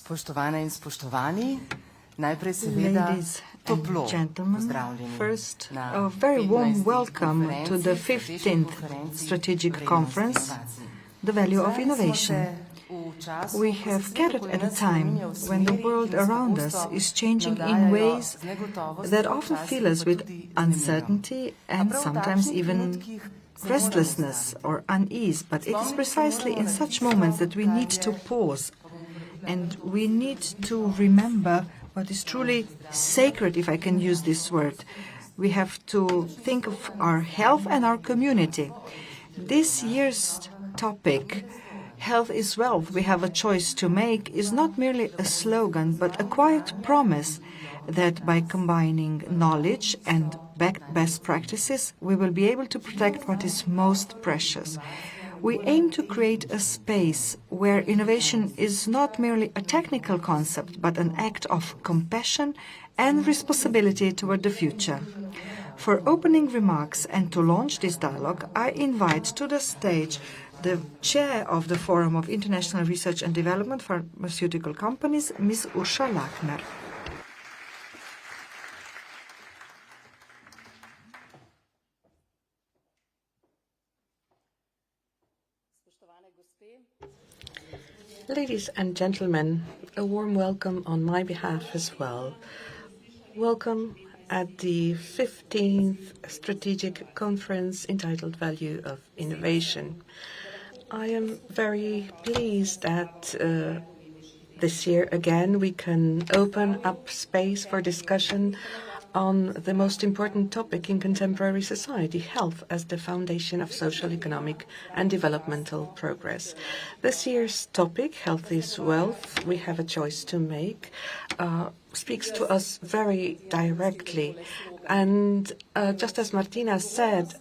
Spoštovane in spoštovani, najprej seveda toplo pozdravljeni. First, a very warm welcome to the 15th Strategic Conference, The Value of Innovation. We have gathered at a time when the world around us is changing in ways that often fill us with uncertainty and sometimes even restlessness or unease. But it is precisely in such moments that we need to pause and we need to remember what is truly sacred, if I can use this word. We have to think of our health and our community. This year's topic, Health is Wealth, we have a choice to make, is not merely a slogan, but a quiet promise that by combining knowledge and best practices, we will be able to protect what is most precious. We aim to create a space where innovation is not merely a technical concept, but an act of compassion and responsibility toward the future. For opening remarks and to launch this dialogue, I invite to the stage the chair of the Forum of International Research and Development Pharmaceutical Companies, Ms. Urša Lachner. Ladies and gentlemen, a warm welcome on my behalf as well. Welcome at the 15th Strategic Conference entitled Value of Innovation. I am very pleased that this year again we can open up space for discussion on the most important topic in contemporary society, health as the foundation of social, economic and developmental progress. This year's topic, Health is Wealth, we have a choice to make, speaks to us very directly. And just as Martina said,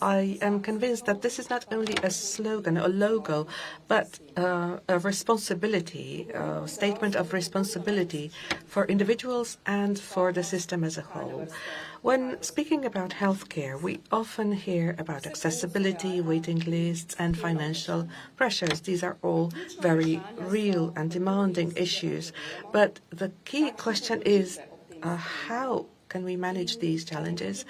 I am convinced that this is not only a slogan, a logo, but a responsibility, a statement of responsibility for individuals and for the system as a whole. When speaking about healthcare, we often hear about accessibility, waiting lists, and financial pressures. These are all very real and demanding issues. But the key question is how can we manage these challenges,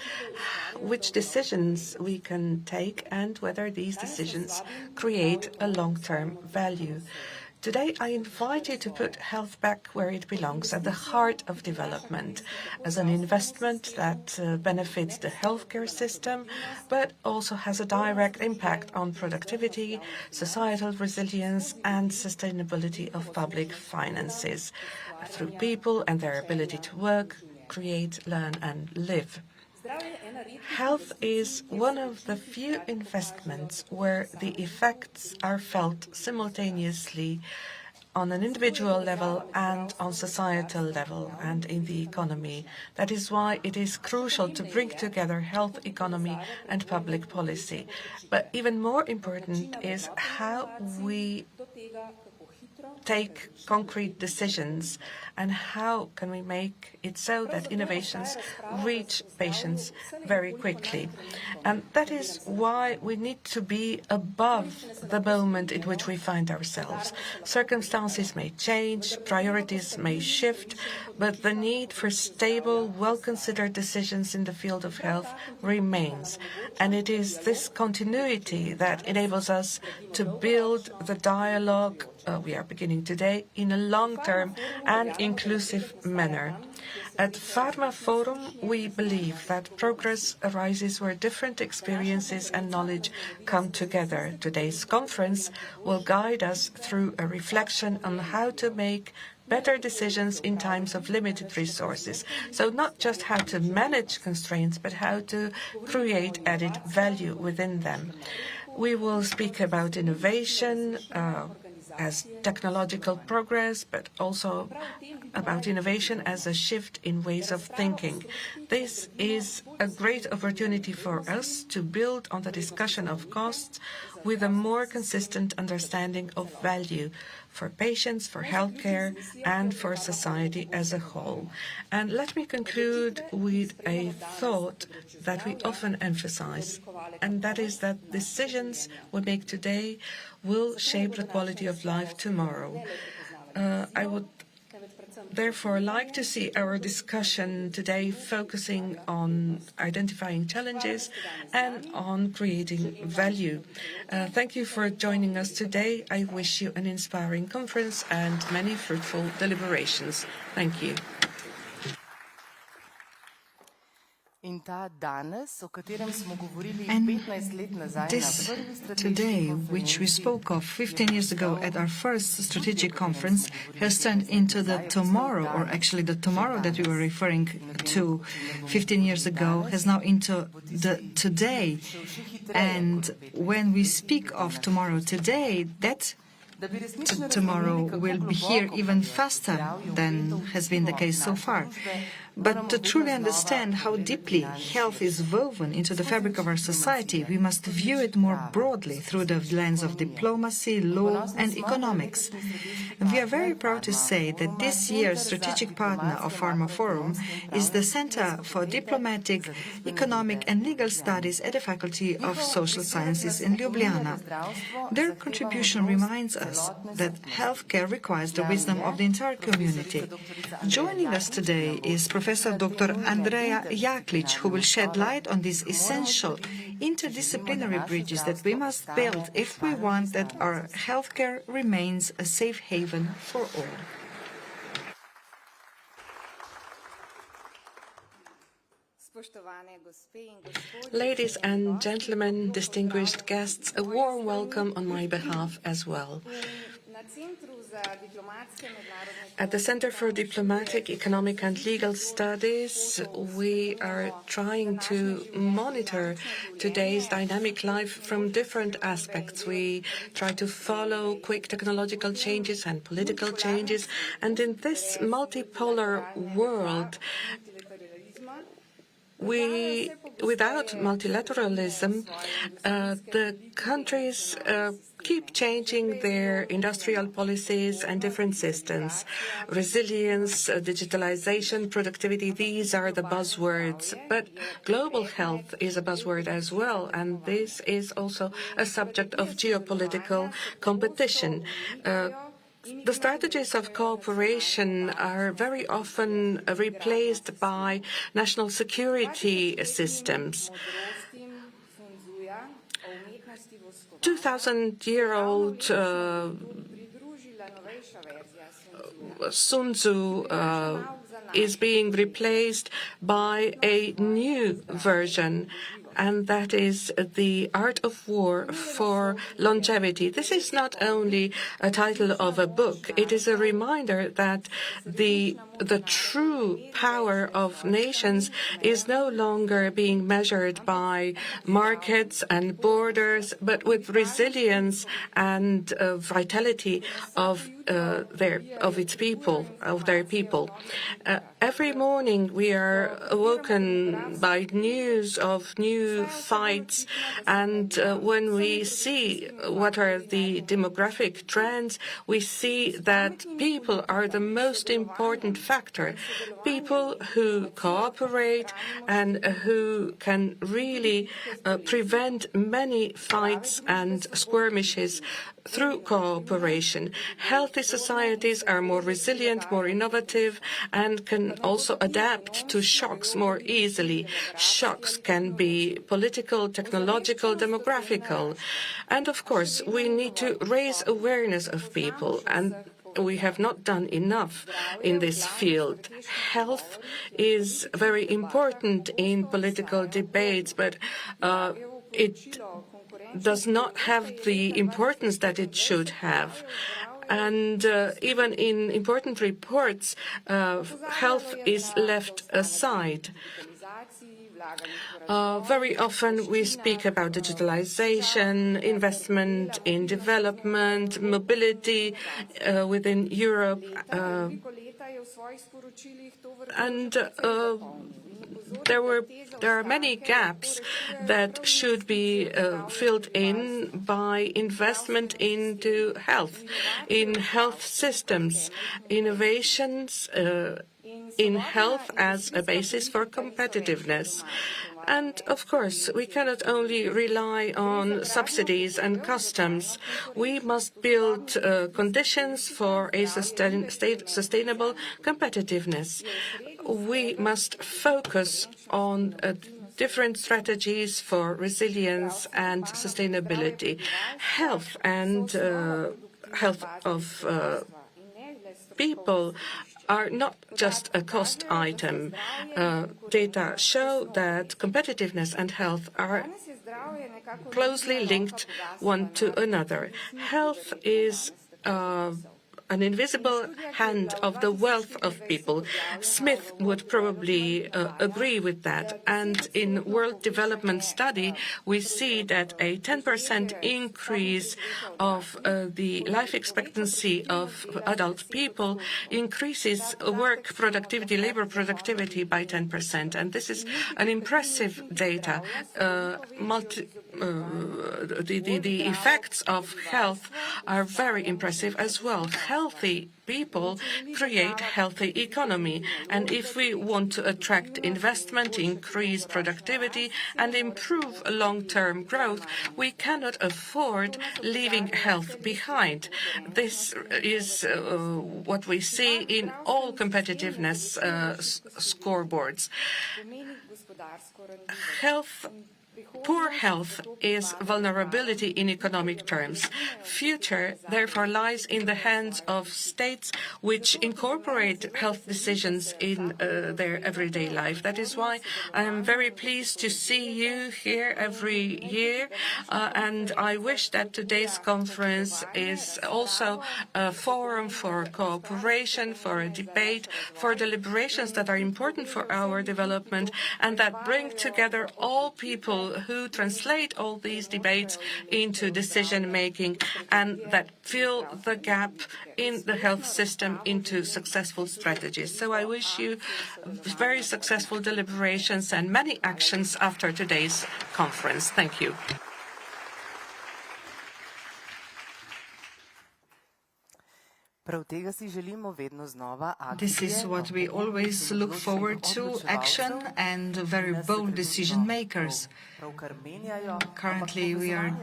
which decisions we can take, and whether these decisions create a long-term value. Today, I invite you to put health back where it belongs, at the heart of development, as an investment that benefits the healthcare system, but also has a direct impact on productivity, societal resilience, and sustainability of public finances, through people and their ability to work, create, learn, and live. Health is one of the few investments where the effects are felt simultaneously on an individual level and on societal level and in the economy. That is why it is crucial to bring together health, economy, and public policy. But even more important is how we take concrete decisions and how can we make it so that innovations reach patients very quickly. And that is why we need to be above the moment in which we find ourselves. Circumstances may change, priorities may shift, but the need for stable, well-considered decisions in the field of health remains. And it is this continuity that enables us to build the dialogue we are beginning today in a long-term and inclusive manner. At FarmaForum, we believe that progress arises where different experiences and knowledge come together. Today's conference will guide us through a reflection on how to make better decisions in times of limited resources. So not just how to manage constraints, but how to create added value within them. We will speak about innovation, as technological progress, but also about innovation as a shift in ways of thinking. This is a great opportunity for us to build on the discussion of costs with a more consistent understanding of value for patients, for healthcare, and for society as a whole. And let me conclude with a thought that we often emphasize, and that is that decisions we make today will shape the quality of life tomorrow. I would therefore like to see our discussion today focusing on identifying challenges and on creating value. Thank you for joining us today. I wish you an inspiring conference and many fruitful deliberations. Thank you. And this today, which we spoke of 15 years ago at our first strategic conference, has turned into the tomorrow, or actually the tomorrow that we were referring to 15 years ago, has now into the today. And when we speak of tomorrow today, that tomorrow will be here even faster than has been the case so far. But to truly understand how deeply health is woven into the fabric of our society, we must view it more broadly through the lens of diplomacy, law and economics. And we are very proud to say that this year's strategic partner of FarmaForum is the Center for Diplomatic, Economic and Legal Studies at the Faculty of Social Sciences in Ljubljana. Their contribution reminds us that healthcare requires the wisdom of the entire community. Joining us today is Professor Dr. Andreja Jaklič, who will shed light on these essential interdisciplinary bridges that we must build if we want that our healthcare remains a safe haven for all. Ladies and gentlemen, distinguished guests, a warm welcome on my behalf as well. At the Center for Diplomatic, Economic and Legal Studies, we are trying to monitor today's dynamic life from different aspects. We try to follow quick technological changes and political changes, and in this multipolar world, without multilateralism, the countries keep changing their industrial policies and different systems. Resilience, digitalization, productivity, these are the buzzwords. But global health is a buzzword as well, and this is also a subject of geopolitical competition. The strategies of cooperation are very often replaced by national security systems. 2,000-year-old Sun Tzu is being replaced by a new version, and that is the art of war for longevity. This is not only a title of a book, it is a reminder that the true power of nations is no longer being measured by markets and borders, but with resilience and vitality of their people. Every morning we are awoken by news of new fights, and when we see what are the demographic trends, we see that people are the most important factor. People who cooperate and who can really prevent many fights and skirmishes through cooperation. Healthy societies are more resilient, more innovative, and can also adapt to shocks more easily. Shocks can be political, technological, demographical. And of course, we need to raise awareness of people, and we have not done enough in this field. Health is very important in political debates, but it does not have the importance that it should have. And even in important reports, health is left aside. Very often we speak about digitalization, investment in development, mobility within Europe, and there are many gaps that should be filled in by investment into health, in health systems, innovations in health as a basis for competitiveness. And, of course, we cannot only rely on subsidies and customs. We must build conditions for a sustainable competitiveness. We must focus on different strategies for resilience and sustainability. Health and health of people are not just a cost item. Data show that competitiveness and health are closely linked one to another. Health is an invisible hand of the wealth of people. Smith would probably agree with that. And in World Development Study, we see that a 10% increase of the life expectancy of adult people increases work productivity, labor productivity by 10%. And this is an impressive data. The effects of health are very impressive as well. Healthy people create healthy economy, and if we want to attract investment, increase productivity and improve long-term growth, we cannot afford leaving health behind. This is what we see in all competitiveness scoreboards. Poor health is vulnerability in economic terms. Future, therefore, lies in the hands of states which incorporate health decisions in their everyday life. That is why I am very pleased to see you here every year, and I wish that today's conference is also a forum for cooperation, for a debate, for deliberations that are important for our development and that bring together all people who translate all these debates into decision-making and that fill the gap in the health system into successful strategies. So I wish you very successful deliberations and many actions after today's conference. Thank you. This is what we always look forward to, action and very bold decision makers. Currently we are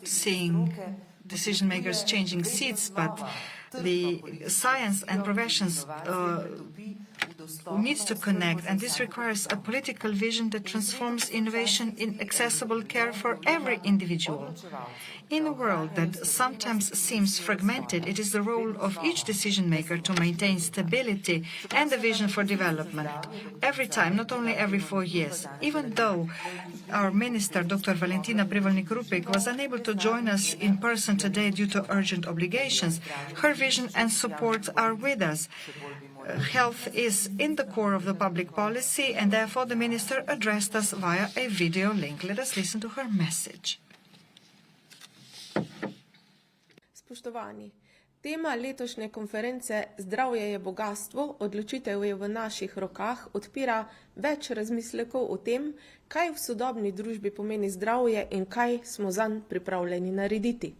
seeing decision makers changing seats, but the science and professions needs to connect, and this requires a political vision that transforms innovation in accessible care for every individual. In a world that sometimes seems fragmented, it is the role of each decision maker to maintain stability and a vision for development. Every time, not only every 4 years. Even though our minister, Dr. Valentina Prevolnik-Rupik, was unable to join us in person today due to urgent obligations, her vision and support are with us. Health is in the core of the public policy, and therefore the minister addressed us via a video link. Let us listen to her message. Spoštovani, tema letošnje konference Zdravje je bogastvo, odločitev je v naših rokah odpira več razmislekov o tem, kaj v sodobni družbi pomeni zdravje in kaj smo zanj pripravljeni narediti.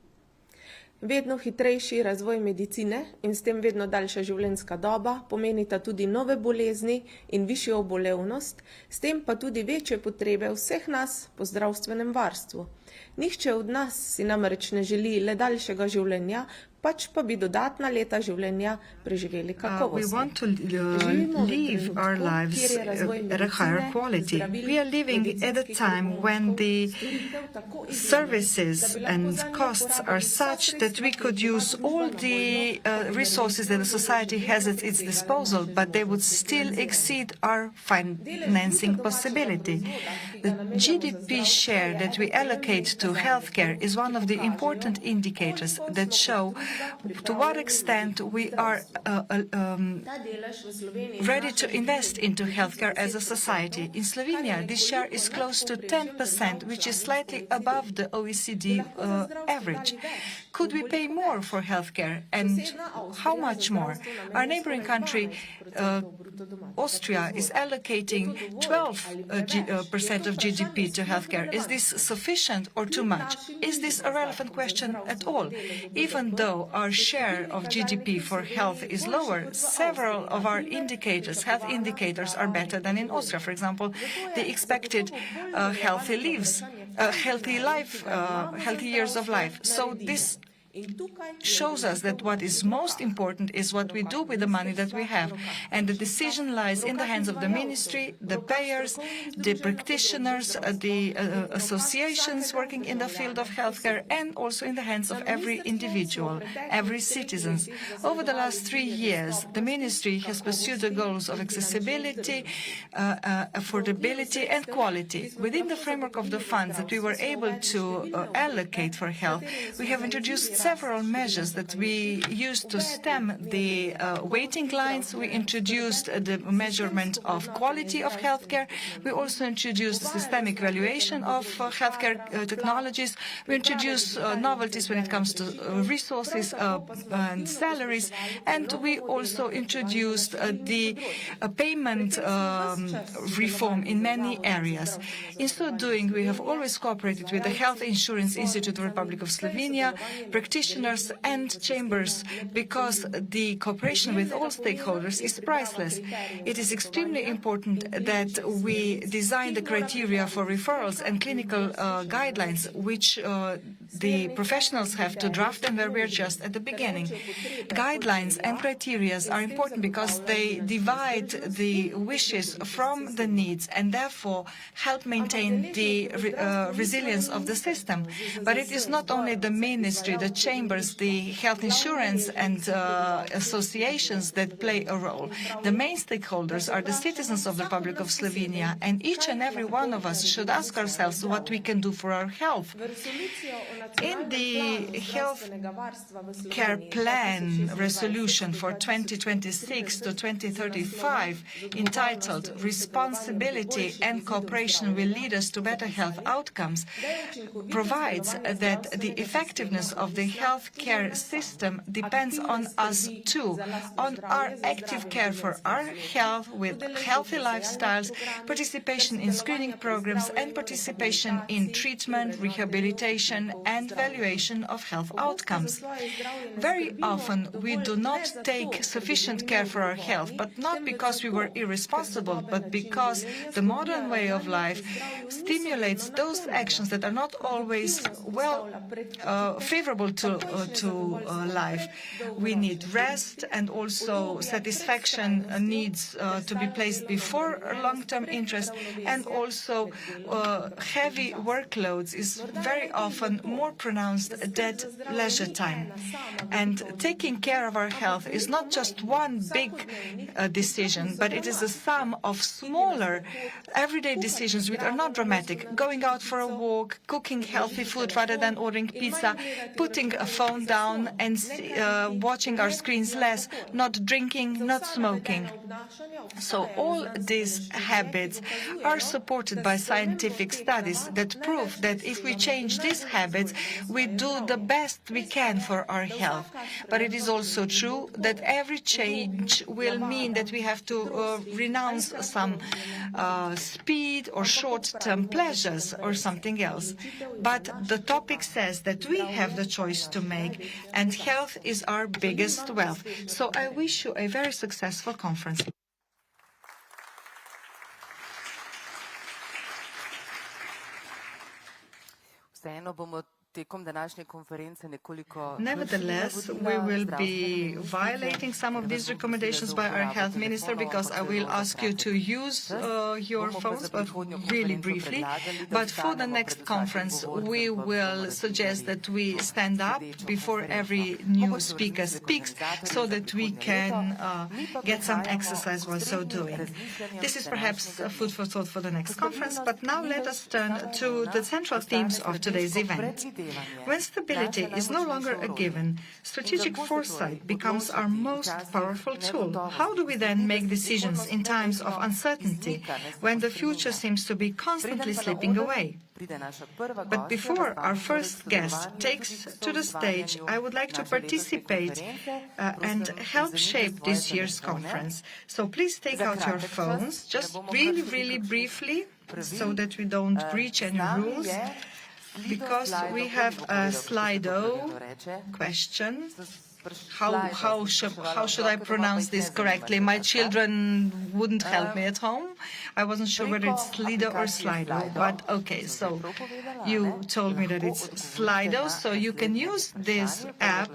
Vedno hitrejši razvoj medicine in s tem vedno daljša življenjska doba pomenita tudi nove bolezni in višjo obolevnost, s tem pa tudi večje potrebe vseh nas po zdravstvenem varstvu. Nihče od nas si namreč ne želi le daljšega življenja, pač pa bi dodatna leta življenja preživeli kakovostno. We want to live our lives at a higher quality. We are living at a time when the services and costs are such that we could use all the resources that the society has at its disposal, but they would still exceed our financing possibility. The GDP share that we allocate to healthcare is one of the important indicators that show to what extent we are ready to invest into healthcare as a society. In Slovenia, this share is close to 10%, which is slightly above the OECD average. Could we pay more for healthcare, and how much more? Our neighboring country Austria is allocating 12% of GDP to healthcare. Is this sufficient or too much? Is this a relevant question at all? Even though our share of GDP for health is lower, several of our indicators, health indicators, are better than in Austria. For example, the expected healthy years of life. So this shows us that what is most important is what we do with the money that we have. And the decision lies in the hands of the ministry, the payers, the practitioners, the associations working in the field of healthcare, and also in the hands of every individual, every citizen. Over the last 3 years, the ministry has pursued the goals of accessibility, affordability, and quality. Within the framework of the funds that we were able to allocate for health, we have introduced several measures that we used to stem the waiting lines. We introduced the measurement of quality of healthcare. We also introduced systemic evaluation of healthcare technologies. We introduced novelties when it comes to resources and salaries. And we also introduced the payment reform in many areas. In so doing, we have always cooperated with the Health Insurance Institute of the Republic of Slovenia, practitioners and chambers, because the cooperation with all stakeholders is priceless. It is extremely important that we design the criteria for referrals and clinical guidelines, which the professionals have to draft, and where we are just at the beginning. Guidelines and criteria are important because they divide the wishes from the needs and therefore help maintain the resilience of the system. But it is not only the ministry, the chambers, the health insurance and associations that play a role. The main stakeholders are the citizens of the Republic of Slovenia, and each and every one of us should ask ourselves what we can do for our health. In the health care plan resolution for 2026 to 2035, entitled "Responsibility and Cooperation Will Lead Us to Better Health Outcomes," provides that the effectiveness of the health care system depends on us too, on our active care for our health with healthy lifestyles, participation in screening programs, and participation in treatment, rehabilitation, and evaluation of health outcomes. Very often we do not take sufficient care for our health, but not because we were irresponsible, but because the modern way of life stimulates those actions that are not always favorable to life. We need rest, and also satisfaction needs to be placed before long-term interest, and also heavy workloads is very often more pronounced than leisure time. And taking care of our health is not just one big decision, but it is a sum of smaller everyday decisions which are not dramatic. Going out for a walk, cooking healthy food rather than ordering pizza, putting a phone down and watching our screens less, not drinking, not smoking. So all these habits are supported by scientific studies that prove that if we change these habits, we do the best we can for our health. But it is also true that every change will mean that we have to renounce some speed or short-term pleasures or something else. But the topic says that we have the choice to make, and health is our biggest wealth. So I wish you a very successful conference. Nevertheless, we will be violating some of these recommendations by our health minister, because I will ask you to use your phones, but really briefly. But for the next conference, we will suggest that we stand up before every new speaker speaks, so that we can get some exercise while so doing. This is perhaps a food for thought for the next conference, but now let us turn to the central themes of today's event. When stability is no longer a given, strategic foresight becomes our most powerful tool. How do we then make decisions in times of uncertainty, when the future seems to be constantly slipping away? But before our first guest takes to the stage, I would like to participate and help shape this year's conference. So please take out your phones, just really, really briefly, so that we don't breach any rules, because we have a Slido question. How should I pronounce this correctly? My children wouldn't help me at home. I wasn't sure whether it's Slido or Slido, but okay, so you told me that it's Slido, so you can use this app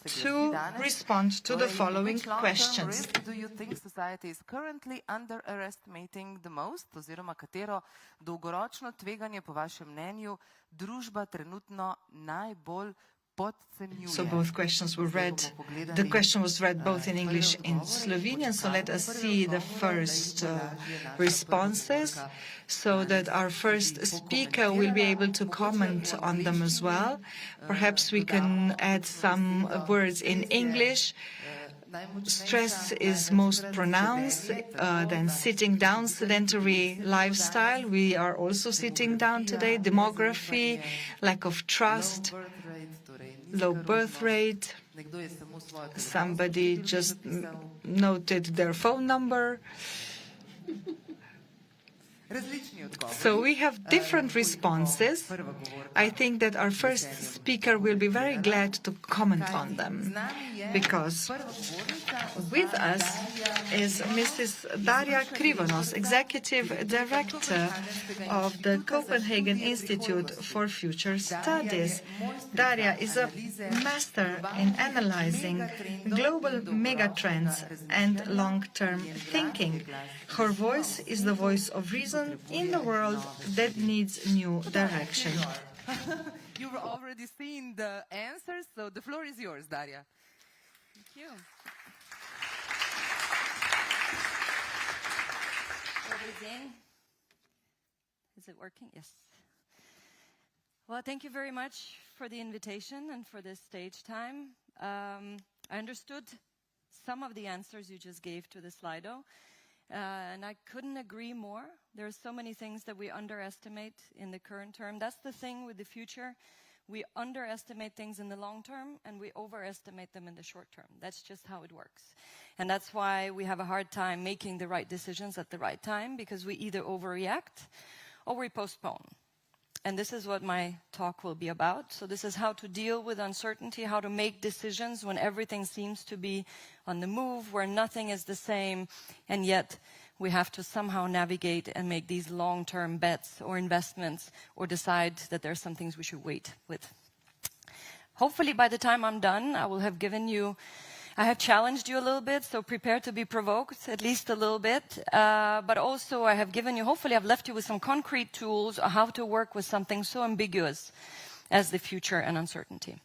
to respond to the following questions. Do you think society is currently underestimating the most, oziroma katero dolgoročno tveganje po vašem mnenju družba trenutno najbolj podcenjuje? So both questions were read. The question was read both in English and Slovenian, so let us see the first responses, so that our first speaker will be able to comment on them as well. Perhaps we can add some words in English. Stress is most pronounced, then sitting down, sedentary lifestyle. We are also sitting down today. Demography, lack of trust, low birth rate. Somebody just noted their phone number. So we have different responses. I think that our first speaker will be very glad to comment on them, because with us is Mrs. Darja Krivonos, Executive Director of the Copenhagen Institute for Future Studies. Darja is a master in analyzing global megatrends and long-term thinking. Her voice is the voice of reason in the world that needs new direction. You've already seen the answers, so the floor is yours, Darja. Thank you. Is it working? Yes. Well, thank you very much for the invitation and for this stage time. I understood some of the answers you just gave to the Slido. And I couldn't agree more. There are so many things that we underestimate in the current term. That's the thing with the future. We underestimate things in the long term, and we overestimate them in the short term. That's just how it works. And that's why we have a hard time making the right decisions at the right time, because we either overreact or we postpone. And this is what my talk will be about. So this is how to deal with uncertainty, how to make decisions when everything seems to be on the move, where nothing is the same, and yet we have to somehow navigate and make these long-term bets or investments, or decide that there are some things we should wait with. Hopefully by the time I'm done, I have challenged you a little bit, so prepare to be provoked, at least a little bit. But also I have hopefully I've left you with some concrete tools on how to work with something so ambiguous as the future and uncertainty.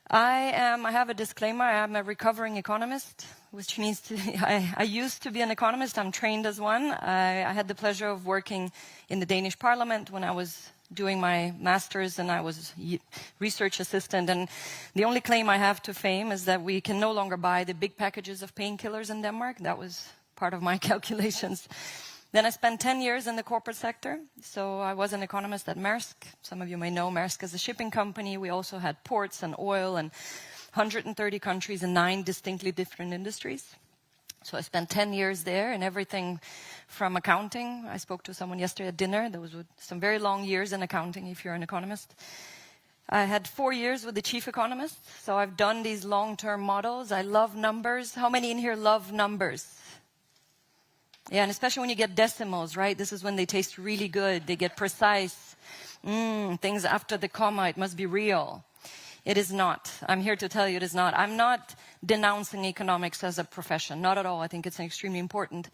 I have a disclaimer. I am a recovering economist, which means I used to be an economist. I'm trained as one. I had the pleasure of working in the Danish parliament when I was doing my master's, and I was research assistant. And the only claim I have to fame is that we can no longer buy the big packages of painkillers in Denmark. That was part of my calculations. Then I spent 10 years in the corporate sector. So I was an economist at Maersk. Some of you may know Maersk as a shipping company. We also had ports and oil and 130 countries and 9 distinctly different industries. So I spent 10 years there, and everything from accounting. I spoke to someone yesterday at dinner. There was some very long years in accounting if you're an economist. I had 4 years with the chief economist. So I've done these long-term models. I love numbers. How many in here love numbers? Yeah, and especially when you get decimals, right? This is when they taste really good. They get precise. Things after the comma, it must be real. It is not. I'm here to tell you it is not. I'm not denouncing economics as a profession. Not at all. I think it's an extremely important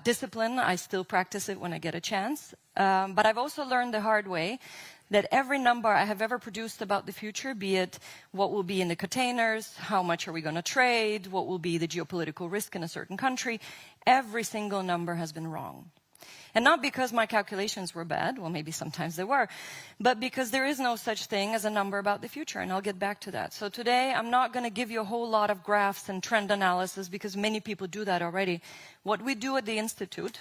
discipline. I still practice it when I get a chance. But I've also learned the hard way that every number I have ever produced about the future, be it what will be in the containers, how much are we going to trade, what will be the geopolitical risk in a certain country, every single number has been wrong. And not because my calculations were bad, well, maybe sometimes they were, but because there is no such thing as a number about the future, and I'll get back to that. So today, I'm not going to give you a whole lot of graphs and trend analysis, because many people do that already. What we do at the Institute,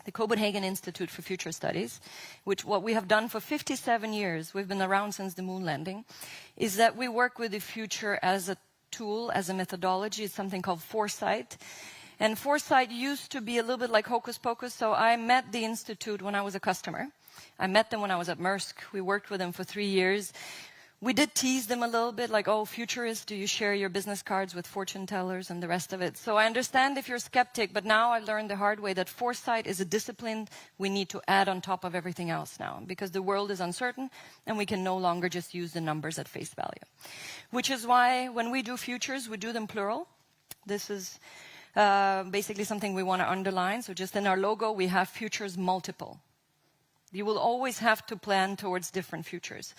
the Copenhagen Institute for Future Studies, what we have done for 57 years, we've been around since the moon landing, is that we work with the future as a tool, as a methodology. It's something called foresight. And foresight used to be a little bit like hocus pocus. So I met the Institute when I was a customer. I met them when I was at Maersk. We worked with them for 3 years. We did tease them a little bit, like, oh, futurists, do you share your business cards with fortune tellers and the rest of it? So I understand if you're a skeptic, but now I learned the hard way that foresight is a discipline we need to add on top of everything else now, because the world is uncertain and we can no longer just use the numbers at face value. Which is why when we do futures, we do them plural. This is basically something we want to underline. So just in our logo, we have futures multiple. You will always have to plan towards different futures.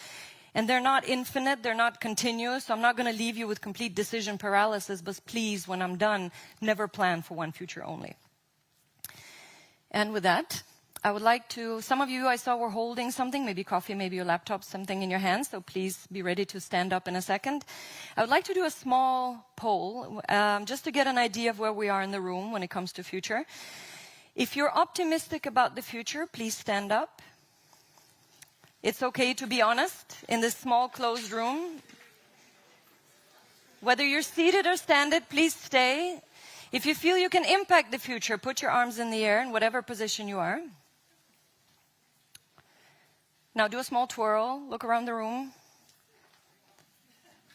And they're not infinite, they're not continuous, so I'm not going to leave you with complete decision paralysis, but please, when I'm done, never plan for one future only. And with that, I would like to, some of you I saw were holding something, maybe coffee, maybe your laptop, something in your hands, so please be ready to stand up in a second. I would like to do a small poll, just to get an idea of where we are in the room when it comes to future. If you're optimistic about the future, please stand up. It's okay to be honest in this small closed room. Whether you're seated or standing, please stay. If you feel you can impact the future, put your arms in the air in whatever position you are. Now do a small twirl, look around the room.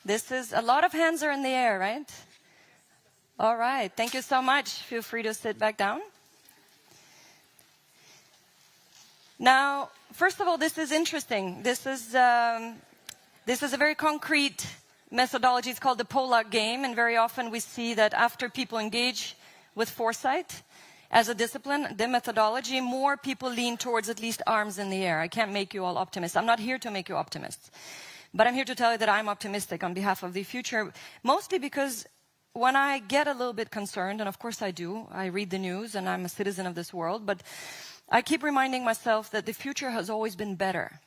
This is, a lot of hands are in the air, right? All right, thank you so much. Feel free to sit back down. Now, first of all, this is interesting. This is a very concrete methodology. It's called the Polak game, and very often we see that after people engage with foresight as a discipline, the methodology, more people lean towards at least arms in the air. I can't make you all optimists. I'm not here to make you optimists, but I'm here to tell you that I'm optimistic on behalf of the future, mostly because when I get a little bit concerned, and of course I do, I read the news and I'm a citizen of this world, but I keep reminding myself that the future has always been better.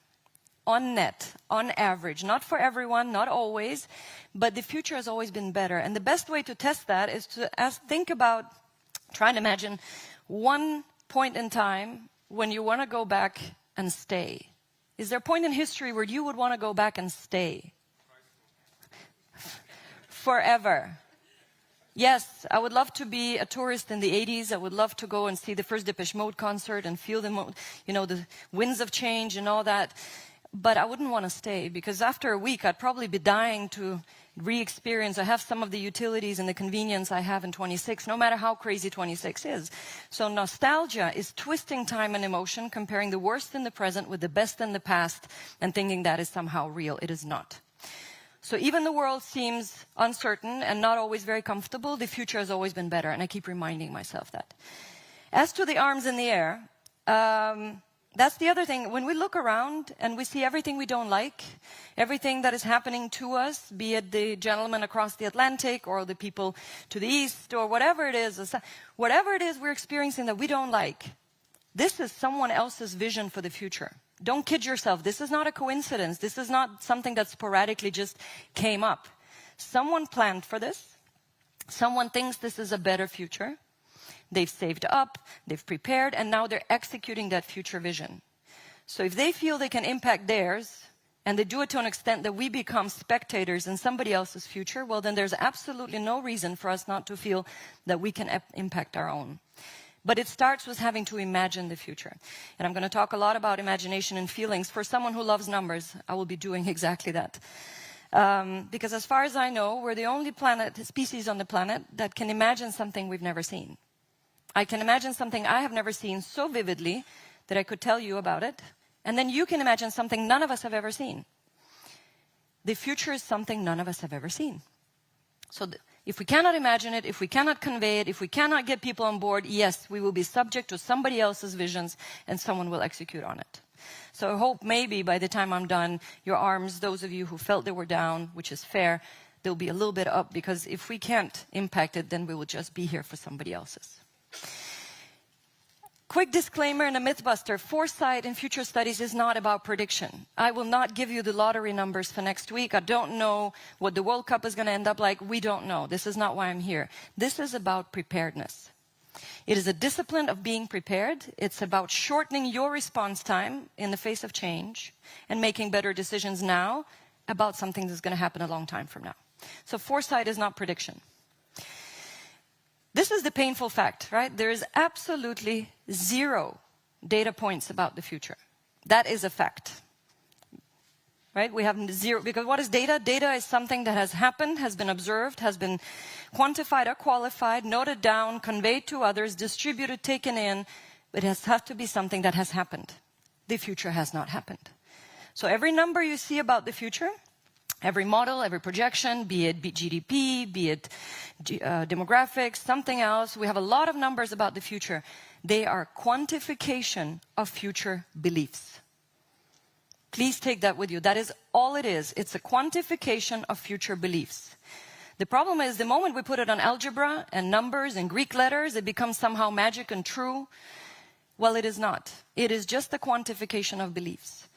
On net, on average, not for everyone, not always, but the future has always been better. And the best way to test that is to think about, try and imagine one point in time when you want to go back and stay. Is there a point in history where you would want to go back and stay? Forever. Yes, I would love to be a tourist in the 80s. I would love to go and see the first Depeche Mode concert and feel the winds of change and all that. But I wouldn't want to stay, because after a week, I'd probably be dying to re-experience. I have some of the utilities and the convenience I have in 26, no matter how crazy 26 is. So nostalgia is twisting time and emotion, comparing the worst in the present with the best in the past, and thinking that is somehow real. It is not. So even the world seems uncertain and not always very comfortable, the future has always been better, and I keep reminding myself that. As to the arms in the air, that's the other thing. When we look around and we see everything we don't like, everything that is happening to us, be it the gentleman across the Atlantic or the people to the east or whatever it is we're experiencing that we don't like, this is someone else's vision for the future. Don't kid yourself. This is not a coincidence. This is not something that sporadically just came up. Someone planned for this. Someone thinks this is a better future. They've saved up, they've prepared, and now they're executing that future vision. So if they feel they can impact theirs, and they do it to an extent that we become spectators in somebody else's future, well, then there's absolutely no reason for us not to feel that we can impact our own. But it starts with having to imagine the future. And I'm going to talk a lot about imagination and feelings. For someone who loves numbers, I will be doing exactly that. Because as far as I know, we're the only species on the planet that can imagine something we've never seen. I can imagine something I have never seen so vividly that I could tell you about it. And then you can imagine something none of us have ever seen. The future is something none of us have ever seen. So if we cannot imagine it, if we cannot convey it, if we cannot get people on board, yes, we will be subject to somebody else's visions and someone will execute on it. So I hope maybe by the time I'm done, your arms, those of you who felt they were down, which is fair, they'll be a little bit up, because if we can't impact it, then we will just be here for somebody else's. Quick disclaimer and a mythbuster. Foresight in future studies is not about prediction. I will not give you the lottery numbers for next week. I don't know what the World Cup is going to end up like. We don't know. This is not why I'm here. This is about preparedness. It is a discipline of being prepared. It's about shortening your response time in the face of change and making better decisions now about something that's going to happen a long time from now. So foresight is not prediction. This is the painful fact, right? There is absolutely zero data points about the future. That is a fact, right? We have zero, because what is data? Data is something that has happened, has been observed, has been quantified or qualified, noted down, conveyed to others, distributed, taken in. It has to be something that has happened. The future has not happened. So every number you see about the future, every model, every projection, be it GDP, be it demographics, something else, we have a lot of numbers about the future. They are quantification of future beliefs. Please take that with you. That is all it is. It's a quantification of future beliefs. The problem is the moment we put it on algebra and numbers and Greek letters, it becomes somehow magic and true. Well, it is not. It is just a quantification of beliefs.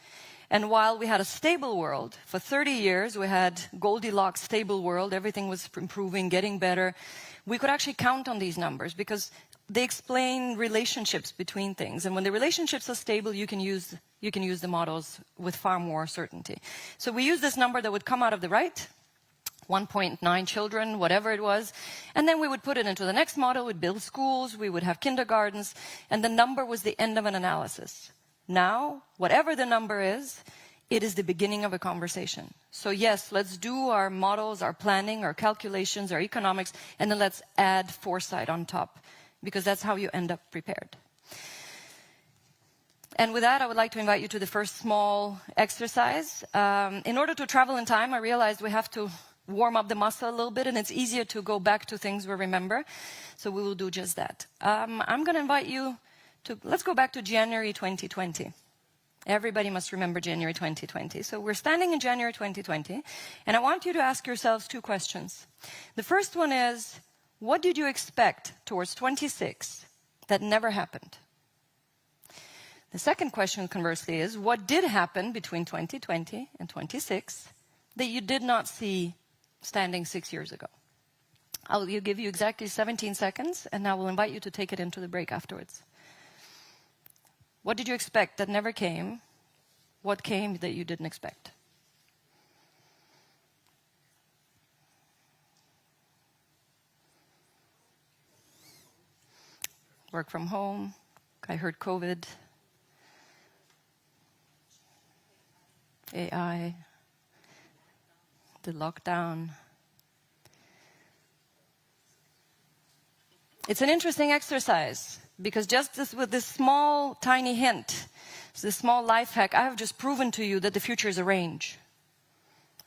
And while we had a stable world, for 30 years we had Goldilocks stable world, everything was improving, getting better, we could actually count on these numbers because they explain relationships between things. And when the relationships are stable, you can use the models with far more certainty. So we use this number that would come out of the right, 1.9 children, whatever it was, and then we would put it into the next model, we'd build schools, we would have kindergartens, and the number was the end of an analysis. Now, whatever the number is, it is the beginning of a conversation. So yes, let's do our models, our planning, our calculations, our economics, and then let's add foresight on top, because that's how you end up prepared. And with that, I would like to invite you to the first small exercise. In order to travel in time, I realized we have to warm up the muscle a little bit, and it's easier to go back to things we remember. So we will do just that. I'm going to invite you to, let's go back to January 2020. Everybody must remember January 2020. So we're standing in January 2020, and I want you to ask yourselves two questions. The first one is, what did you expect towards 26 that never happened? The second question, conversely, is, what did happen between 2020 and 26 that you did not see standing 6 years ago? I'll give you exactly 17 seconds, and I will invite you to take it into the break afterwards. What did you expect that never came? What came that you didn't expect? Work from home. I heard COVID. AI. The lockdown. It's an interesting exercise. Because just with this small, tiny hint, this small life hack, I have just proven to you that the future is a range,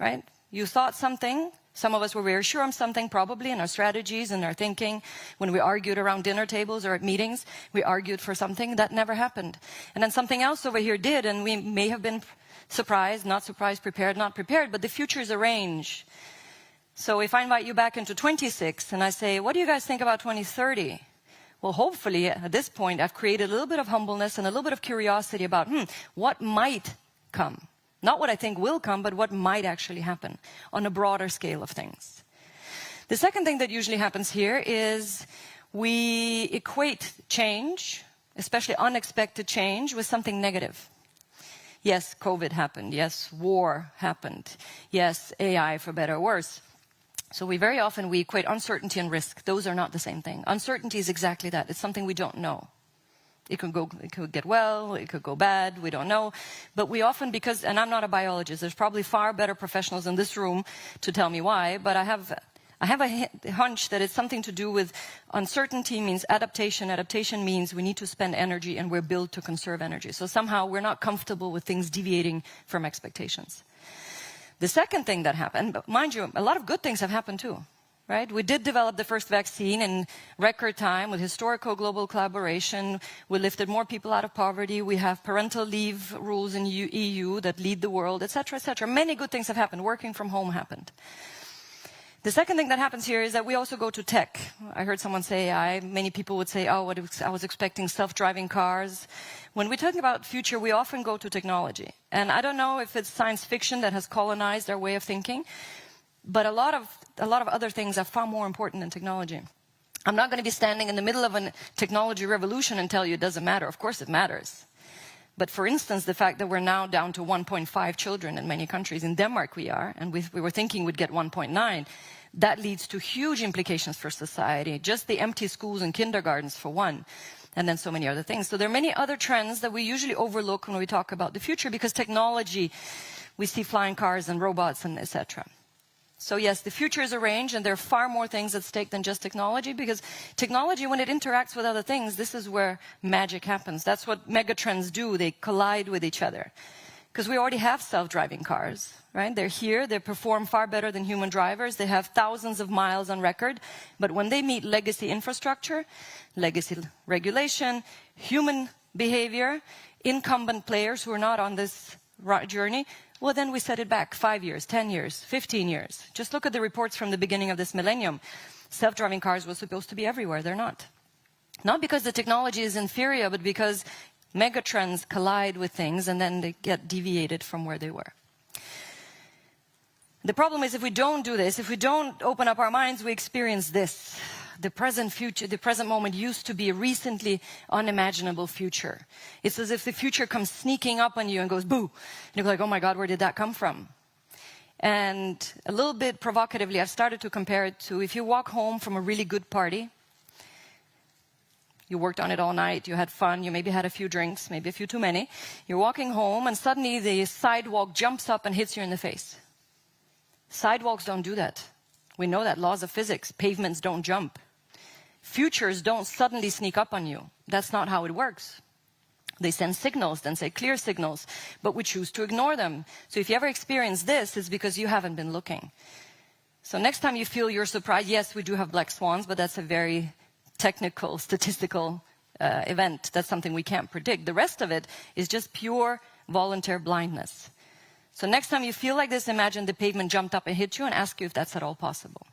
right? You thought something. Some of us were very sure of something, probably, in our strategies and our thinking. When we argued around dinner tables or at meetings, we argued for something that never happened. And then something else over here did, and we may have been surprised, not surprised, prepared, not prepared, but the future is a range. So if I invite you back into 26 and I say, what do you guys think about 2030? Well, hopefully, at this point, I've created a little bit of humbleness and a little bit of curiosity about, what might come? Not what I think will come, but what might actually happen on a broader scale of things. The second thing that usually happens here is we equate change, especially unexpected change, with something negative. Yes, COVID happened. Yes, war happened. Yes, AI, for better or worse. So we equate uncertainty and risk. Those are not the same thing. Uncertainty is exactly that. It's something we don't know. It could get well, it could go bad, we don't know. But we often, and I'm not a biologist, there's probably far better professionals in this room to tell me why, but I have a hunch that it's something to do with uncertainty means adaptation. Adaptation means we need to spend energy, and we're built to conserve energy. So somehow we're not comfortable with things deviating from expectations. The second thing that happened, but mind you, a lot of good things have happened too, right? We did develop the first vaccine in record time with historical global collaboration. We lifted more people out of poverty. We have parental leave rules in EU that lead the world, etc., etc. Many good things have happened. Working from home happened. The second thing that happens here is that we also go to tech. I heard someone say, many people would say, oh, I was expecting self-driving cars. When we talk about future, we often go to technology. And I don't know if it's science fiction that has colonized our way of thinking, but a lot of other things are far more important than technology. I'm not going to be standing in the middle of a technology revolution and tell you it doesn't matter. Of course it matters. But for instance, the fact that we're now down to 1.5 children in many countries, in Denmark we are, and we were thinking we'd get 1.9, that leads to huge implications for society. Just the empty schools and kindergartens for one, and then so many other things. So there are many other trends that we usually overlook when we talk about the future, because technology, we see flying cars and robots and etc. So yes, the future is arranged, and there are far more things at stake than just technology, because technology, when it interacts with other things, this is where magic happens. That's what megatrends do. They collide with each other. Because we already have self-driving cars, right? They're here, they perform far better than human drivers, they have thousands of miles on record, but when they meet legacy infrastructure, legacy regulation, human behavior, incumbent players who are not on this journey, well, then we set it back 5 years, 10 years, 15 years. Just look at the reports from the beginning of this millennium. Self-driving cars were supposed to be everywhere. They're not. Not because the technology is inferior, but because megatrends collide with things and then they get deviated from where they were. The problem is, if we don't do this, if we don't open up our minds, we experience this. The present future, the present moment used to be a recently unimaginable future. It's as if the future comes sneaking up on you and goes, boo. And you're like, oh my God, where did that come from? And a little bit provocatively, I've started to compare it to if you walk home from a really good party, you worked on it all night, you had fun, you maybe had a few drinks, maybe a few too many. You're walking home and suddenly the sidewalk jumps up and hits you in the face. Sidewalks don't do that. We know that, laws of physics, pavements don't jump. Futures don't suddenly sneak up on you. That's not how it works. They send signals, then say clear signals, but we choose to ignore them. So if you ever experience this, it's because you haven't been looking. So next time you feel you're surprised, yes, we do have black swans, but that's a very technical, statistical event. That's something we can't predict. The rest of it is just pure voluntary blindness. So next time you feel like this, imagine the pavement jumped up and hit you and ask you if that's at all possible.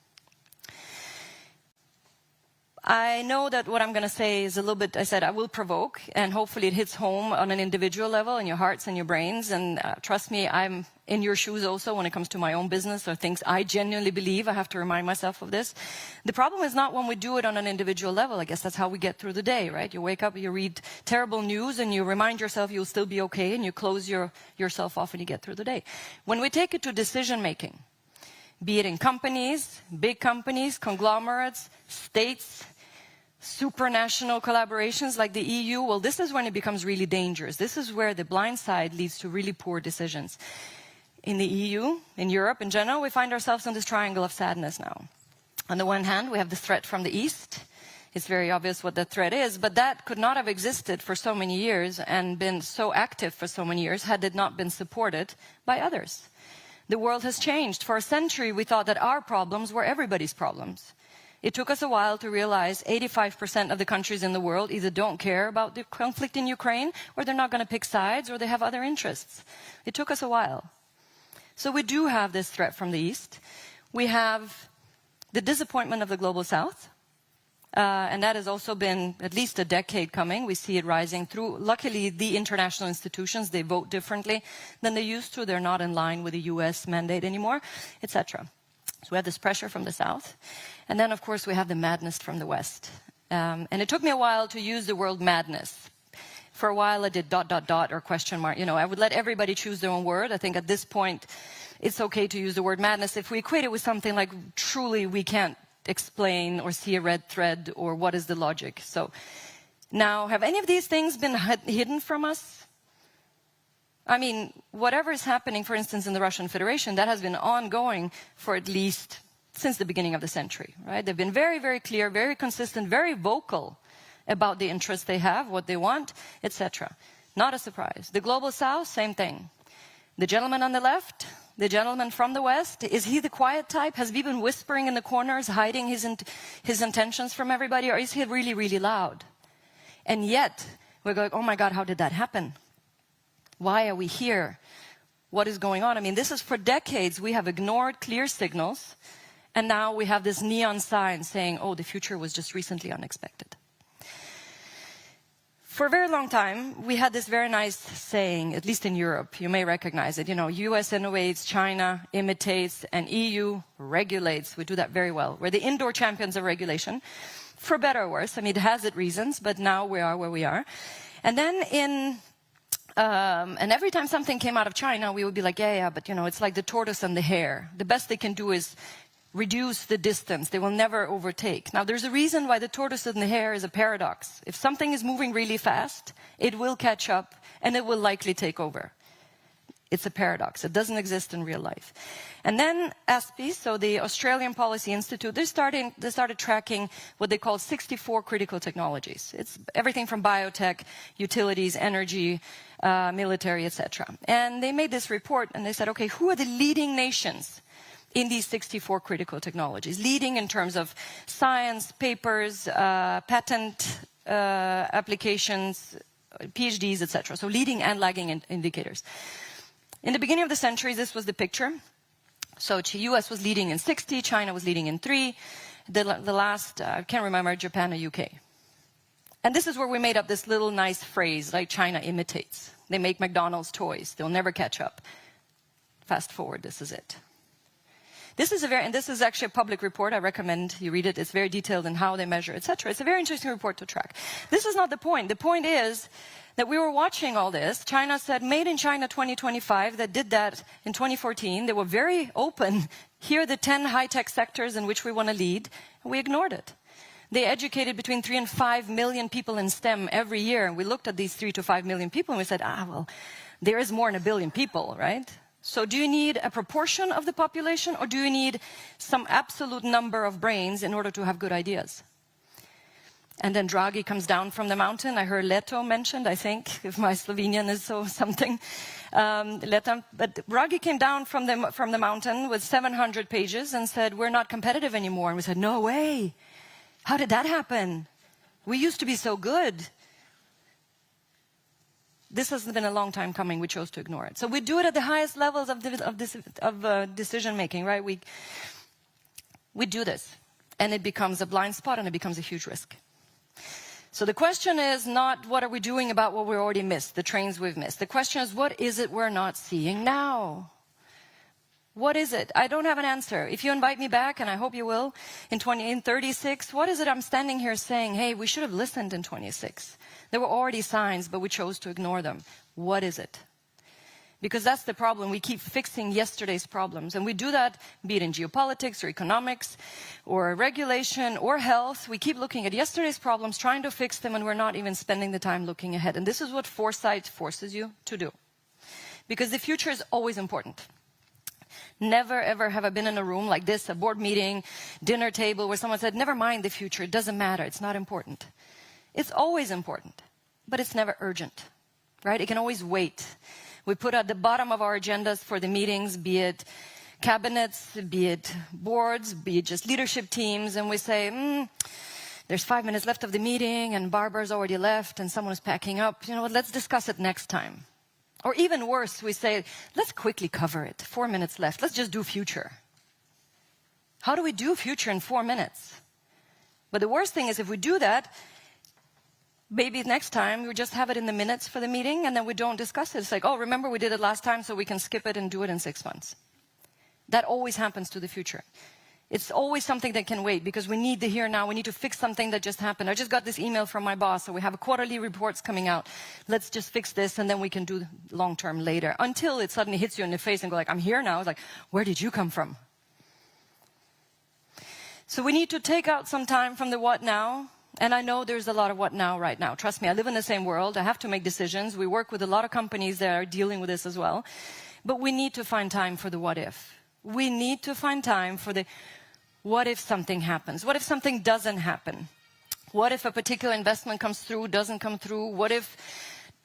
I know that what I'm going to say is a little bit, I said, I will provoke, and hopefully it hits home on an individual level in your hearts and your brains. And trust me, I'm in your shoes also when it comes to my own business or things I genuinely believe. I have to remind myself of this. The problem is not when we do it on an individual level. I guess that's how we get through the day, right? You wake up, you read terrible news, and you remind yourself you'll still be okay, and you close yourself off and you get through the day. When we take it to decision making, be it in companies, big companies, conglomerates, states, supranational collaborations like the EU, well, this is when it becomes really dangerous. This is where the blind side leads to really poor decisions. In the EU, in Europe in general, we find ourselves in this triangle of sadness now. On the one hand, we have the threat from the East. It's very obvious what that threat is, but that could not have existed for so many years and been so active for so many years had it not been supported by others. The world has changed. For a century, we thought that our problems were everybody's problems. It took us a while to realize 85% of the countries in the world either don't care about the conflict in Ukraine, or they're not going to pick sides, or they have other interests. It took us a while. So we do have this threat from the East. We have the disappointment of the Global South. And that has also been at least a decade coming. We see it rising through, luckily, the international institutions. They vote differently than they used to. They're not in line with the US mandate anymore, etc. So we have this pressure from the South. And then, of course, we have the madness from the West. And it took me a while to use the word madness. For a while, I did ... or question mark. You know, I would let everybody choose their own word. I think at this point, it's okay to use the word madness if we equate it with something like truly we can't explain or see a red thread or what is the logic. So now, have any of these things been hidden from us? I mean, whatever is happening, for instance, in the Russian Federation, that has been ongoing for at least since the beginning of the century, right? They've been very, very clear, very consistent, very vocal about the interests they have, what they want, etc. Not a surprise. The Global South, same thing. The gentleman on the left, the gentleman from the West, is he the quiet type? Has he been whispering in the corners, hiding his intentions from everybody, or is he really, really loud? And yet, we're going, oh my God, how did that happen? Why are we here? What is going on? I mean, this is for decades we have ignored clear signals, And now we have this neon sign saying, oh, the future was just recently unexpected. For a very long time, we had this very nice saying, at least in Europe, you may recognize it, US innovates, China imitates, and EU regulates. We do that very well. We're the indoor champions of regulation, for better or worse. I mean, it has its reasons, but now we are where we are. And then and every time something came out of China, we would be like, yeah, but it's like the tortoise and the hare. The best they can do is reduce the distance. They will never overtake. Now, there's a reason why the tortoise and the hare is a paradox. If something is moving really fast, it will catch up and it will likely take over. It's a paradox. It doesn't exist in real life. And then ASPI, so the Australian Policy Institute, they started tracking what they call 64 critical technologies. It's everything from biotech, utilities, energy, military, etc. And they made this report and they said, okay, who are the leading nations in these 64 critical technologies? Leading in terms of science, papers, patent applications, PhDs, etc. So leading and lagging indicators. In the beginning of the century, this was the picture. So the US was leading in 60, China was leading in 3, the last, I can't remember, Japan or UK. And this is where we made up this little nice phrase, like China imitates. They make McDonald's toys. They'll never catch up. Fast forward, this is it. This is actually a public report. I recommend you read it. It's very detailed in how they measure, etc. It's a very interesting report to track. This is not the point. The point is that we were watching all this. China said, made in China 2025, that did that in 2014. They were very open. Here are the 10 high-tech sectors in which we want to lead. And we ignored it. They educated between 3 and 5 million people in STEM every year. And we looked at these 3 to 5 million people and we said, well, there is more than 1 billion people, right? So do you need a proportion of the population or do you need some absolute number of brains in order to have good ideas? And then Draghi comes down from the mountain. I heard Leto mentioned, I think, if my Slovenian is so something. Leto. But Draghi came down from the mountain with 700 pages and said, we're not competitive anymore. And we said, no way. How did that happen? We used to be so good. This has been a long time coming. We chose to ignore it. So we do it at the highest levels of decision-making, right? We do this. And it becomes a blind spot and it becomes a huge risk. So the question is not what are we doing about what we already missed, the trains we've missed. The question is what is it we're not seeing now? What is it? I don't have an answer. If you invite me back, and I hope you will, in 36, what is it I'm standing here saying, hey, we should have listened in 26. There were already signs, but we chose to ignore them. What is it? Because that's the problem. We keep fixing yesterday's problems. And we do that, be it in geopolitics or economics or regulation or health. We keep looking at yesterday's problems, trying to fix them, and we're not even spending the time looking ahead. And this is what foresight forces you to do. Because the future is always important. Never, ever have I been in a room like this, a board meeting, dinner table, where someone said, never mind the future, it doesn't matter, it's not important. It's always important, but it's never urgent, right? It can always wait. We put at the bottom of our agendas for the meetings, be it cabinets, be it boards, be it just leadership teams, and we say, there's 5 minutes left of the meeting, and Barbara's already left, and someone is packing up. You know what, let's discuss it next time. Or even worse, we say, let's quickly cover it. 4 minutes left. Let's just do future. How do we do future in 4 minutes? But the worst thing is if we do that, maybe next time we just have it in the minutes for the meeting and then we don't discuss it. It's like, oh, remember we did it last time, so we can skip it and do it in 6 months. That always happens to the future. It's always something that can wait because we need the here now. We need to fix something that just happened. I just got this email from my boss, so we have quarterly reports coming out. Let's just fix this and then we can do long-term later. Until it suddenly hits you in the face and go like, I'm here now. It's like, where did you come from? So we need to take out some time from the what now. And I know there's a lot of what now right now. Trust me, I live in the same world. I have to make decisions. We work with a lot of companies that are dealing with this as well. But we need to find time for the what if. We need to find time for the what if something happens? What if something doesn't happen? What if a particular investment comes through, doesn't come through? What if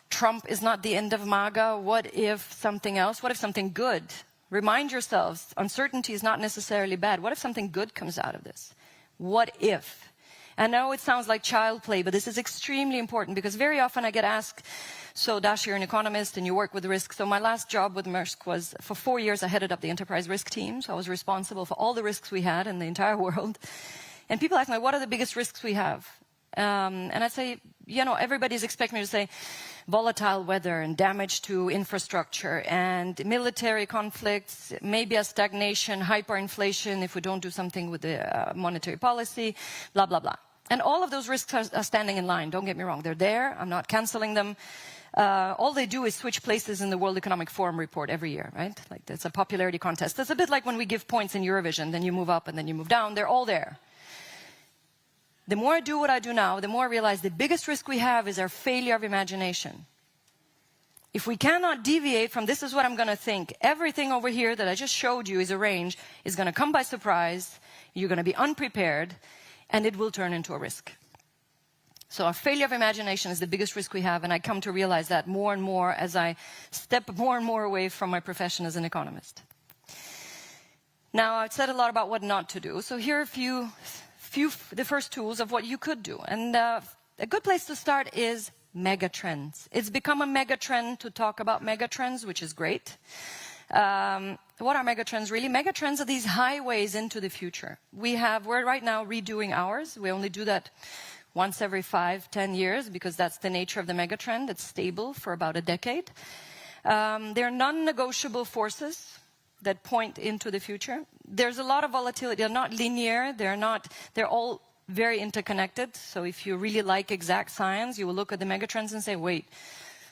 Trump is not the end of MAGA? What if something else? What if something good? Remind yourselves, uncertainty is not necessarily bad. What if something good comes out of this? What if? I know it sounds like child play, but this is extremely important because very often I get asked, so Dash, you're an economist and you work with risk. So my last job with Maersk was, for 4 years, I headed up the enterprise risk team. So I was responsible for all the risks we had in the entire world. And people ask me, what are the biggest risks we have? And I say, you know, everybody's expecting me to say volatile weather and damage to infrastructure and military conflicts, maybe a stagnation, hyperinflation if we don't do something with the monetary policy, blah, blah, blah. And all of those risks are standing in line. Don't get me wrong. They're there. I'm not canceling them. All they do is switch places in the World Economic Forum report every year, right? Like it's a popularity contest. It's a bit like when we give points in Eurovision, then you move up and then you move down. They're all there. The more I do what I do now, the more I realize the biggest risk we have is our failure of imagination. If we cannot deviate from this is what I'm going to think, everything over here that I just showed you is arranged, is going to come by surprise, you're going to be unprepared, and it will turn into a risk. So our failure of imagination is the biggest risk we have, and I come to realize that more and more as I step more and more away from my profession as an economist. Now, I've said a lot about what not to do, so here are the first tools of what you could do. And a good place to start is megatrends. It's become a megatrend to talk about megatrends, which is great. What are megatrends really? Megatrends are these highways into the future. We're right now redoing ours. We only do that once every 5-10 years because that's the nature of the megatrend. It's stable for about a decade. They're non-negotiable forces that point into the future. There's a lot of volatility. They're not linear. They're all very interconnected. So if you really like exact science, you will look at the megatrends and say, wait,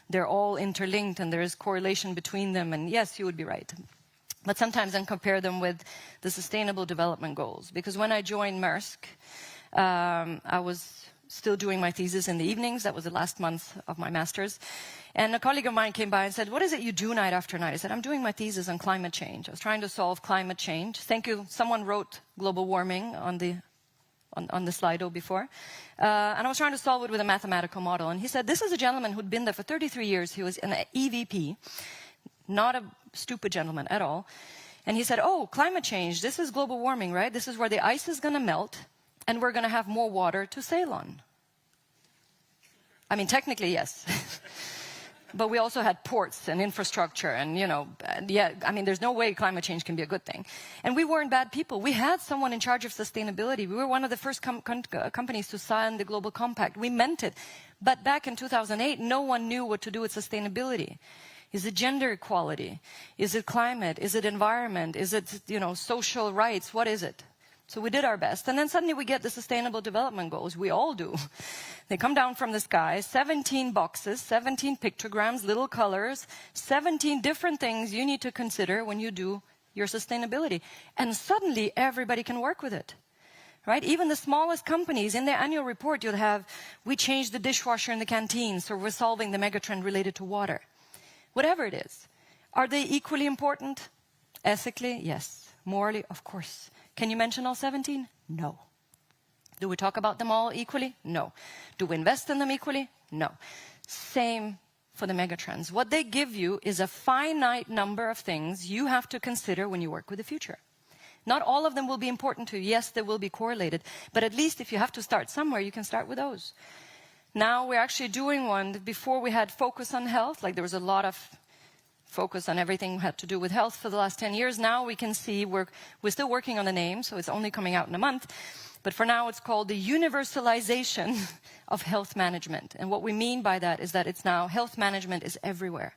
they're all interlinked and there is correlation between them. And yes, you would be right. But sometimes then compare them with the Sustainable Development Goals. Because when I joined Maersk, I was still doing my thesis in the evenings. That was the last month of my master's. And a colleague of mine came by and said, what is it you do night after night? I said, I'm doing my thesis on climate change. I was trying to solve climate change. Thank you. Someone wrote global warming on the Slido before. And I was trying to solve it with a mathematical model. And he said, this is a gentleman who'd been there for 33 years. He was an EVP, not a stupid gentleman at all. And he said, oh, climate change, this is global warming, right? This is where the ice is going to melt and we're going to have more water to sail on. I mean, technically, yes. But we also had ports and infrastructure and, you know, yeah, I mean, there's no way climate change can be a good thing. And we weren't bad people. We had someone in charge of sustainability. We were one of the first companies to sign the Global Compact. We meant it. But back in 2008, no one knew what to do with sustainability. Is it gender equality? Is it climate? Is it environment? Is it, you know, social rights? What is it? So we did our best. And then suddenly we get the Sustainable Development Goals. We all do. They come down from the sky, 17 boxes, 17 pictograms, little colors, 17 different things you need to consider when you do your sustainability. And suddenly everybody can work with it. Right? Even the smallest companies, in their annual report, you'll have, we changed the dishwasher in the canteen, so we're solving the megatrend related to water. Whatever it is. Are they equally important? Ethically? Yes. Morally? Of course. Can you mention all 17? No. Do we talk about them all equally? No. Do we invest in them equally? No. Same for the megatrends. What they give you is a finite number of things you have to consider when you work with the future. Not all of them will be important to you. Yes, they will be correlated. But at least if you have to start somewhere, you can start with those. Now we're actually doing one. Before we had focus on health, like there was a lot of focus on everything had to do with health for the last 10 years. Now we can see we're still working on the name, so it's only coming out in a month. But for now, it's called the universalization of health management. And what we mean by that is that it's now health management is everywhere.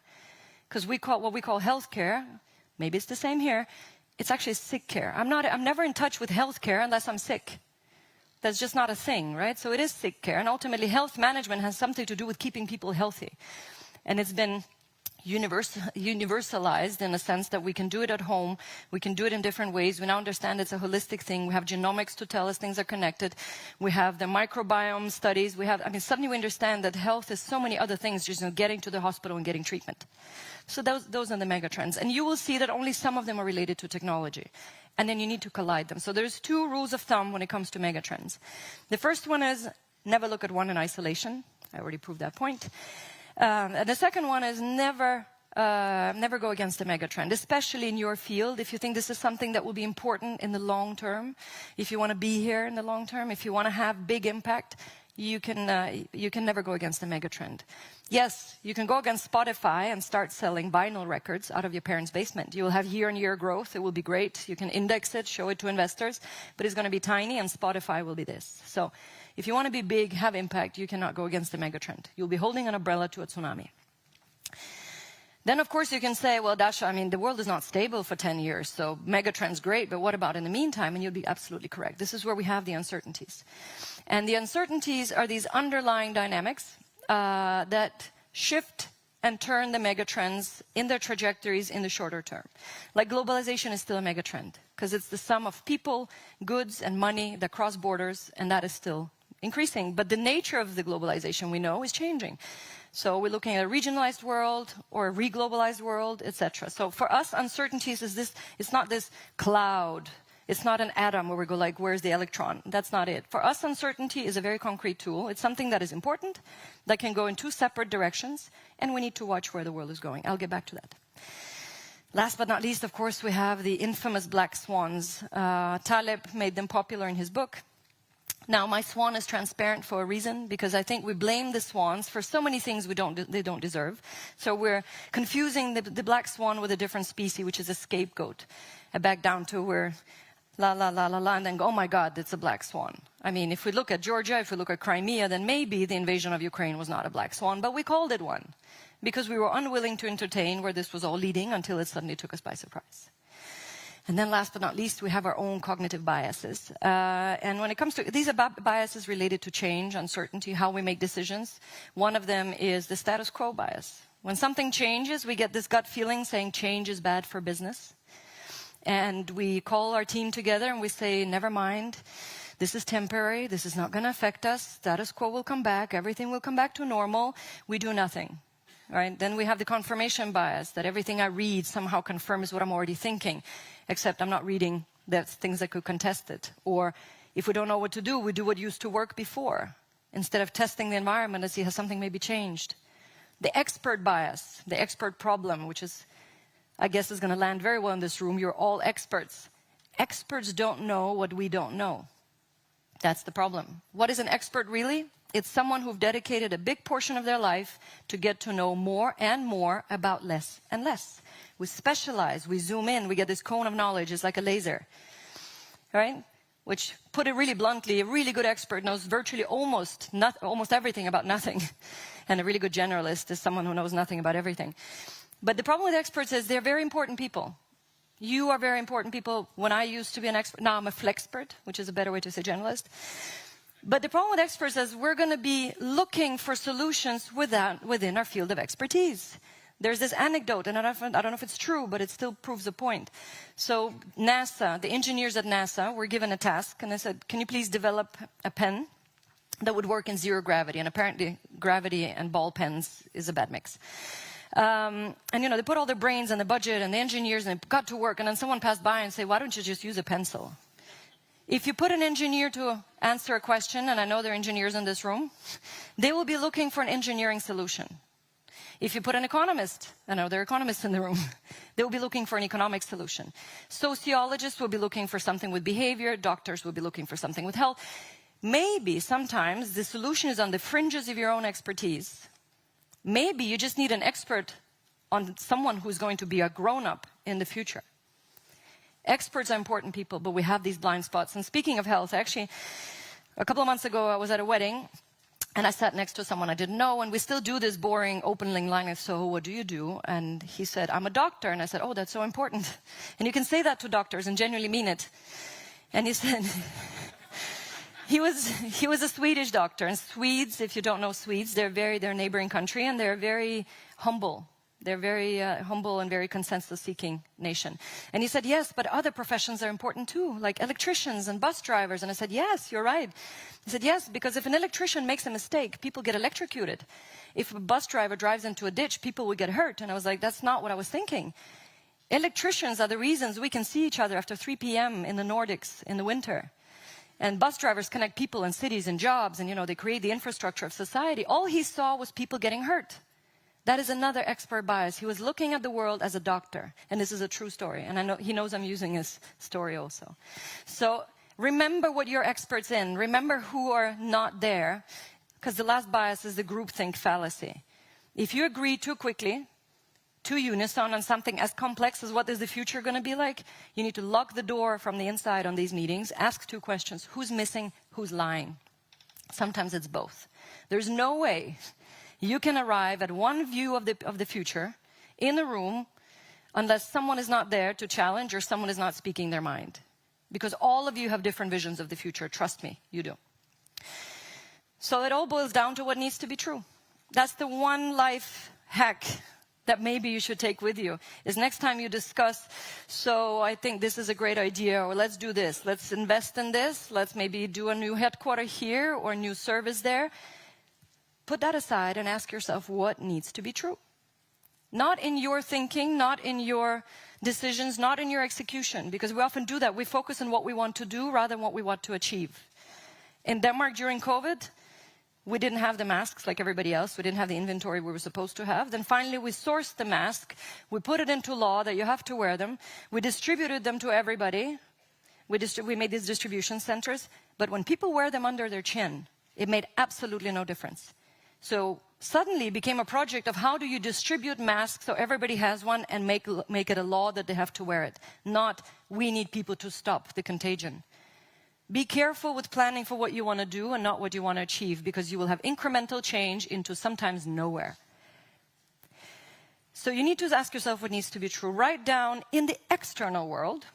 Because what we call healthcare, maybe it's the same here, it's actually sick care. I'm never in touch with healthcare unless I'm sick. That's just not a thing, right? So it is sick care. And ultimately, health management has something to do with keeping people healthy. And it's been universalized in a sense that we can do it at home. We can do it in different ways. We now understand it's a holistic thing. We have genomics to tell us things are connected. We have the microbiome studies. Suddenly we understand that health is so many other things, just getting to the hospital and getting treatment. So those are the megatrends. And you will see that only some of them are related to technology. And then you need to collide them. So there's 2 rules of thumb when it comes to megatrends. The first one is never look at one in isolation. I already proved that point. And the second one is never never go against the mega trend, especially in your field. If you think this is something that will be important in the long term, if you want to be here in the long term, if you want to have big impact, you can never go against the mega trend. Yes, you can go against Spotify and start selling vinyl records out of your parents' basement. You will have year-on-year growth. It will be great. You can index it, show it to investors, but it's going to be tiny, and Spotify will be this. So if you want to be big, have impact, you cannot go against the mega trend. You'll be holding an umbrella to a tsunami. Then, of course, you can say, well, Dasha, I mean, the world is not stable for 10 years, so megatrend's great, but what about in the meantime? And you'll be absolutely correct. This is where we have the uncertainties. And the uncertainties are these underlying dynamics that shift and turn the megatrends in their trajectories in the shorter term. Like globalization is still a megatrend, because it's the sum of people, goods, and money that cross borders, and that is still increasing. But the nature of the globalization, we know, is changing. So we're looking at a regionalized world or a re-globalized world, etc. So for us, uncertainties is this, it's not this cloud. It's not an atom where we go like, where's the electron? That's not it. For us, uncertainty is a very concrete tool. It's something that is important, that can go in two separate directions, and we need to watch where the world is going. I'll get back to that. Last but not least, of course, we have the infamous black swans. Taleb made them popular in his book. Now, my swan is transparent for a reason, because I think we blame the swans for so many things they don't deserve. So we're confusing the black swan with a different species, which is a scapegoat. Back down to where la, la, la, la, la, and then go, oh my God, it's a black swan. I mean, if we look at Georgia, if we look at Crimea, then maybe the invasion of Ukraine was not a black swan, but we called it one, because we were unwilling to entertain where this was all leading until it suddenly took us by surprise. And then last but not least, we have our own cognitive biases. And when it comes to, these are biases related to change, uncertainty, how we make decisions. One of them is the status quo bias. When something changes, we get this gut feeling saying change is bad for business. And we call our team together and we say, never mind, this is temporary, this is not going to affect us, status quo will come back, everything will come back to normal, we do nothing. Right? Then we have the confirmation bias, that everything I read somehow confirms what I'm already thinking, except I'm not reading the things that could contest it. Or if we don't know what to do, we do what used to work before, instead of testing the environment and see how something maybe changed. The expert bias, the expert problem, which is, I guess, is going to land very well in this room. You're all experts. Experts don't know what we don't know. That's the problem. What is an expert really? It's someone who've dedicated a big portion of their life to get to know more and more about less and less. We specialize, we zoom in, we get this cone of knowledge. It's like a laser, right? Which, put it really bluntly, a really good expert knows virtually almost everything about nothing. And a really good generalist is someone who knows nothing about everything. But the problem with experts is they're very important people. You are very important people. When I used to be an expert, now I'm a flexpert, which is a better way to say generalist. But the problem with experts is we're going to be looking for solutions within our field of expertise. There's this anecdote, and I don't know if it's true, but it still proves the point. So NASA, the engineers at NASA were given a task, and they said, can you please develop a pen that would work in zero gravity? And apparently gravity and ball pens is a bad mix. And, you know, they put all their brains and the budget and the engineers, and they got to work, and then someone passed by and said, why don't you just use a pencil? If you put an engineer to answer a question, and I know there are engineers in this room, they will be looking for an engineering solution. If you put an economist, I know there are economists in the room, they will be looking for an economic solution. Sociologists will be looking for something with behavior, doctors will be looking for something with health. Maybe sometimes the solution is on the fringes of your own expertise. Maybe you just need an expert on someone who's going to be a grown-up in the future. Experts are important people, but we have these blind spots. And speaking of health, actually, a couple of months ago, I was at a wedding, and I sat next to someone I didn't know, and we still do this boring opening line of, so what do you do? And he said, I'm a doctor. And I said, oh, that's so important. And you can say that to doctors and genuinely mean it. And he said, he was a Swedish doctor. And Swedes, if you don't know Swedes, they're a neighboring country, and they're very humble. They're very humble and very consensus-seeking nation. And he said, yes, but other professions are important too, like electricians and bus drivers. And I said, yes, you're right. He said, yes, because if an electrician makes a mistake, people get electrocuted. If a bus driver drives into a ditch, people will get hurt. And I was like, that's not what I was thinking. Electricians are the reasons we can see each other after 3 p.m. in the Nordics in the winter. And bus drivers connect people in cities and jobs, and, you know, they create the infrastructure of society. All he saw was people getting hurt. That is another expert bias. He was looking at the world as a doctor, and this is a true story, and I know he knows I'm using his story also. So remember what you're experts in. Remember who are not there, because the last bias is the groupthink fallacy. If you agree too quickly, too unison on something as complex as what is the future going to be like, you need to lock the door from the inside on these meetings, ask two questions: who's missing, who's lying? Sometimes it's both. There's no way you can arrive at one view of the future in a room unless someone is not there to challenge or someone is not speaking their mind. Because all of you have different visions of the future. Trust me, you do. So it all boils down to what needs to be true. That's the one life hack that maybe you should take with you, is next time you discuss, so I think this is a great idea, or let's do this, let's invest in this, let's maybe do a new headquarter here or a new service there. Put that aside and ask yourself what needs to be true. Not in your thinking, not in your decisions, not in your execution, because we often do that. We focus on what we want to do rather than what we want to achieve. In Denmark during COVID, we didn't have the masks like everybody else. We didn't have the inventory we were supposed to have. Then finally we sourced the mask. We put it into law that you have to wear them. We distributed them to everybody. We made these distribution centers. But when people wear them under their chin, it made absolutely no difference. So suddenly it became a project of how do you distribute masks so everybody has one and make it a law that they have to wear it. Not we need people to stop the contagion. Be careful with planning for what you want to do and not what you want to achieve, because you will have incremental change into sometimes nowhere. So you need to ask yourself what needs to be true. Write down in the external world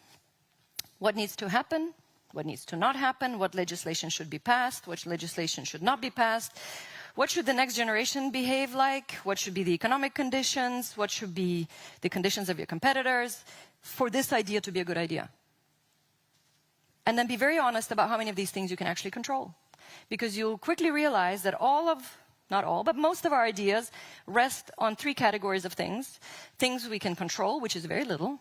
what needs to happen, what needs to not happen, what legislation should be passed, what legislation should not be passed. What should the next generation behave like? What should be the economic conditions? What should be the conditions of your competitors for this idea to be a good idea? And then be very honest about how many of these things you can actually control. Because you'll quickly realize that not all, but most of our ideas rest on three categories of things. Things we can control, which is very little.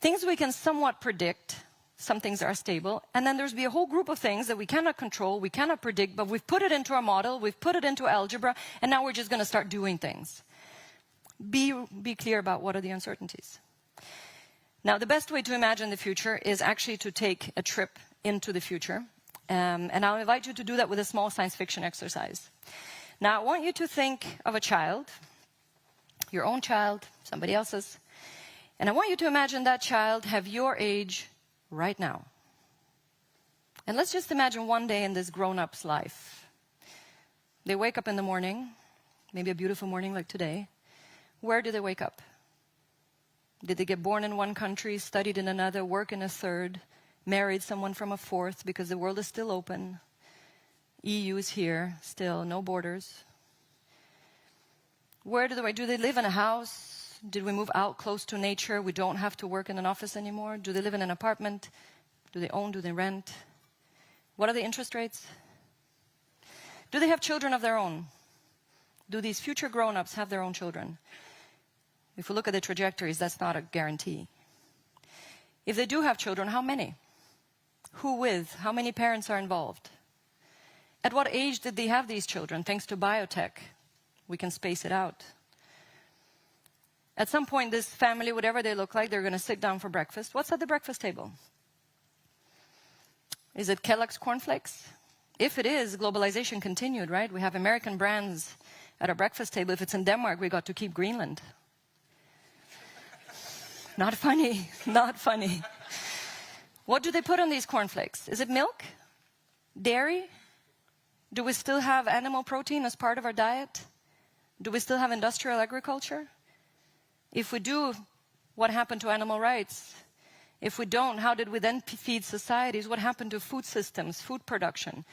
Things we can somewhat predict. Some things are stable. And then there's a whole group of things that we cannot control, we cannot predict, but we've put it into our model, we've put it into algebra, and now we're just going to start doing things. Be clear about what are the uncertainties. Now, the best way to imagine the future is actually to take a trip into the future. And I'll invite you to do that with a small science fiction exercise. Now, I want you to think of a child, your own child, somebody else's, and I want you to imagine that child have your age right now. And let's just imagine one day in this grown-up's life. They wake up in the morning, maybe a beautiful morning like today. Where do they wake up? Did they get born in one country, studied in another, work in a third, married someone from a fourth, because the world is still open? EU is here, still, no borders. Where do they live in a house? Did we move out close to nature? We don't have to work in an office anymore. Do they live in an apartment? Do they own? Do they rent? What are the interest rates? Do they have children of their own? Do these future grown-ups have their own children? If we look at the trajectories, that's not a guarantee. If they do have children, how many? Who with? How many parents are involved? At what age did they have these children? Thanks to biotech, we can space it out. At some point, this family, whatever they look like, they're going to sit down for breakfast. What's at the breakfast table? Is it Kellogg's cornflakes? If it is, globalization continued, right? We have American brands at our breakfast table. If it's in Denmark, we got to keep Greenland. Not funny, not funny. What do they put on these cornflakes? Is it milk? Dairy? Do we still have animal protein as part of our diet? Do we still have industrial agriculture? If we do, what happened to animal rights? If we don't, how did we then feed societies? What happened to food systems, food production?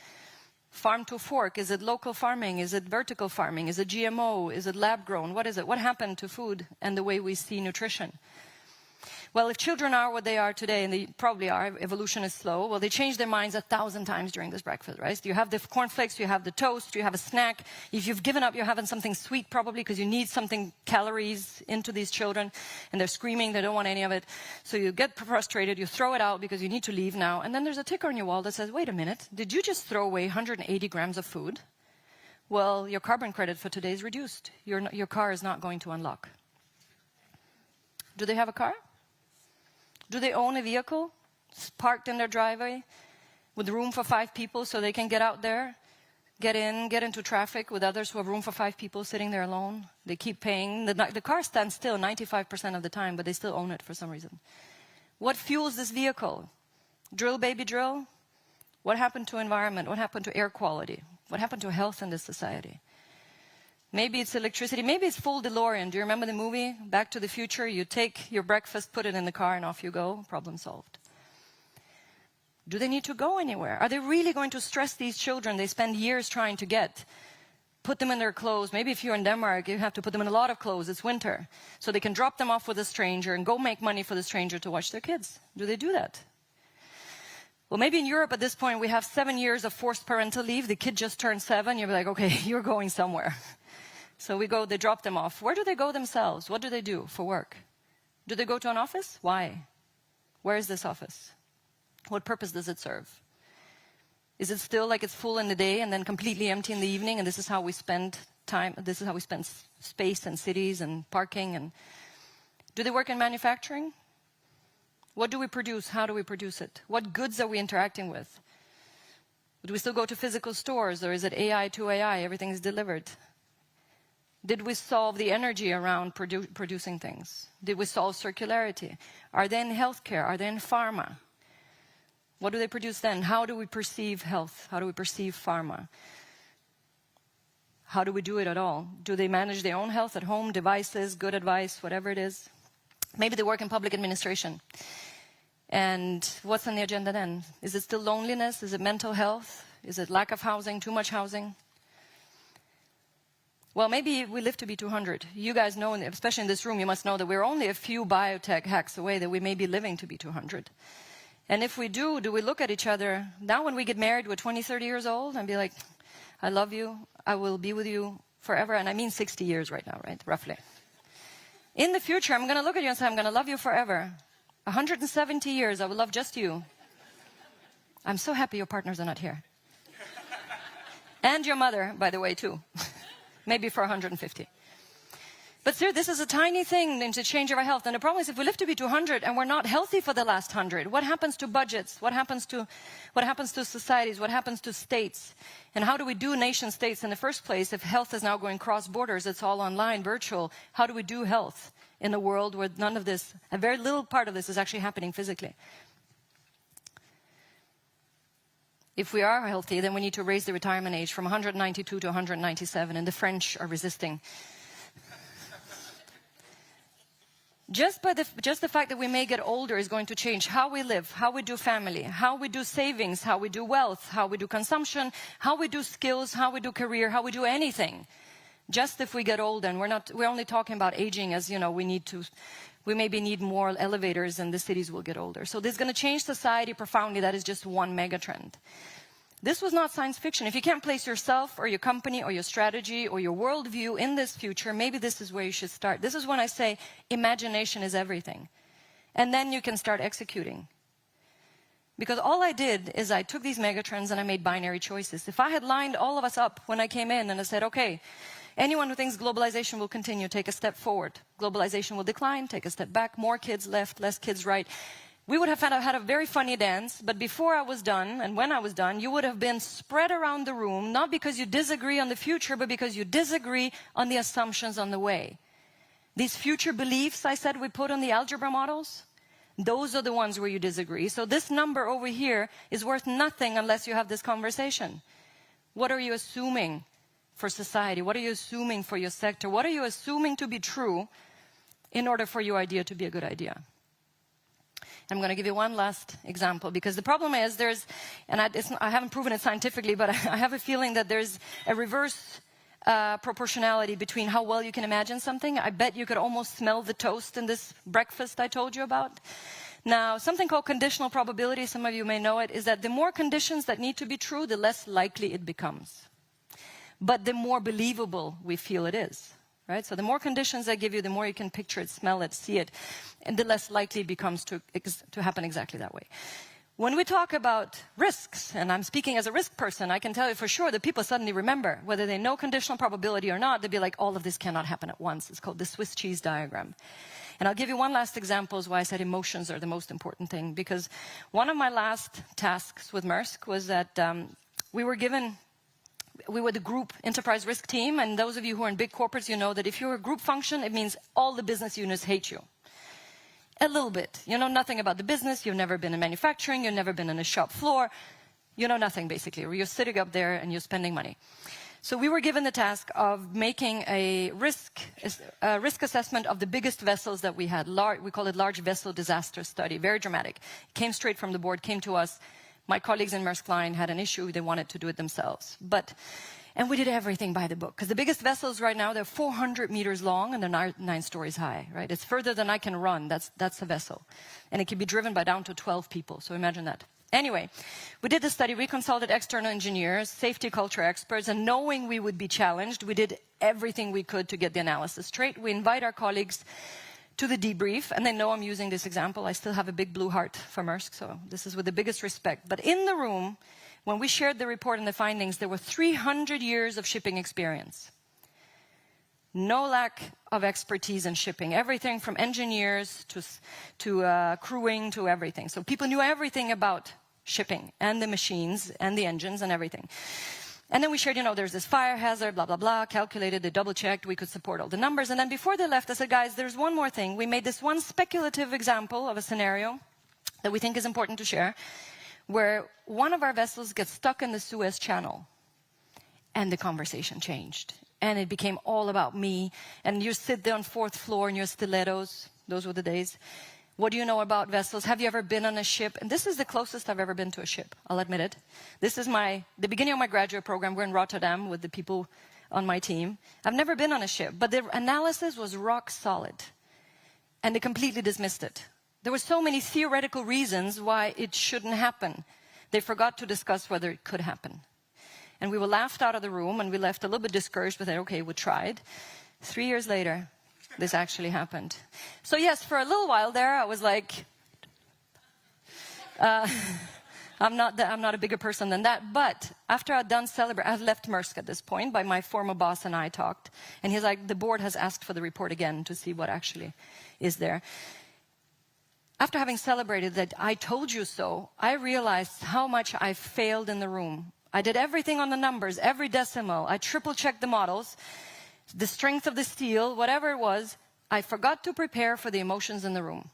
Farm to fork, is it local farming? Is it vertical farming? Is it GMO? Is it lab grown? What is it? What happened to food and the way we see nutrition? Well, if children are what they are today, and they probably are, evolution is slow, well, they change their minds 1,000 times during this breakfast, right? You have the cornflakes, you have the toast, you have a snack. If you've given up, you're having something sweet probably because you need something calories into these children, and they're screaming, they don't want any of it. So you get frustrated, you throw it out because you need to leave now, and then there's a ticker on your wall that says, wait a minute, did you just throw away 180 grams of food? Well, your carbon credit for today is reduced. Your car is not going to unlock. Do they have a car? Do they own a vehicle parked in their driveway with room for 5 people so they can get out there, get into traffic with others who have room for 5 people sitting there alone? They keep paying. The car stands still 95% of the time, but they still own it for some reason. What fuels this vehicle? Drill, baby, drill. What happened to environment? What happened to air quality? What happened to health in this society? Maybe it's electricity. Maybe it's full DeLorean. Do you remember the movie Back to the Future? You take your breakfast, put it in the car, and off you go. Problem solved. Do they need to go anywhere? Are they really going to stress these children they spend years trying to get? Put them in their clothes. Maybe if you're in Denmark, you have to put them in a lot of clothes. It's winter. So they can drop them off with a stranger and go make money for the stranger to watch their kids. Do they do that? Well, maybe in Europe at this point, we have 7 years of forced parental leave. The kid just turned 7. You're like, okay, you're going somewhere. So they drop them off. Where do they go themselves? What do they do for work? Do they go to an office? Why? Where is this office? What purpose does it serve? Is it still like it's full in the day and then completely empty in the evening? And this is how we spend time. This is how we spend space in cities and parking. And do they work in manufacturing? What do we produce? How do we produce it? What goods are we interacting with? Do we still go to physical stores, or is it AI to AI? Everything is delivered. Did we solve the energy around producing things? Did we solve circularity? Are they in healthcare? Are they in pharma? What do they produce then? How do we perceive health? How do we perceive pharma? How do we do it at all? Do they manage their own health at home, devices, good advice, whatever it is? Maybe they work in public administration. And what's on the agenda then? Is it still loneliness? Is it mental health? Is it lack of housing, too much housing? Well, maybe we live to be 200. You guys know, especially in this room, you must know that we're only a few biotech hacks away that we may be living to be 200. And if we do we look at each other, now when we get married, we're 20, 30 years old, and be like, I love you, I will be with you forever. And I mean 60 years right now, right? Roughly. In the future, I'm going to look at you and say, I'm going to love you forever. 170 years, I will love just you. I'm so happy your partners are not here. And your mother, by the way, too. Maybe for 150. But sir, this is a tiny thing to change our health. And the problem is, if we live to be 200 and we're not healthy for the last 100, what happens to budgets? What happens to societies? What happens to states? And how do we do nation states in the first place if health is now going cross borders? It's all online, virtual. How do we do health in a world where none of this, a very little part of this is actually happening physically? If we are healthy, then we need to raise the retirement age from 192 to 197, and the French are resisting. Just the fact that we may get older is going to change how we live, how we do family, how we do savings, how we do wealth, how we do consumption, how we do skills, how we do career, how we do anything. Just if we get older, and we're only talking about aging as, we maybe need more elevators and the cities will get older. So this is going to change society profoundly. That is just one mega trend. This was not science fiction. If you can't place yourself or your company or your strategy or your worldview in this future, maybe this is where you should start. This is when I say imagination is everything. And then you can start executing. Because all I did is I took these megatrends and I made binary choices. If I had lined all of us up when I came in and I said, okay, anyone who thinks globalization will continue, take a step forward. Globalization will decline, take a step back. More kids left, less kids right. We would have had a very funny dance, but before I was done, and when I was done, you would have been spread around the room, not because you disagree on the future, but because you disagree on the assumptions on the way. These future beliefs, I said, we put on the algebra models, those are the ones where you disagree. So this number over here is worth nothing unless you have this conversation. What are you assuming for society? What are you assuming for your sector? What are you assuming to be true in order for your idea to be a good idea? I'm going to give you one last example, because the problem is I haven't proven it scientifically, but I have a feeling that there's a reverse proportionality between how well you can imagine something. I bet you could almost smell the toast in this breakfast I told you about. Now, something called conditional probability, some of you may know it, is that the more conditions that need to be true, the less likely it becomes. But the more believable we feel it is. Right? So the more conditions I give you, the more you can picture it, smell it, see it, and the less likely it becomes to happen exactly that way. When we talk about risks, and I'm speaking as a risk person, I can tell you for sure that people suddenly remember, whether they know conditional probability or not, they'd be like, all of this cannot happen at once. It's called the Swiss cheese diagram. And I'll give you one last example as why I said emotions are the most important thing, because one of my last tasks with Maersk was that we were the group enterprise risk team, and those of you who are in big corporates, you know that if you're a group function, it means all the business units hate you. A little bit. You know nothing about the business, you've never been in manufacturing, you've never been on a shop floor, you know nothing basically. You're sitting up there and you're spending money. So we were given the task of making a risk assessment of the biggest vessels that we had. We call it large vessel disaster study, very dramatic. It came straight from the board, came to us. My colleagues in Maersk Line had an issue, they wanted to do it themselves. And we did everything by the book. Because the biggest vessels right now, they're 400 meters long and they're 9 stories high, right? It's further than I can run, that's a vessel. And it can be driven by down to 12 people, so imagine that. Anyway, we did the study, we consulted external engineers, safety culture experts, and knowing we would be challenged, we did everything we could to get the analysis straight. We invite our colleagues to the debrief, and they know I'm using this example. I still have a big blue heart for Maersk, so this is with the biggest respect. But in the room, when we shared the report and the findings, there were 300 years of shipping experience. No lack of expertise in shipping. Everything from engineers to crewing to everything. So people knew everything about shipping and the machines and the engines and everything. And then we shared, there's this fire hazard, blah, blah, blah, calculated, they double-checked, we could support all the numbers. And then before they left, I said, guys, there's one more thing. We made this one speculative example of a scenario that we think is important to share, where one of our vessels gets stuck in the Suez Channel. And the conversation changed. And it became all about me. And you sit there on 4th floor in your stilettos. Those were the days. What do you know about vessels? Have you ever been on a ship? And this is the closest I've ever been to a ship. I'll admit it. This is the beginning of my graduate program. We're in Rotterdam with the people on my team. I've never been on a ship. But the analysis was rock solid. And they completely dismissed it. There were so many theoretical reasons why it shouldn't happen. They forgot to discuss whether it could happen. And we were laughed out of the room, and we left a little bit discouraged, but then, okay, we tried. 3 years later, this actually happened. So yes, for a little while there, I was like, I'm not a bigger person than that. But after I'd done I left Maersk at this point, by my former boss and I talked. And he's like, the board has asked for the report again to see what actually is there. After having celebrated that I told you so, I realized how much I failed in the room. I did everything on the numbers, every decimal. I triple-checked the models, the strength of the steel, whatever it was. I forgot to prepare for the emotions in the room.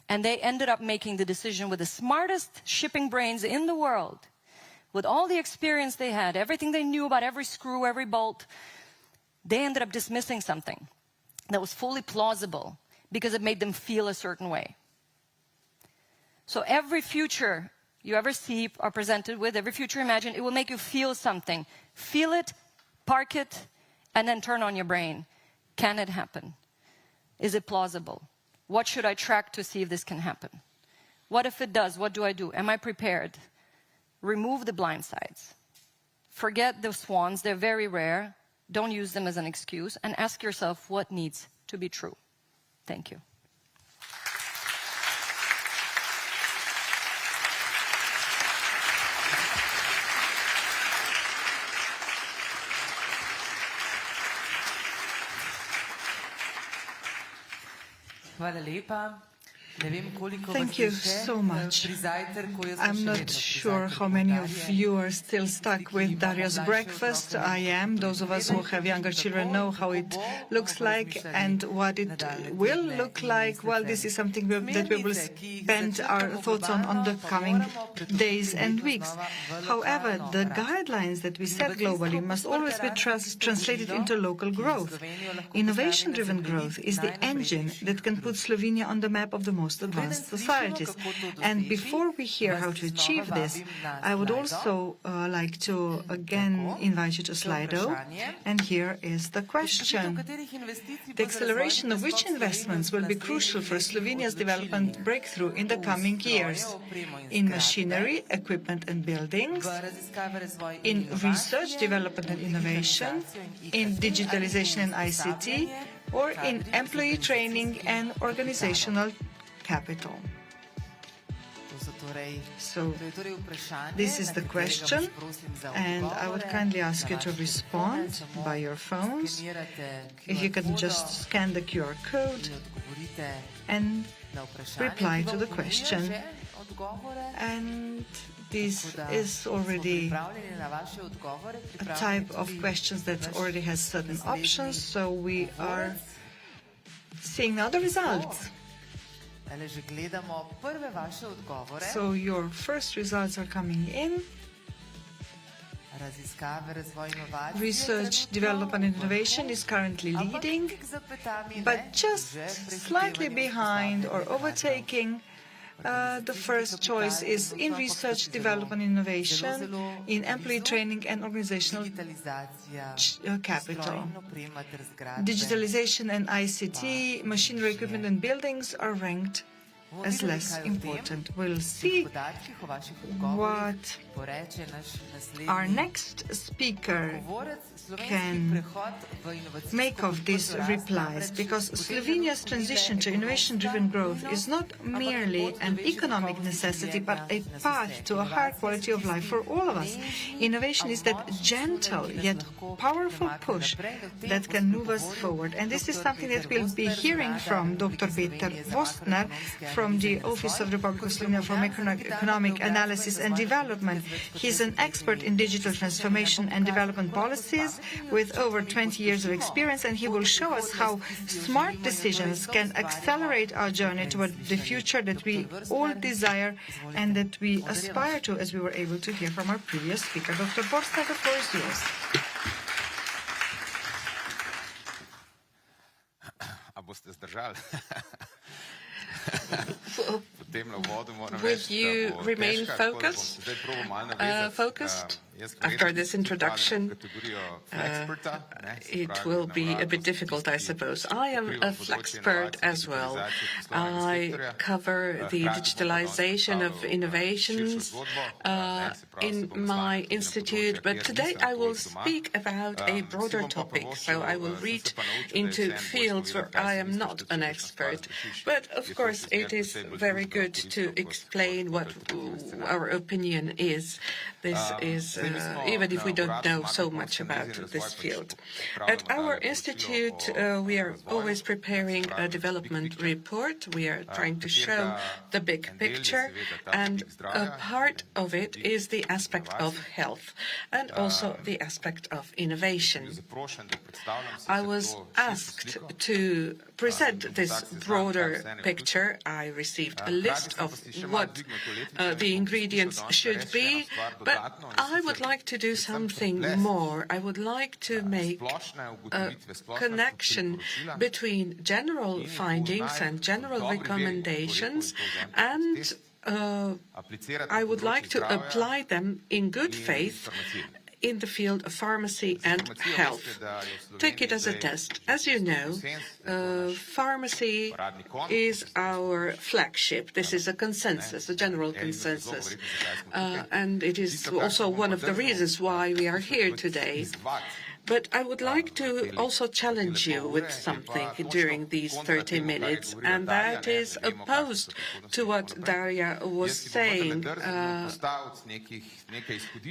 And they ended up making the decision with the smartest shipping brains in the world, with all the experience they had, everything they knew about every screw, every bolt. They ended up dismissing something that was fully plausible because it made them feel a certain way. So every future you ever see or presented with, every future imagine, it will make you feel something. Feel it, park it, and then turn on your brain. Can it happen? Is it plausible? What should I track to see if this can happen? What if it does? What do I do? Am I prepared? Remove the blind sides. Forget the swans. They're very rare. Don't use them as an excuse. And ask yourself what needs to be true. Thank you. Hvala lepa. Thank you so much. I'm not sure how many of you are still stuck with Darja's breakfast. I am. Those of us who have younger children know how it looks like and what it will look like. Well, this is something that we will spend our thoughts on the coming days and weeks. However, the guidelines that we set globally must always be translated into local growth. Innovation-driven growth is the engine that can put Slovenia on the map of the most advanced societies. And before we hear how to achieve this, I would also like to again invite you to Slido. And here is the question. The acceleration of which investments will be crucial for Slovenia's development breakthrough in the coming years? In machinery, equipment and buildings, in research, development and innovation, in digitalization and ICT, or in employee training and organizational capital. So this is the question, and I would kindly ask you to respond by your phones. If you can just scan the QR code and reply to the question. And this is already a type of questions that already has certain options, so we are seeing now the results. So your first results are coming in. Research, development and innovation is currently leading, but just slightly behind or overtaking. The first choice is in research, development, innovation, in employee training and organizational capital. Digitalization and ICT, machinery, equipment and buildings are ranked as less important. We'll see what our next speaker can make of these replies, because Slovenia's transition to innovation-driven growth is not merely an economic necessity, but a path to a higher quality of life for all of us. Innovation is that gentle yet powerful push that can move us forward. And this is something that we'll be hearing from Dr. Peter Vostner from the Office of the Republic of Slovenia for Economic Analysis and Development. He's an expert in digital transformation and development policies with over 20 years of experience, and he will show us how smart decisions can accelerate our journey toward the future that we all desire and that we aspire to, as we were able to hear from our previous speaker. Dr. Vostner, the floor is yours. Will you remain focused after this introduction? It will be a bit difficult, I suppose. I am a flexpert as well. I cover the digitalization of innovations in my institute, but today I will speak about a broader topic. So I will reach into fields where I am not an expert. But of course, it is very good to explain what our opinion is. This is even if we don't know so much about this field. At our institute, we are always preparing a development report. We are trying to show the big picture, and a part of it is the aspect of health and also the aspect of innovation. I was asked to present this broader picture. I received a list of what the ingredients should be, but I would like to do something more. I would like to make a connection between general findings and general recommendations, and I would like to apply them in good faith in the field of pharmacy and health. Take it as a test. As you know, pharmacy is our flagship. This is a consensus, a general consensus. And it is also one of the reasons why we are here today. But I would like to also challenge you with something during these 30 minutes, and that is opposed to what Daria was saying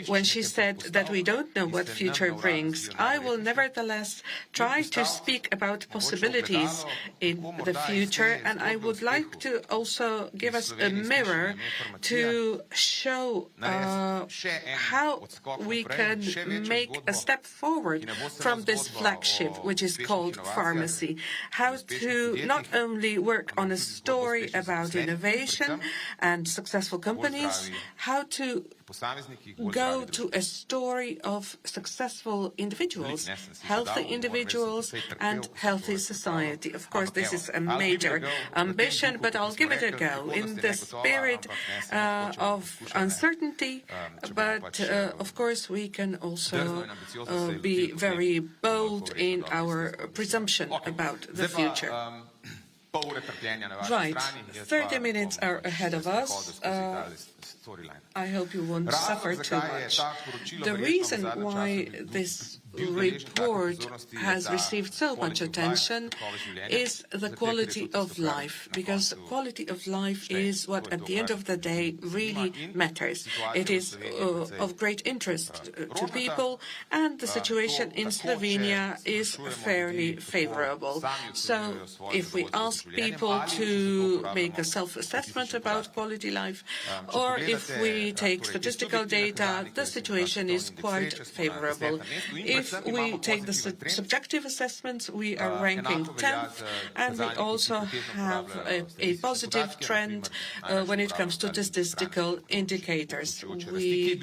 when she said that we don't know what future brings. I will nevertheless try to speak about possibilities in the future, and I would like to also give us a mirror to show how we can make a step forward from this flagship, which is called pharmacy. How to not only work on a story about innovation and successful companies, how to go to a story of successful individuals, healthy individuals and healthy society. Of course, this is a major ambition, but I'll give it a go in the spirit of uncertainty, but of course we can also be very bold in our presumption about the future. Right, 30 minutes are ahead of us. I hope you won't suffer too much. The reason why this report has received so much attention is the quality of life, because quality of life is what at the end of the day really matters. It is of great interest to people, and the situation in Slovenia is fairly favorable. So if we ask people to make a self-assessment about quality life, or if we take statistical data, the situation is quite favorable. If we take the subjective assessments, we are ranking 10th, and we also have a positive trend when it comes to statistical indicators. We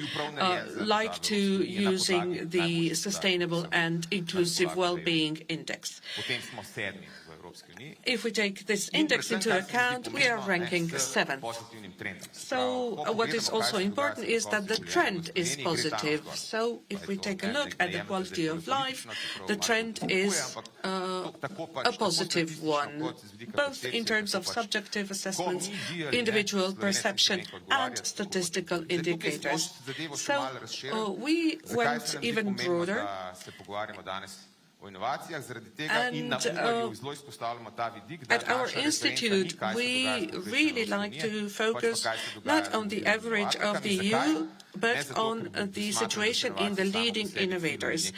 like to using the Sustainable and Inclusive Well-being Index. If we take this index into account, we are ranking 7th. So what is also important is that the trend is positive. So if we take a look at the quality of life, the trend is a positive one, both in terms of subjective assessments, individual perception, and statistical indicators. So we went even broader. And at our institute, we really like to focus not on the average of the EU, but on the situation in the leading innovators.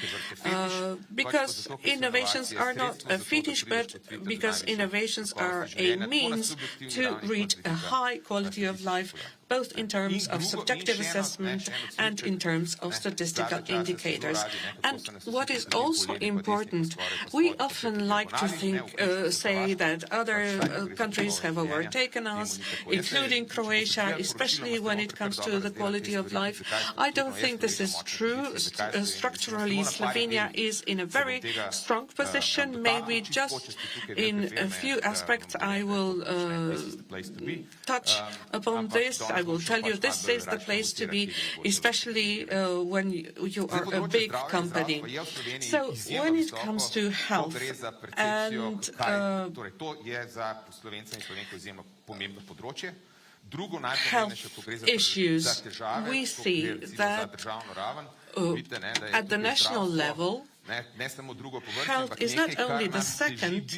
Because innovations are not a fetish, but because innovations are a means to reach a high quality of life, both in terms of subjective assessment and in terms of statistical indicators. And what is also important, we often like to say that other countries have overtaken us, including Croatia, especially when it comes to the quality of life. I don't think this is true. Structurally, Slovenia is in a very strong position. Maybe just in a few aspects I will touch upon this. I will tell you this is the place to be, especially when you are a big company. So when it comes to health and health issues, we see that at the national level, health is not only the second,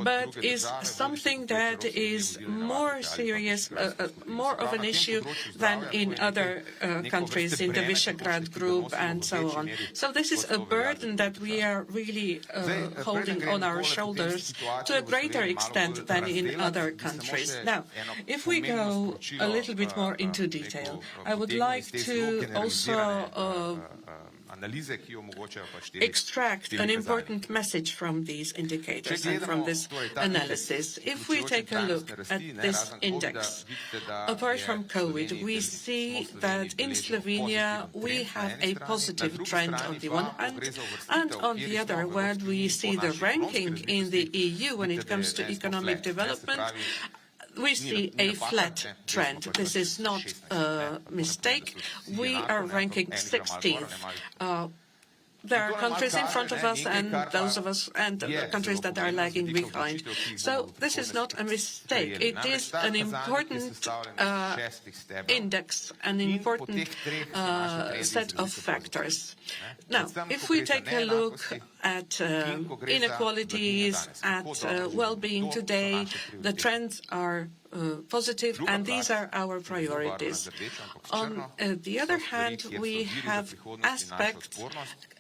but is something that is more serious, more of an issue than in other countries in the Visegrad group and so on. So this is a burden that we are really holding on our shoulders to a greater extent than in other countries. Now, if we go a little bit more into detail, I would like to also extract an important message from these indicators and from this analysis. If we take a look at this index, apart from COVID, we see that in Slovenia we have a positive trend on the one hand, and on the other hand we see the ranking in the EU when it comes to economic development. We see a flat trend. This is not a mistake. We are ranking 16th. There are countries in front of us and those of us and countries that are lagging behind. So this is not a mistake. It is an important index, an important set of factors. Now, if we take a look at inequalities, at well-being today, the trends are positive, and these are our priorities. On the other hand, we have aspects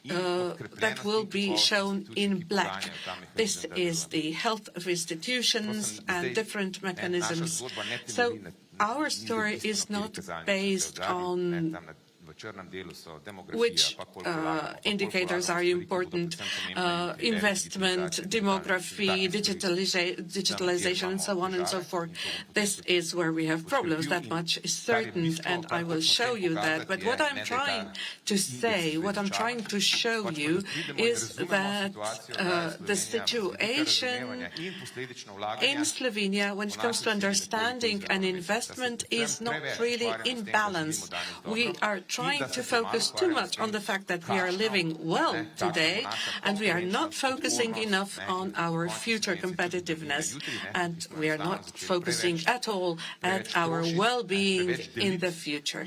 that will be shown in black. This is the health of institutions and different mechanisms. So our story is not based on which indicators are important, investment, demography, digitalization, and so on and so forth. This is where we have problems. That much is certain, and I will show you that. But what I'm trying to say, what I'm trying to show you is that the situation in Slovenia, when it comes to understanding and investment, is not really in balance. We are trying trying to focus too much on the fact that we are living well today, and we are not focusing enough on our future competitiveness, and we are not focusing at all at our well-being in the future.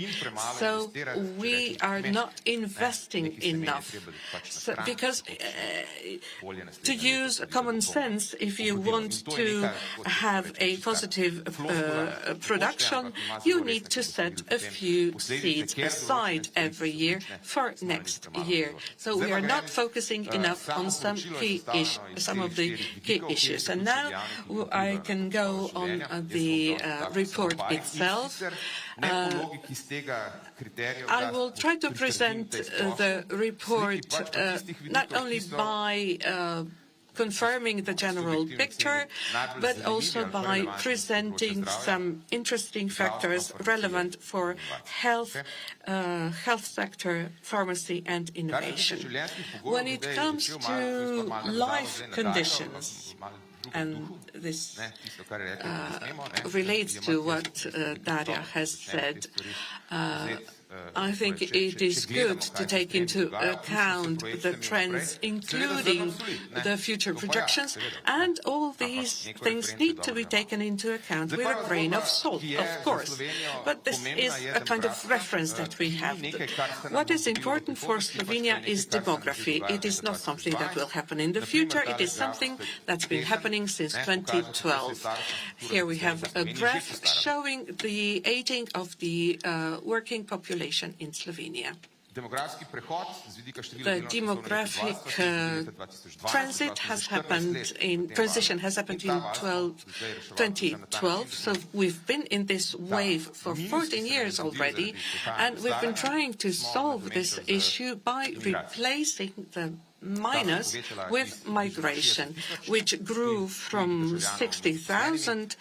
So we are not investing enough. So, because to use common sense, if you want to have a positive production, you need to set a few seeds aside every year for next year. So we are not focusing enough on some of the key issues. And now I can go on the report itself. I will try to present the report not only by confirming the general picture, but also by presenting some interesting factors relevant for health, health sector, pharmacy and innovation. When it comes to life conditions, and this relates to what Darja has said, I think it is good to take into account the trends, including the future projections, and all these things need to be taken into account with a grain of salt, of course. But this is a kind of reference that we have. What is important for Slovenia is demography. It is not something that will happen in the future. It is something that's been happening since 2012. Here we have a graph showing the aging of the working population in Slovenia. The demographic transition has happened in 2012, so we've been in this wave for 14 years already, and we've been trying to solve this issue by replacing the minus with migration, which grew from 60,000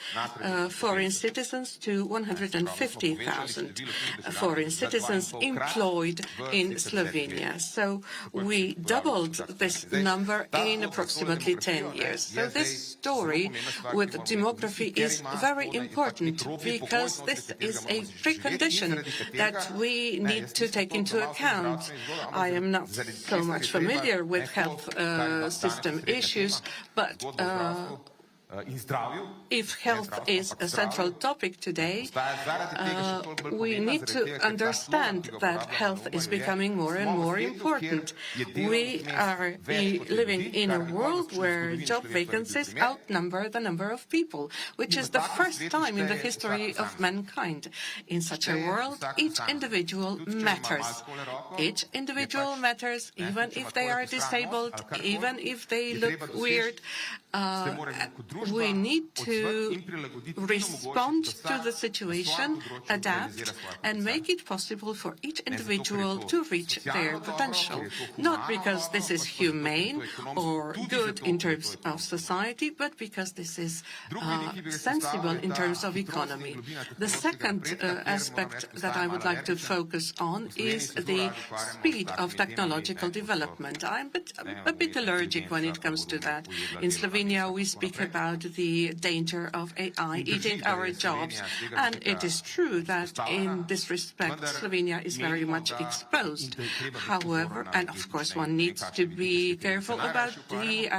foreign citizens to 150,000 foreign citizens employed in Slovenia. So we doubled this number in approximately 10 years. So this story with demography is very important because this is a precondition that we need to take into account. I am not so much familiar with health system issues, but if health is a central topic today, we need to understand that health is becoming more and more important. We are living in a world where job vacancies outnumber the number of people, which is the first time in the history of mankind. In such a world, each individual matters. Each individual matters, even if they are disabled, even if they look weird. We need to respond to the situation, adapt, and make it possible for each individual to reach their potential. Not because this is humane or good in terms of society, but because this is sensible in terms of economy. The second aspect that I would like to focus on is the speed of technological development. I'm a bit allergic when it comes to that. In Slovenia, we speak about the danger of AI eating our jobs, and it is true that in this respect Slovenia is very much exposed. However, and of course one needs to be careful about the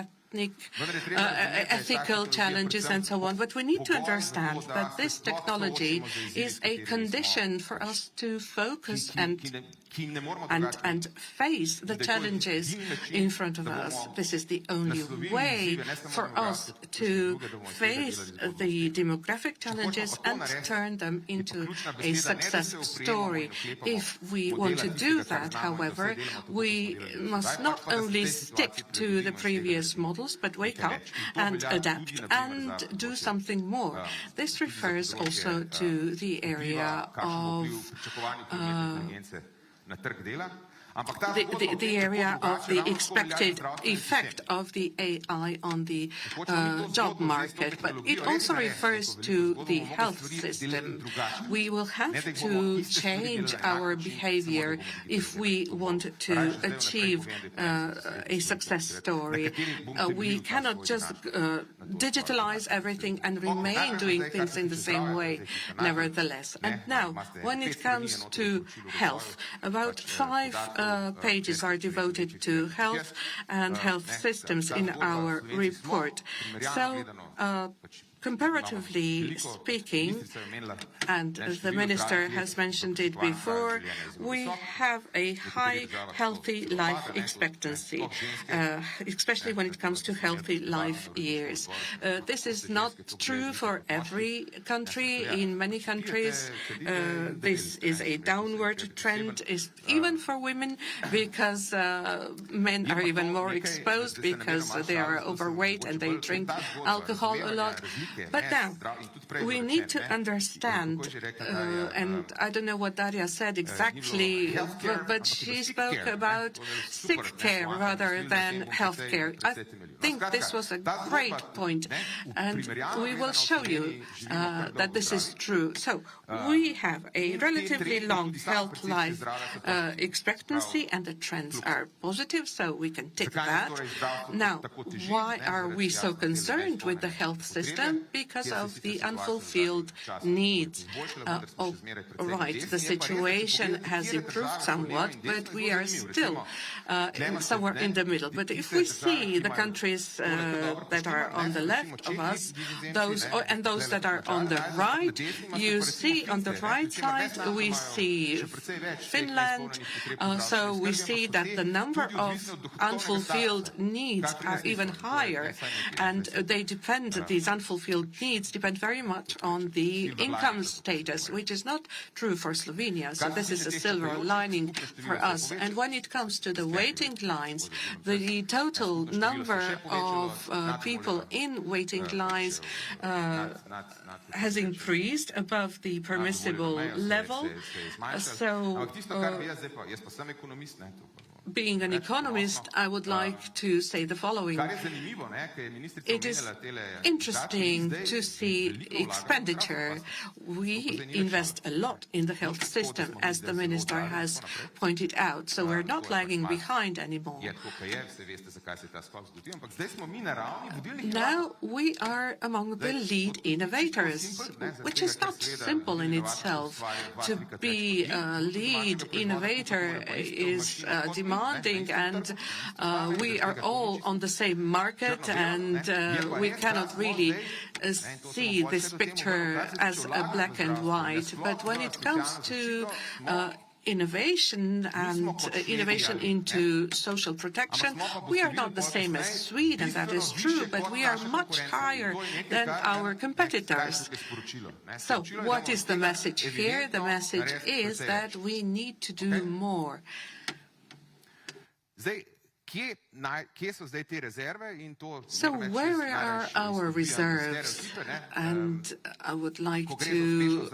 ethical challenges and so on, but we need to understand that this technology is a condition for us to focus and face the challenges in front of us. This is the only way for us to face the demographic challenges and turn them into a success story. If we want to do that, however, we must not only stick to the previous models, but wake up and adapt and do something more. This refers also to the area of the area of the expected effect of the AI on the job market, but it also refers to the health system. We will have to change our behavior if we want to achieve a success story. We cannot just digitalize everything and remain doing things in the same way, nevertheless. And now, when it comes to health, about 5 pages are devoted to health and health systems in our report. So, comparatively speaking, and as the Minister has mentioned it before, we have a high healthy life expectancy, especially when it comes to healthy life years. This is not true for every country. In many countries, this is a downward trend, even for women, because men are even more exposed because they are overweight and they drink alcohol a lot. But now, we need to understand, and I don't know what Daria said exactly, but she spoke about sick care rather than health care. I think this was a great point, and we will show you that this is true. So, we have a relatively long health life expectancy, and the trends are positive, so we can tick that. Now, why are we so concerned with the health system? Because of the unfulfilled needs. Right, the situation has improved somewhat, but we are still somewhere in the middle. But if we see the countries that are on the left of us, and those that are on the right, you see on the right side, we see Finland. So we see that the number of unfulfilled needs are even higher, and these unfulfilled needs depend very much on the income status, which is not true for Slovenia. So this is a silver lining for us. And when it comes to the waiting lines, the total number of people in waiting lines has increased above the permissible level. So, being an economist, I would like to say the following. It is interesting to see expenditure. We invest a lot in the health system, as the Minister has pointed out, so we're not lagging behind anymore. Now we are among the lead innovators, which is not simple in itself. To be a lead innovator is demanding, and we are all on the same market, and we cannot really see this picture as a black and white. But when it comes to innovation and innovation into social protection, we are not the same as Sweden, that is true, but we are much higher than our competitors. So, what is the message here? The message is that we need to do more. So where are our reserves? And I would like to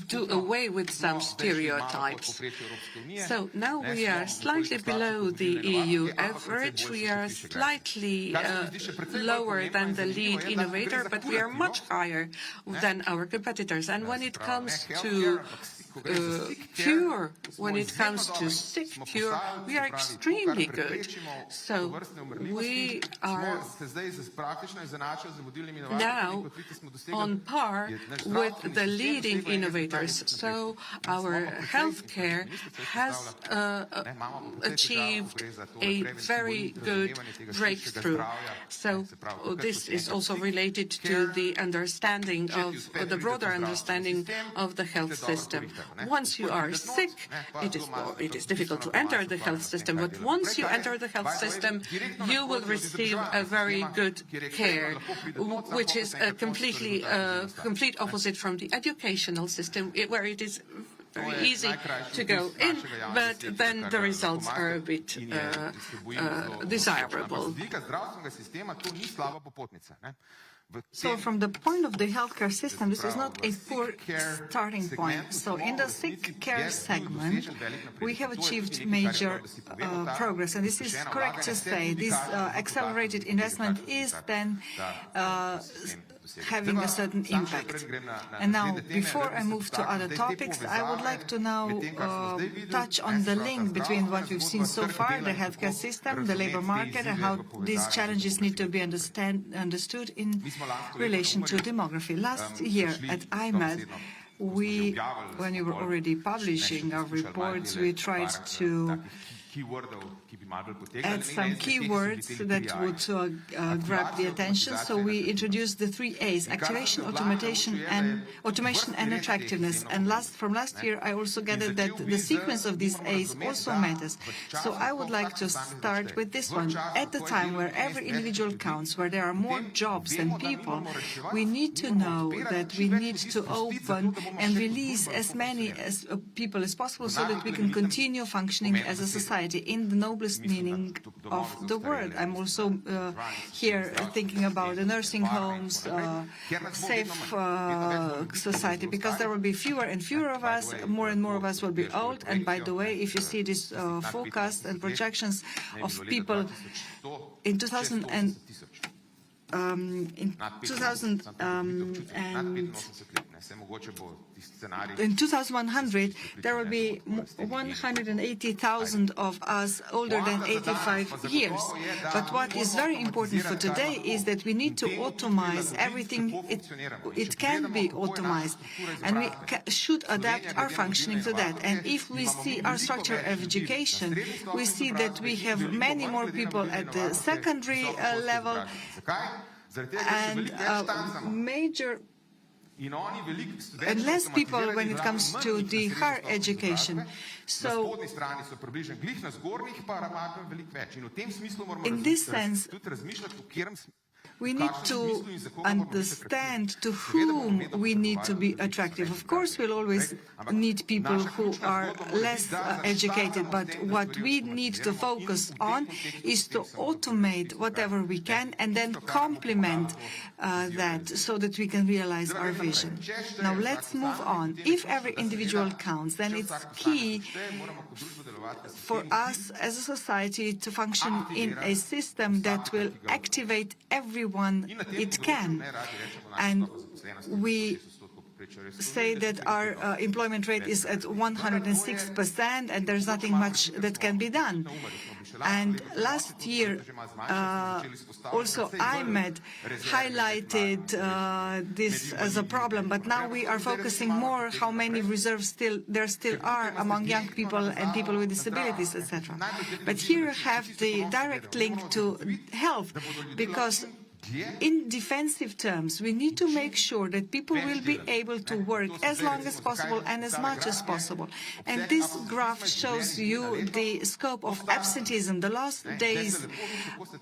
do away with some stereotypes. So now we are slightly below the EU average. We are slightly lower than the lead innovator, but we are much higher than our competitors. And when it comes to cure, when it comes to sick cure, we are extremely good. So we are now on par with the leading innovators. So our healthcare has achieved a very good breakthrough. So this is also related to the understanding of the broader understanding of the health system. Once you are sick, it is difficult to enter the health system, but once you enter the health system, you will receive a very good care, which is a complete opposite from the educational system, where it is very easy to go in, but then the results are a bit desirable. So from the point of the healthcare system, this is not a poor starting point. So in the sick care segment, we have achieved major progress. And this is correct to say. This accelerated investment is then having a certain impact. And now, before I move to other topics, I would like to now touch on the link between what we've seen so far, the healthcare system, the labor market, and how these challenges need to be understood in relation to demography. Last year at IMED, when we were already publishing our reports, we tried to add some keywords that would grab the attention. So we introduced the 3 A's: activation, automation, and attractiveness. And from last year, I also gathered that the sequence of these A's also matters. So I would like to start with this one. At the time where every individual counts, where there are more jobs than people, we need to know that we need to open and release as many people as possible so that we can continue functioning as a society in the noblest meaning of the word. I'm also here thinking about the nursing homes, safe society, because there will be fewer and fewer of us, more and more of us will be old. And by the way, if you see this forecast and projections of people in 2100, there will be 180,000 of us older than 85 years. But what is very important for today is that we need to automate everything. It can be automated, and we should adapt our functioning to that. And if we see our structure of education, we see that we have many more people at the secondary level and and less people when it comes to the higher education. So, in this sense, we need to understand to whom we need to be attractive. Of course, we'll always need people who are less educated, but what we need to focus on is to automate whatever we can and then complement that so that we can realize our vision. Now, let's move on. If every individual counts, then it's key for us as a society to function in a system that will activate everyone it can. And we say that our employment rate is at 106%, and there's nothing much that can be done. And last year, also IMED highlighted this as a problem, but now we are focusing more how many reserves there still are among young people and people with disabilities, etc. But here you have the direct link to health, because in defensive terms, we need to make sure that people will be able to work as long as possible and as much as possible. And this graph shows you the scope of absenteeism, the lost days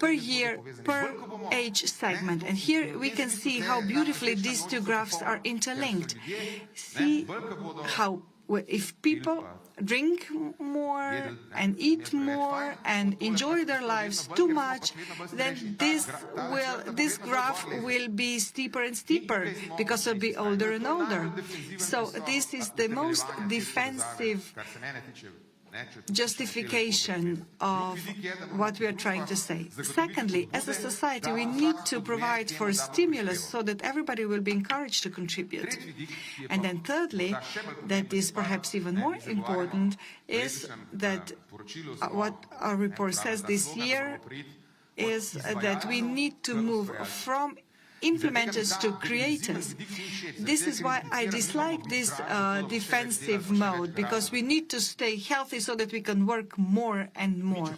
per year, per age segment. And here we can see how beautifully these two graphs are interlinked. See how if people drink more and eat more and enjoy their lives too much, then this graph will be steeper and steeper because they'll be older and older. So this is the most defensive justification of what we are trying to say. Secondly, as a society, we need to provide for stimulus so that everybody will be encouraged to contribute. And then thirdly, that is perhaps even more important, is that what our report says this year is that we need to move from implementers to creators. This is why I dislike this defensive mode, because we need to stay healthy so that we can work more and more.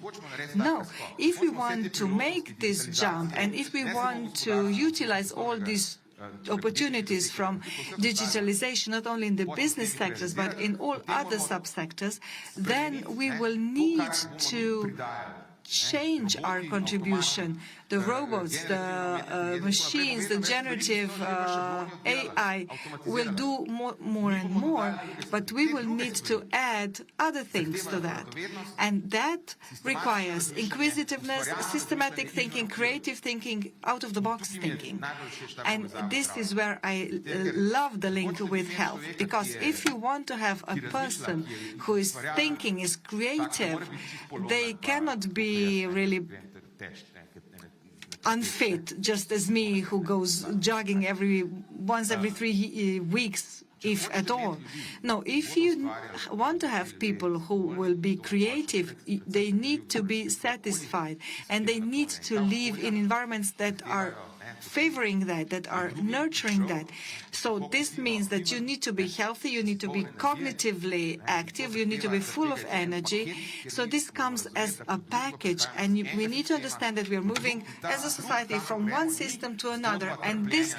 No, if we want to make this jump and if we want to utilize all these opportunities from digitalization, not only in the business sectors but in all other subsectors, then we will need to change our contribution. The robots, the machines, the generative AI will do more and more, but we will need to add other things to that. And that requires inquisitiveness, systematic thinking, creative thinking, out-of-the-box thinking. And this is where I love the link with health, because if you want to have a person who is thinking, is creative, they cannot be really unfit, just as me, who goes jogging once every 3 weeks, if at all. No, if you want to have people who will be creative, they need to be satisfied, and they need to live in environments that are favoring that are nurturing that. So this means that you need to be healthy, you need to be cognitively active, you need to be full of energy. So this comes as a package, and we need to understand that we are moving as a society from one system to another. And this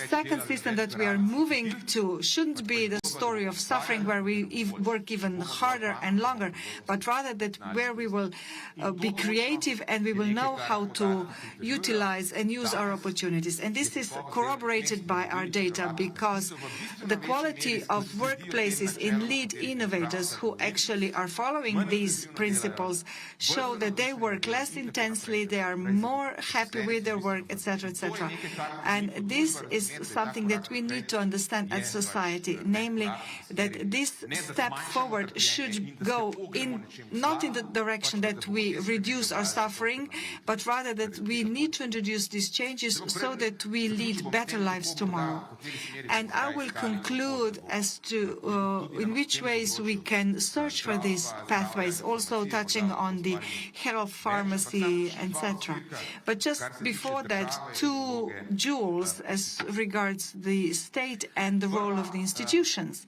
second system that we are moving to shouldn't be the story of suffering where we work even harder and longer, but rather that where we will be creative and we will know how to utilize and use our opportunities. And this is corroborated by our data, because the quality of workplaces in lead innovators who actually are following these principles show that they work less intensely, they are more happy with their work, etc., etc. And this is something that we need to understand as society, namely that this step forward should go not in the direction that we reduce our suffering, but rather that we need to introduce these changes so that we lead better lives tomorrow. And I will conclude as to in which ways we can search for these pathways, also touching on the health, pharmacy, etc. But just before that, 2 jewels as regards the state and the role of the institutions.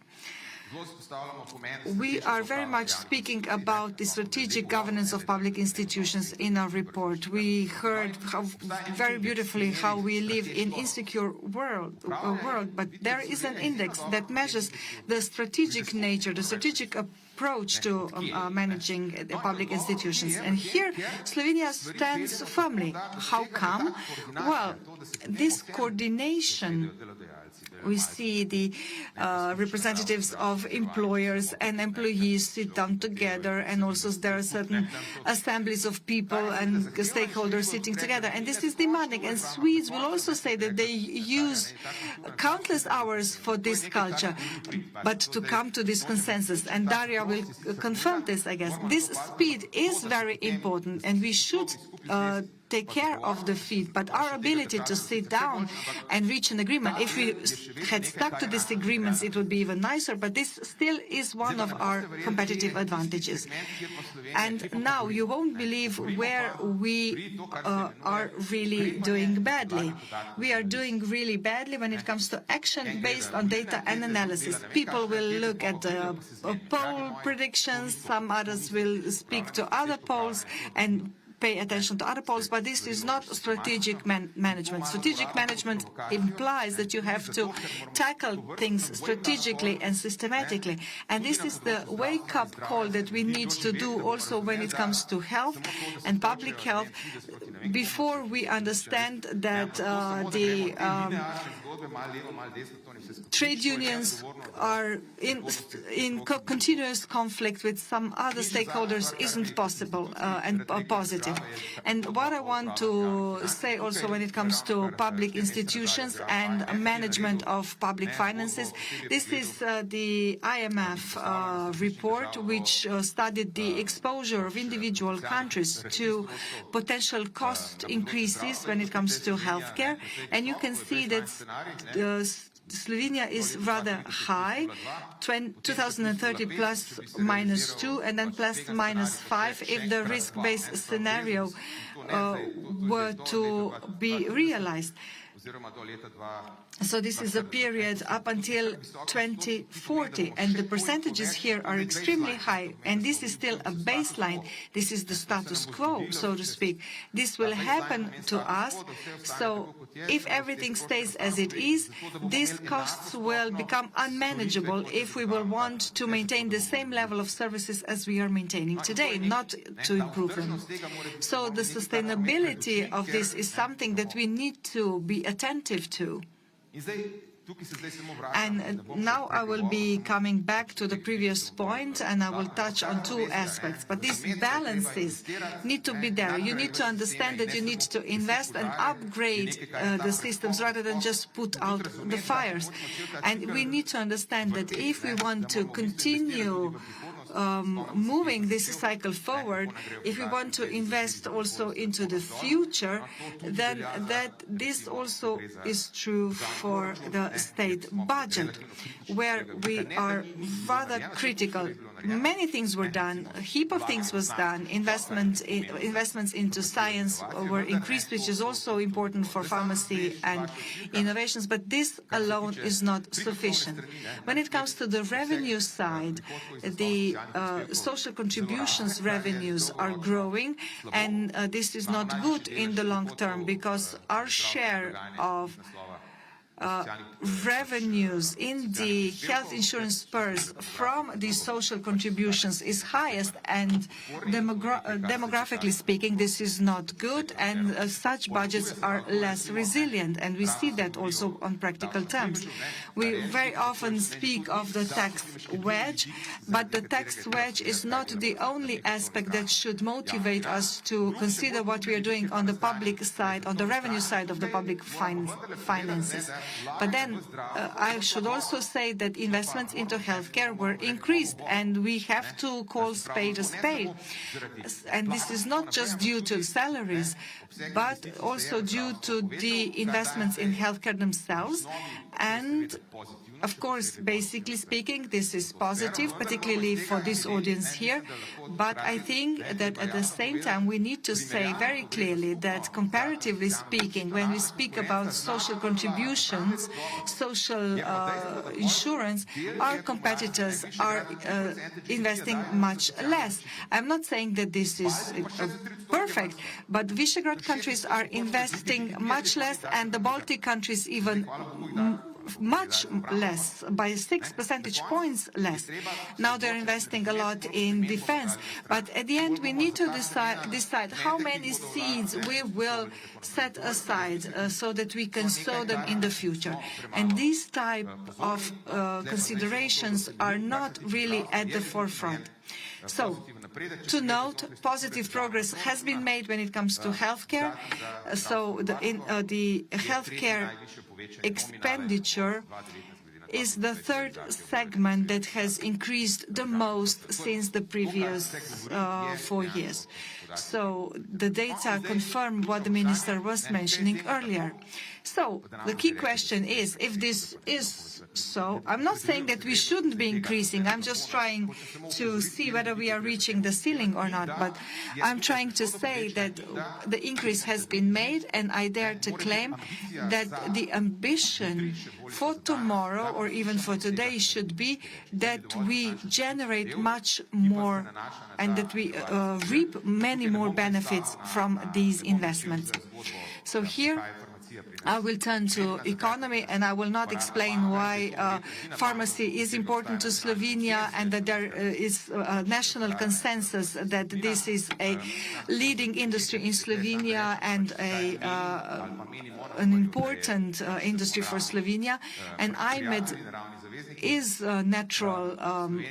We are very much speaking about the strategic governance of public institutions in our report. We heard very beautifully how we live in insecure world, but there is an index that measures the strategic nature, the strategic approach to managing the public institutions. And here, Slovenia stands firmly. How come? Well, this coordination. We see the representatives of employers and employees sit down together, and also there are certain assemblies of people and stakeholders sitting together. And this is demanding. And Swedes will also say that they use countless hours for this culture, but to come to this consensus. And Daria will confirm this, I guess. This speed is very important, and we should take care of the feed, but our ability to sit down and reach an agreement, if we had stuck to these agreements, it would be even nicer, but this still is one of our competitive advantages. And now you won't believe where we are really doing badly. We are doing really badly when it comes to action based on data and analysis. People will look at the poll predictions, some others will speak to other polls and pay attention to other polls, but this is not strategic management. Strategic management implies that you have to tackle things strategically and systematically. And this is the wake-up call that we need to do also when it comes to health and public health, before we understand that the trade unions are in continuous conflict with some other stakeholders isn't possible and positive. And what I want to say also when it comes to public institutions and management of public finances, this is the IMF report, which studied the exposure of individual countries to potential cost increases when it comes to healthcare. And you can see that Slovenia is rather high, 2030 plus minus 2, and then plus minus 5 if the risk-based scenario were to be realized. So this is a period up until 2040, and the percentages here are extremely high, and this is still a baseline. This is the status quo, so to speak. This will happen to us, so if everything stays as it is, these costs will become unmanageable if we will want to maintain the same level of services as we are maintaining today, not to improve them. So the sustainability of this is something that we need to be attentive to. And now I will be coming back to the previous point, and I will touch on 2 aspects. But these balances need to be there. You need to understand that you need to invest and upgrade the systems rather than just put out the fires. And we need to understand that if we want to continue moving this cycle forward, if we want to invest also into the future, then this also is true for the state budget, where we are rather critical. Many things were done, a heap of things was done, investments into science were increased, which is also important for pharmacy and innovations, but this alone is not sufficient. When it comes to the revenue side, the social contributions revenues are growing, and this is not good in the long term, because our share of revenues in the health insurance purse from these social contributions is highest, and demographically speaking, this is not good, and such budgets are less resilient, and we see that also on practical terms. We very often speak of the tax wedge, but the tax wedge is not the only aspect that should motivate us to consider what we are doing on the public side, on the revenue side of the public finances. But then I should also say that investments into healthcare were increased, and we have to call spade a spade. And this is not just due to salaries, but also due to the investments in healthcare themselves. And of course, basically speaking, this is positive, particularly for this audience here. But I think that at the same time, we need to say very clearly that comparatively speaking, when we speak about social contributions, social insurance, our competitors are investing much less. I'm not saying that this is perfect, but Visegrad countries are investing much less, and the Baltic countries even much less, by 6 percentage points less. Now they're investing a lot in defense. But at the end, we need to decide how many seeds we will set aside so that we can sow them in the future. And these type of considerations are not really at the forefront. So, to note, positive progress has been made when it comes to healthcare. So the healthcare expenditure is the third segment that has increased the most since the previous 4 years. So the data confirm what the minister was mentioning earlier. So the key question is, if this is so, I'm not saying that we shouldn't be increasing. I'm just trying to see whether we are reaching the ceiling or not. But I'm trying to say that the increase has been made, and I dare to claim that the ambition for tomorrow or even for today should be that we generate much more and that we reap many more benefits from these investments. So here I will turn to economy, and I will not explain why pharmacy is important to Slovenia and that there is a national consensus that this is a leading industry in Slovenia and an important industry for Slovenia. And IMED is a natural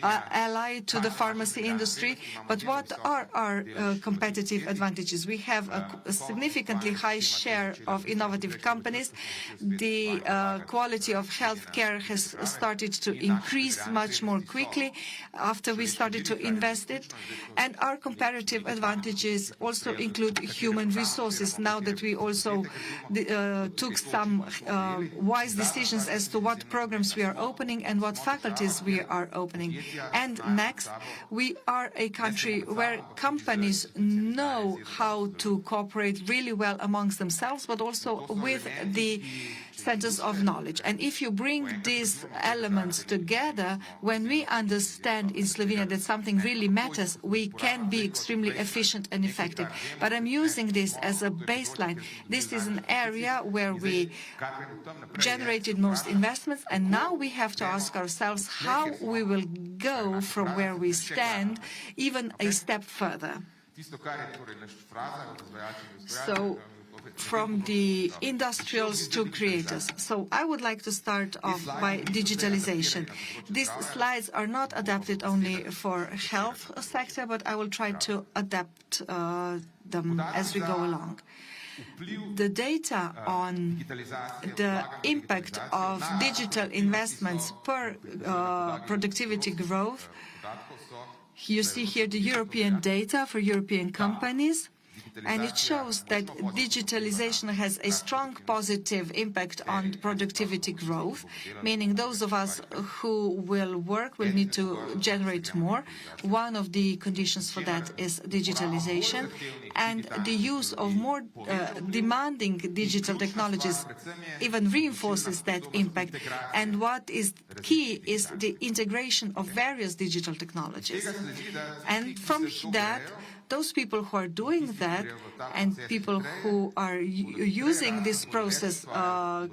ally to the pharmacy industry. But what are our competitive advantages? We have a significantly high share of innovative companies. The quality of healthcare has started to increase much more quickly after we started to invest it. And our comparative advantages also include human resources, now that we also took some wise decisions as to what programs we are opening and what faculties we are opening. And next, we are a country where companies know how to cooperate really well amongst themselves, but also with the centers of knowledge. And if you bring these elements together, when we understand in Slovenia that something really matters, we can be extremely efficient and effective. But I'm using this as a baseline. This is an area where we generated most investments, and now we have to ask ourselves how we will go from where we stand even a step further. So, from the industrials to creators. So I would like to start off by digitalization. These slides are not adapted only for health sector, but I will try to adapt them as we go along. The data on the impact of digital investments per productivity growth You see here the European data for European companies, and it shows that digitalization has a strong positive impact on productivity growth, meaning those of us who will work will need to generate more. One of the conditions for that is digitalization, and the use of more demanding digital technologies even reinforces that impact. And what is key is the integration of various digital technologies. And from that, those people who are doing that and people who are using this process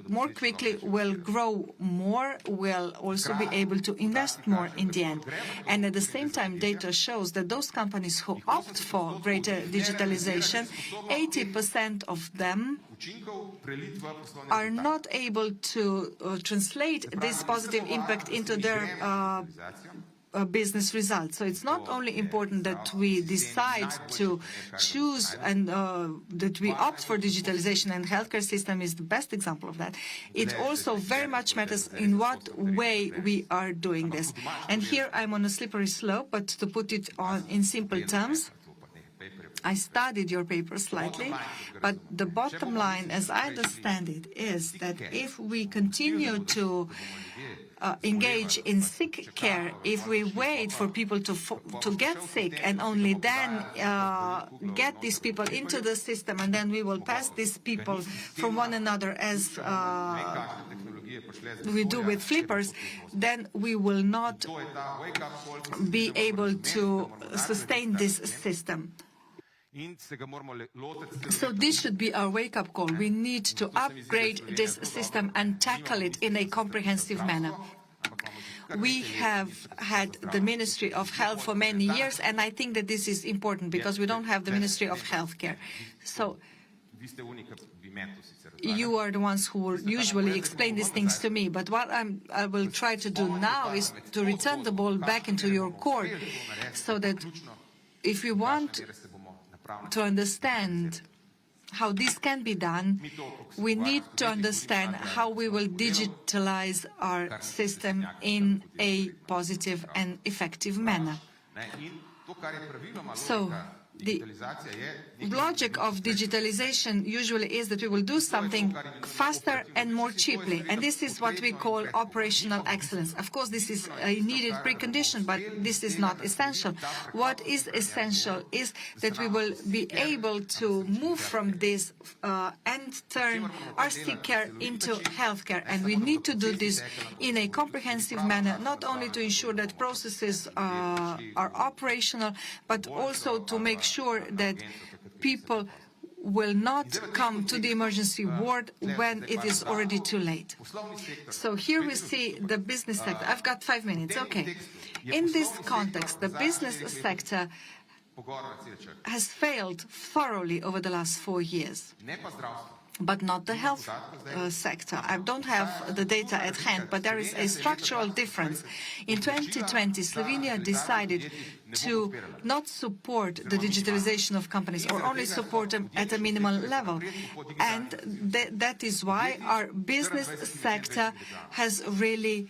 more quickly will grow more, will also be able to invest more in the end. And at the same time, data shows that those companies who opt for greater digitalization, 80% of them are not able to translate this positive impact into their business results. So it's not only important that we decide to choose and that we opt for digitalization, and healthcare system is the best example of that. It also very much matters in what way we are doing this. And here I'm on a slippery slope, but to put it on in simple terms, I studied your paper slightly, but the bottom line, as I understand it, is that if we continue to engage in sick care, if we wait for people to get sick and only then get these people into the system, and then we will pass these people from one another as we do with flippers, then we will not be able to sustain this system. So this should be our wake-up call. We need to upgrade this system and tackle it in a comprehensive manner. We have had the Ministry of Health for many years, and I think that this is important because we don't have the Ministry of Healthcare. So you are the ones who usually explain these things to me, but what I will try to do now is to return the ball back into your court, so that if we want to understand how this can be done, we need to understand how we will digitalize our system in a positive and effective manner. So the logic of digitalization usually is that we will do something faster and more cheaply, and this is what we call operational excellence. Of course, this is a needed precondition, but this is not essential. What is essential is that we will be able to move from this and turn our sick care into healthcare, and we need to do this in a comprehensive manner, not only to ensure that processes are operational, but also to make sure that people will not come to the emergency ward when it is already too late. So here we see the business sector. I've got 5 minutes. Okay. In this context, the business sector has failed thoroughly over the last 4 years. But not the health sector. I don't have the data at hand, but there is a structural difference. In 2020, Slovenia decided to not support the digitalization of companies, or only support them at a minimal level. And that is why our business sector has really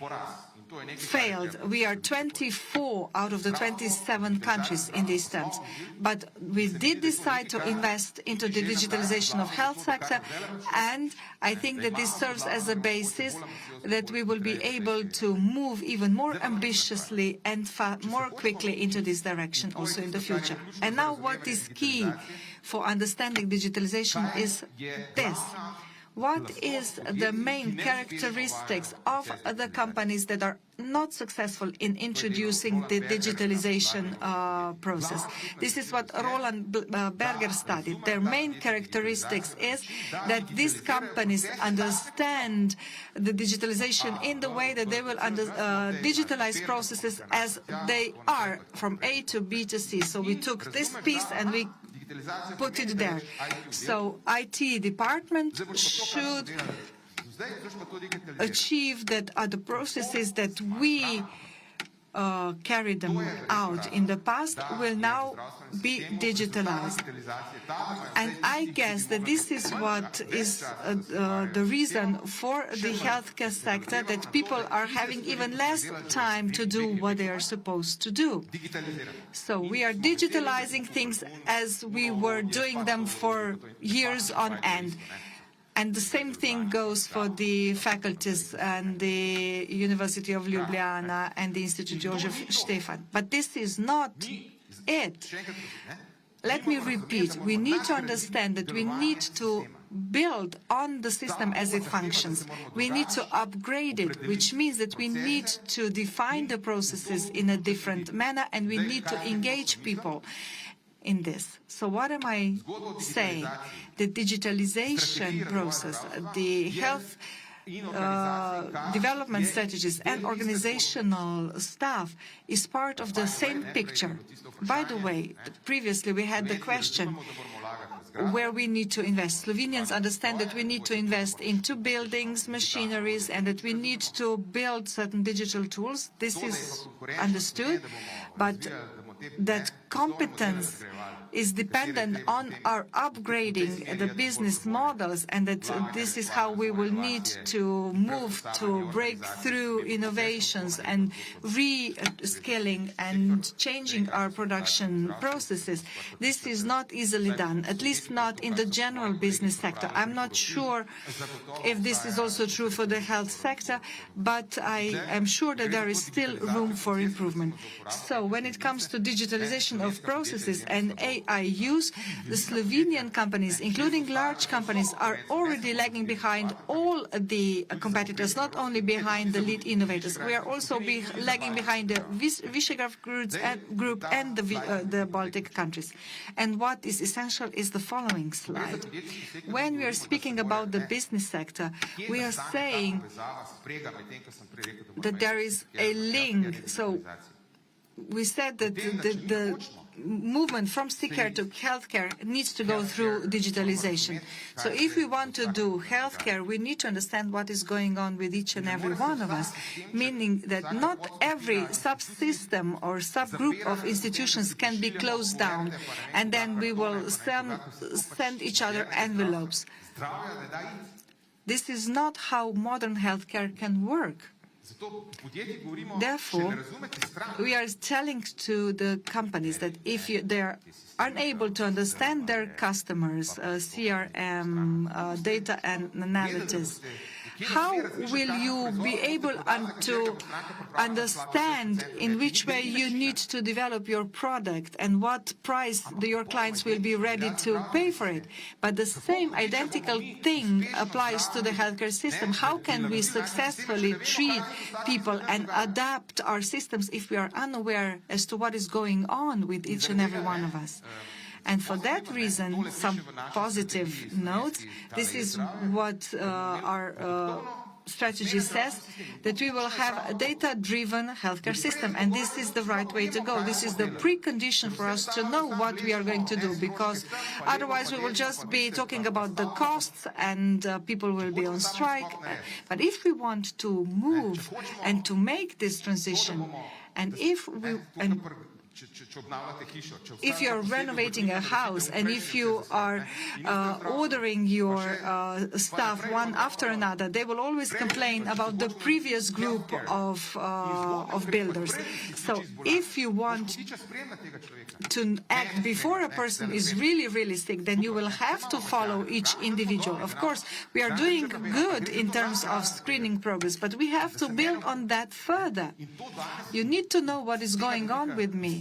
failed. We are 24 out of the 27 countries in these terms. But we did decide to invest into the digitalization of health sector, and I think that this serves as a basis that we will be able to move even more ambitiously and more quickly into this direction also in the future. And now what is key for understanding digitalization is this. What is the main characteristics of the companies that are not successful in introducing the digitalization process? This is what Roland Berger studied. Their main characteristics is that these companies understand the digitalization in the way that they will digitalize processes as they are, from A to B to C. So we took this piece and we put it there. So IT department should achieve that the processes that we carried them out in the past will now be digitalized. And I guess that this is what is the reason for the healthcare sector, that people are having even less time to do what they are supposed to do. So we are digitalizing things as we were doing them for years on end. And the same thing goes for the faculties and the University of Ljubljana and the Institute Joseph Stefan. But this is not it. Let me repeat, we need to understand that we need to build on the system as it functions. We need to upgrade it, which means that we need to define the processes in a different manner, and we need to engage people in this. So what am I saying? The digitalization process, the health development strategies and organizational staff is part of the same picture. By the way, previously we had the question where we need to invest. Slovenians understand that we need to invest into buildings, machineries, and that we need to build certain digital tools. This is understood, but that competence is dependent on our upgrading the business models, and that this is how we will need to move to break through innovations and reskilling and changing our production processes. This is not easily done, at least not in the general business sector. I'm not sure if this is also true for the health sector, but I am sure that there is still room for improvement. So when it comes to digitalization of processes and AI use, the Slovenian companies, including large companies, are already lagging behind all the competitors, not only behind the lead innovators. We are also lagging behind the Visegrad group and the Baltic countries. And what is essential is the following slide. When we are speaking about the business sector, we are saying that there is a link. So we said that the movement from sick care to healthcare needs to go through digitalization. So if we want to do healthcare, we need to understand what is going on with each and every one of us, meaning that not every subsystem or subgroup of institutions can be closed down, and then we will send each other envelopes. This is not how modern healthcare can work. Therefore, we are telling to the companies that if they are unable to understand their customers, CRM, data and analytics, how will you be able to understand in which way you need to develop your product and what price your clients will be ready to pay for it? But the same identical thing applies to the healthcare system. How can we successfully treat people and adapt our systems if we are unaware as to what is going on with each and every one of us? And for that reason, some positive notes. This is what our strategy says, that we will have a data-driven healthcare system. And this is the right way to go. This is the precondition for us to know what we are going to do, because otherwise we will just be talking about the costs and people will be on strike. But if we want to move and to make this transition, and if you're renovating a house and if you are ordering your stuff one after another, they will always complain about the previous group of builders. So if you want to act before a person is really, really sick, then you will have to follow each individual. Of course, we are doing good in terms of screening progress, but we have to build on that further. You need to know what is going on with me.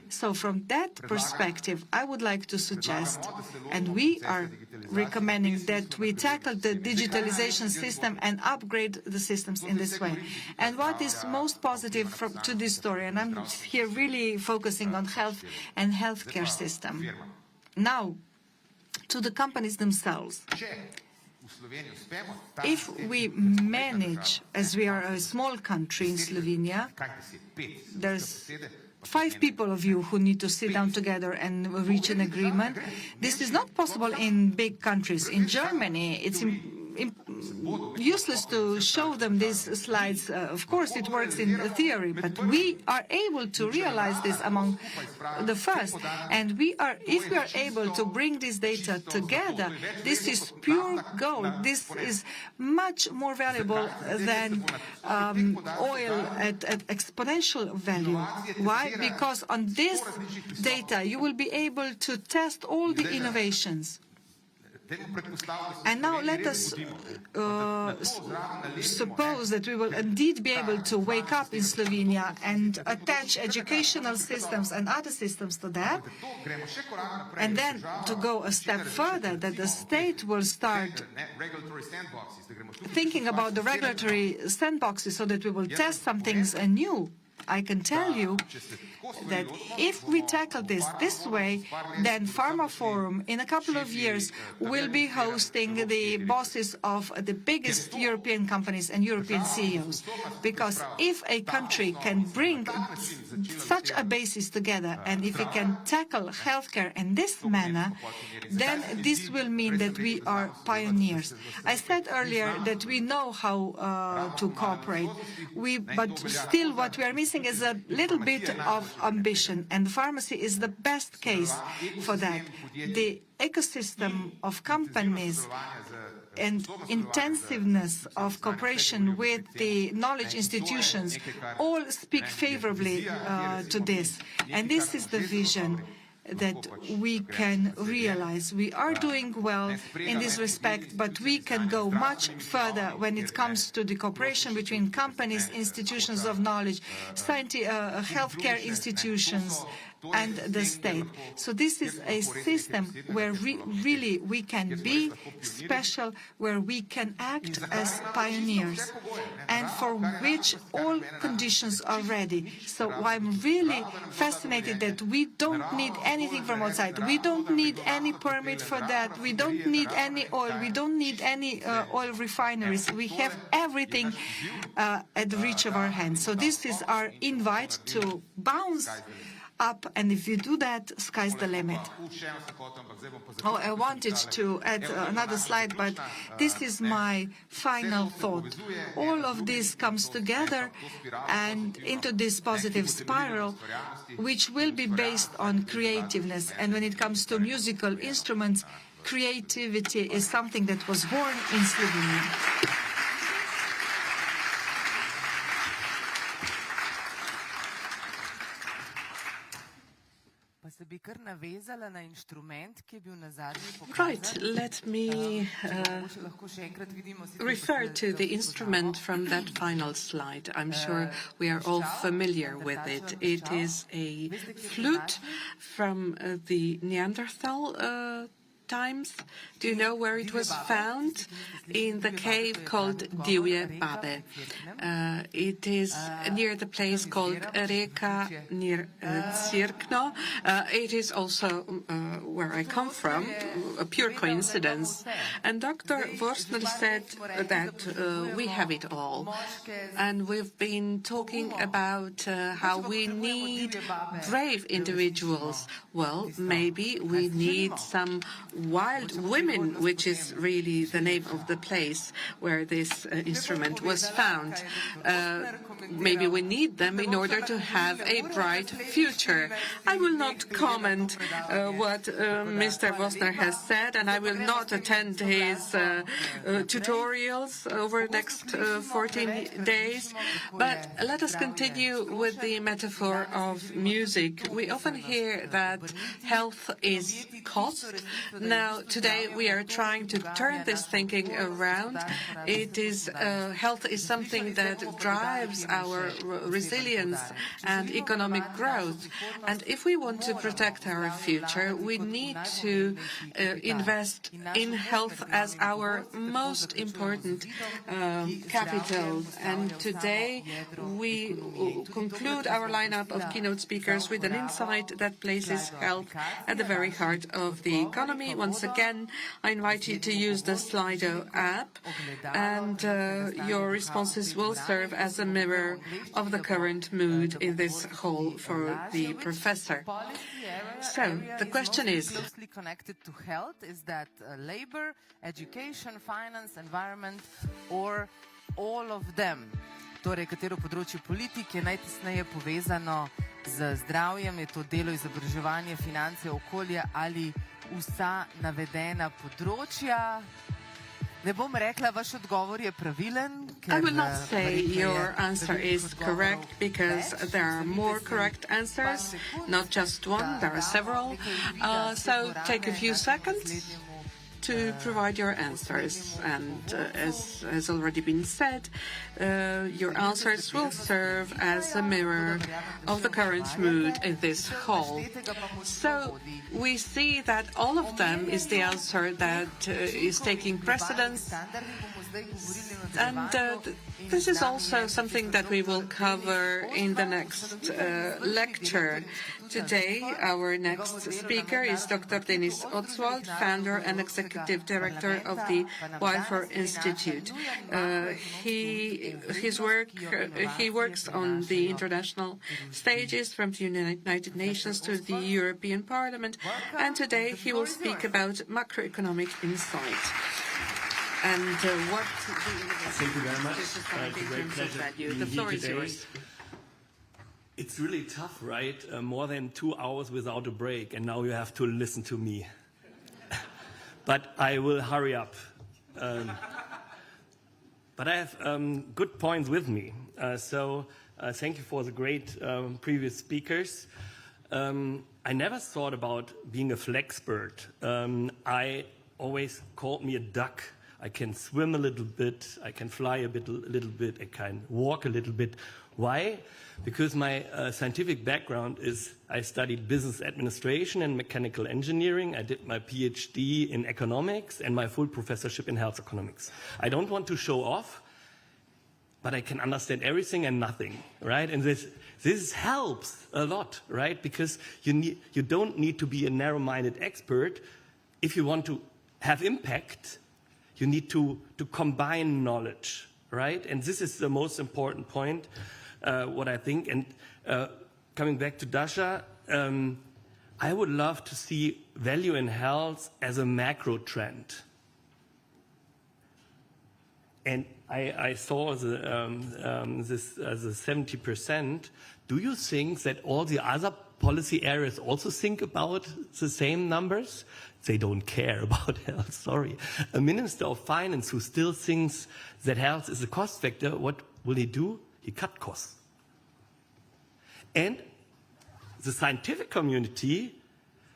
So from that perspective, I would like to suggest, and we are recommending, that we tackle the digitalization system and upgrade the systems in this way. And what is most positive to this story, and I'm here really focusing on health and healthcare system. Now, to the companies themselves. If we manage, as we are a small country in Slovenia, there's 5 people of you who need to sit down together and reach an agreement. This is not possible in big countries. In Germany, it's useless to show them these slides. Of course, it works in theory, but we are able to realize this among the first. And if we are able to bring this data together, this is pure gold. This is much more valuable than oil at exponential value. Why? Because on this data, you will be able to test all the innovations. And now let us suppose that we will indeed be able to wake up in Slovenia and attach educational systems and other systems to that, and then to go a step further, that the state will start thinking about the regulatory sandboxes so that we will test some things anew. I can tell you that if we tackle this way, then FarmaForum in a couple of years will be hosting the bosses of the biggest European companies and European CEOs. Because if a country can bring such a basis together, and if it can tackle healthcare in this manner, then this will mean that we are pioneers. I said earlier that we know how to cooperate, but still what we are missing is a little bit of ambition, and pharmacy is the best case for that. The ecosystem of companies and intensiveness of cooperation with the knowledge institutions all speak favorably to this. And this is the vision that we can realize. We are doing well in this respect, but we can go much further when it comes to the cooperation between companies, institutions of knowledge, healthcare institutions, and the state. So this is a system where really we can be special, where we can act as pioneers, and for which all conditions are ready. So I'm really fascinated that we don't need anything from outside. We don't need any permit for that. We don't need any oil. We don't need any oil refineries. We have everything at the reach of our hands. So this is our invite to bounce up, and if you do that, sky's the limit. Oh, I wanted to add another slide, but this is my final thought. All of this comes together and into this positive spiral, which will be based on creativeness. And when it comes to musical instruments, creativity is something that was born in Slovenia. Right, let me refer to the instrument from that final slide. I'm sure we are all familiar with it. It is a flute from the Neanderthal times. Do you know where it was found? In the cave called Divje Babe. It is near the place called Reka near Cirkno. It is also where I come from, a pure coincidence. And Dr. Forstner said that we have it all. And we've been talking about how we need brave individuals. Well, maybe we need some wild women, which is really the name of the place where this instrument was found. Maybe we need them in order to have a bright future. I will not comment what Mr. Vosner has said, and I will not attend his tutorials over the next 14 days. But let us continue with the metaphor of music. We often hear that health is cost. Now, today we are trying to turn this thinking around. It is health is something that drives our resilience and economic growth. And if we want to protect our future, we need to invest in health as our most important capital. And today we conclude our lineup of keynote speakers with an insight that places health at the very heart of the economy, Once again, I invite you to use the Slido app, and your responses will serve as a mirror of the current mood in this hall for the professor. So, the question is, closely connected to health, is that labor, education, finance, environment, or all of them? Torej, katero področje politike je najtesneje povezano z zdravjem, je to delo, izobraževanje, finance, okolje ali vsa navedena področja? Ne bom rekla, vaš odgovor je pravilen. I will not say your answer is correct, because there are more correct answers, not just one, there are several. So take a few seconds to provide your answers, and as has already been said, your answers will serve as a mirror of the current mood in this hall. So we see that all of them is the answer that is taking precedence, and this is also something that we will cover in the next lecture. Today, our next speaker is Dr. Denis Oswald, founder and executive director of the Welfare Institute. He works on the international stages, from the United Nations to the European Parliament, and today he will speak about macroeconomic insight. And what Thank you very much. It's a great pleasure. The floor is yours. It's really tough, right? More than 2 hours without a break, and now you have to listen to me. But I will hurry up. But I have good points with me. So thank you for the great previous speakers. I never thought about being a flexpert. I always called me a duck. I can swim a little bit, I can fly a little bit, I can walk a little bit. Why? Because my scientific background is I studied business administration and mechanical engineering. I did my PhD in economics and my full professorship in health economics. I don't want to show off, but I can understand everything and nothing, right? And this helps a lot, right? Because you don't need to be a narrow-minded expert. If you want to have impact, you need to combine knowledge, right? And this is the most important point, what I think. And coming back to Dasha, I would love to see value in health as a macro trend. And I saw this as a 70%. Do you think that all the other policy areas also think about the same numbers? They don't care about health, sorry. A minister of finance who still thinks that health is a cost factor, what will he do? He cut costs. And the scientific community,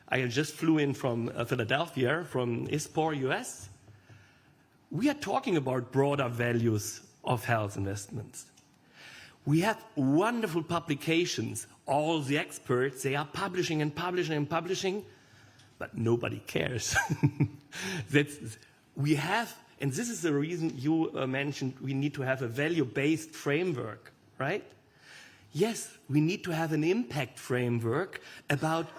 I just flew in from Philadelphia, from ISPOR, US. We are talking about broader values of health investments. We have wonderful publications. All the experts, they are publishing and publishing and publishing, but nobody cares. We have, and this is the reason you mentioned, we need to have a value-based framework, right? Yes, we need to have an impact framework about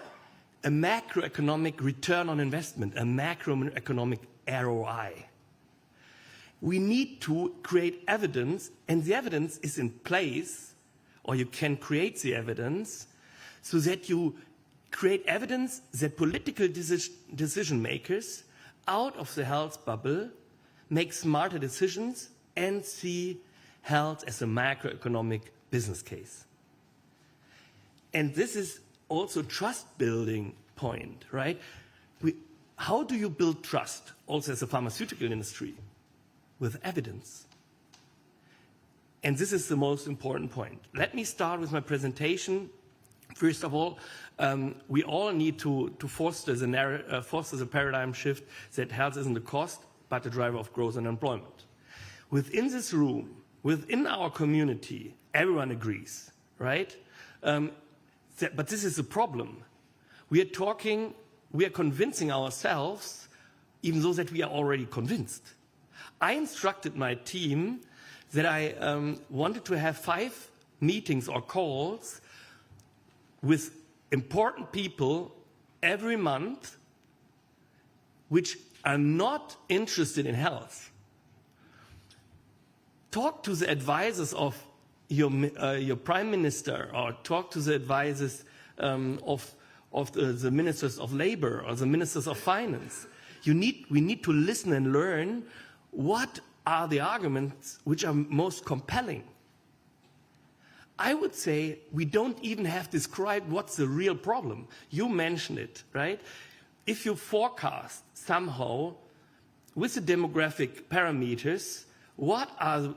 a macroeconomic return on investment, a macroeconomic ROI. We need to create evidence, and the evidence is in place, or you can create the evidence, so that you create evidence that political decision makers out of the health bubble make smarter decisions and see health as a macroeconomic business case. And this is also trust building point, right? How do you build trust also as a pharmaceutical industry? With evidence. And this is the most important point. Let me start with my presentation. First of all, we all need to foster the paradigm shift that health isn't a cost, but a driver of growth and employment. Within this room, within our community, everyone agrees, right? But this is a problem. We are convincing ourselves, even though that we are already convinced. I instructed my team that I wanted to have 5 meetings or calls with important people every month which are not interested in health. Talk to the advisors of your prime minister, or talk to the advisors of the ministers of labor or the ministers of finance. We need to listen and learn what are the arguments which are most compelling. I would say we don't even have described what's the real problem. You mentioned it, right? If you forecast somehow with the demographic parameters, what are the